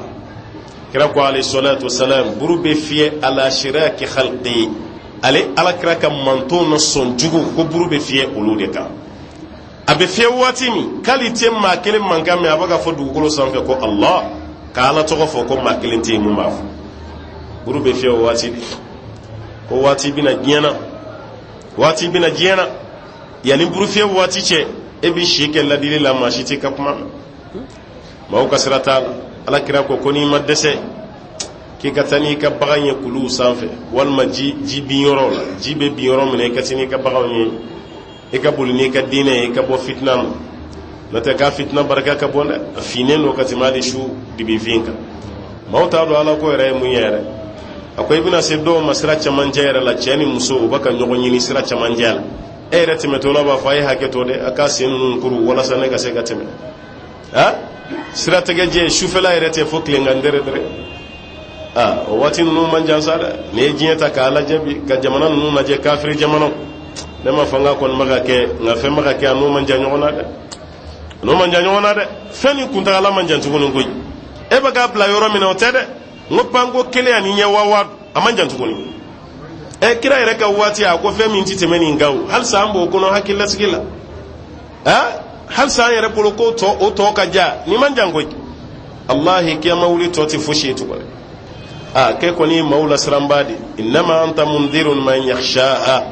kira ko alayhi salatu wassalam burube fiye ala shiraki khalqi ala kira kam manto no son jugo ko burube fiye ulude ka abe fiye wati mi kalite ma kele mangame abaga fo du ko sanfe ko Allah ka ala to fo ko ma kele te mu ma buru be fiye wati ko wati bina jiyana yani buru fiye wati ce e bi shike ladili la ma shiti ka kuma ma ko kasrata ala kira ko koni ma dese ki katani ka baganye kulu sanfe wal ma ji biyoro la ji be biyoro mene katini ka baganye e ka bulni ka dine e ka bo fitna na ta ka fitna baraka ka bonda fine no katimali shu dibi vinka mauta do ala ko re mu yere akwai bina sai do masira caman jayar la ceni muso baka nyogon yini sira caman jayal e rete metola ba fay hake to de aka senu kuru wala sane ka se ka teme ha sira tege je shufela e rete fo kle ngandere dere o wati nu manjan sada ne jieta ka ala jabi ka jamana nu na je kafir jamana de ma fanga kon maga ke nga fe maga ke anu manjan nyona de feni kunta ala manjan tugun ngoy e baga bla yoro mina otede ngopango kele ani nyewawa amanja tukuni kira yere ka wati a ko femi ntite meni ngaw hal sambo ko no hakilla sigila hal sa yere polo ko to o to ka ja ni manja ngoy Allah ki mawli to ti fushi to ke ko ni maula srambadi inma anta mundirun man yakhsha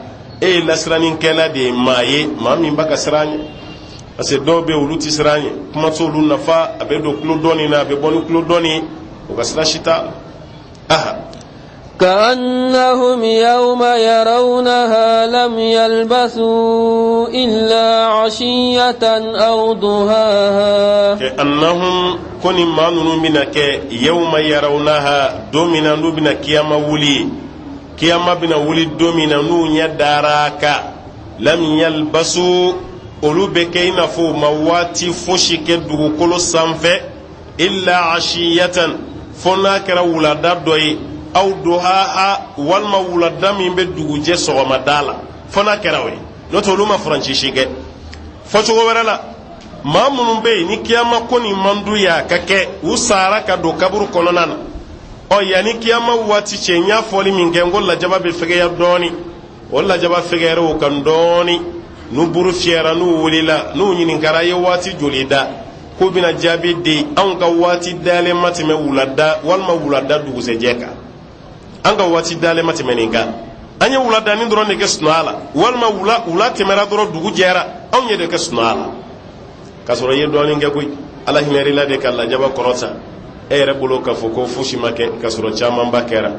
lasranin kala de maye mami baka sranye ase dobe uluti sranye kuma to lu nafa abedo klodoni na be bonu klodoni وغسلاشتا كأنهم يوم يرونها لم يلبثوا إلا عشية أو ضحاها كأنهم كن مانون منك يوم يرونها دومنا نبنا كيما ولي كيما بنا ولي دومنا نون يداراك لم يلبثوا أولوبكينا فو مواتي فوشك دوكولو سانفي إلا عشية fona kɛra wulada dɔ ye aw duha walma wulada min bɛ dugujɛ sɔgɔmada la fona kɛra o ye n'o tɛ olu ma furancisi kɛ fɔcogo wɛrɛ la maa minnu bɛ yen ni kiyama ko nin man d'u ye a ka kɛ u sara ka don kaburu kɔnɔna na yanni kiyama waati cɛ n y'a fɔli min kɛ n ko lajaba bɛ fɛgɛya dɔɔni o lajaba fɛgɛyara o kan dɔɔni n'u buru fiyɛra n'u wulila n'u ɲininkara ye waati joli da ko bina jaabi di an ka waati dale matime wulada walma wulada dugusɛjɛ kan an ka waati dale matime nin kan an ye wulada ni dɔrɔn de kɛ sunɔgɔ la walma wula tɛmɛra dɔrɔn dugu jɛra anw ye de kɛ sunɔgɔ la ka sɔrɔ i ye dɔɔnin kɛ koyi ala hinɛrila de ka lajaba kɔrɔta e yɛrɛ bolo k'a fɔ ko fosi ma kɛ ka sɔrɔ camanba kɛra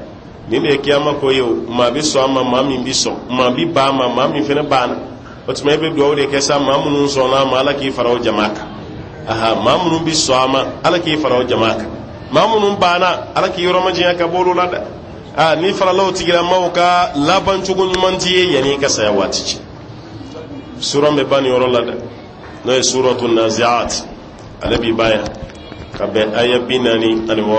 nin de ye kiyama ko ye o maa bi sɔn a ma maa min bi sɔn maa bi ban a ma maa min fana banna o tuma e bɛ dugawu de kɛ sa maa minnu sɔnna a ma ala k'i fara o jama kan maa minnu bi sɔn a ma ala k'i fara o jama kan maa minnu banna ala k'i yɔrɔ majanya ka bɔ olu la dɛ ni farala o tigilamaw ka laban cogo ɲuman t'i ye yanni i ka saya waati cɛ sura bɛ ban nin yɔrɔ la dɛ n'o ye suratu naziat ale b'i ba yan ka bɛn aya 46 ma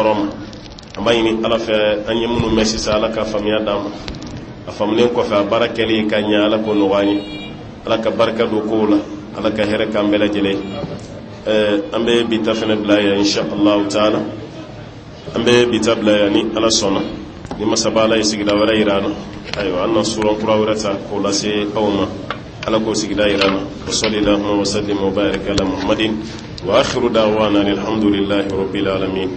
an b'a ɲini ala fɛ an ye minnu mɛn sisan ala ka faamuya d'an ma a faamulen kɔfɛ a baara kɛli ka ɲɛ ala k'o nɔgɔya an ye ala ka barika don kow la ala ka hɛrɛ k'an bɛɛ lajɛlen an bɛ bi ta fɛnɛ bila yan insha Allah taala an bɛ bi ta bila yan ni ala sɔnna ni masaba ala ye sigida wɛrɛ yira an na ayiwa an na suran kura wɛrɛ ta k'o lase aw ma ala k'o sigida yira an na wa sallallahu wa sallim wa barik ala muhammadin wa akhiru da'wana alhamdulillahi rabbil alamin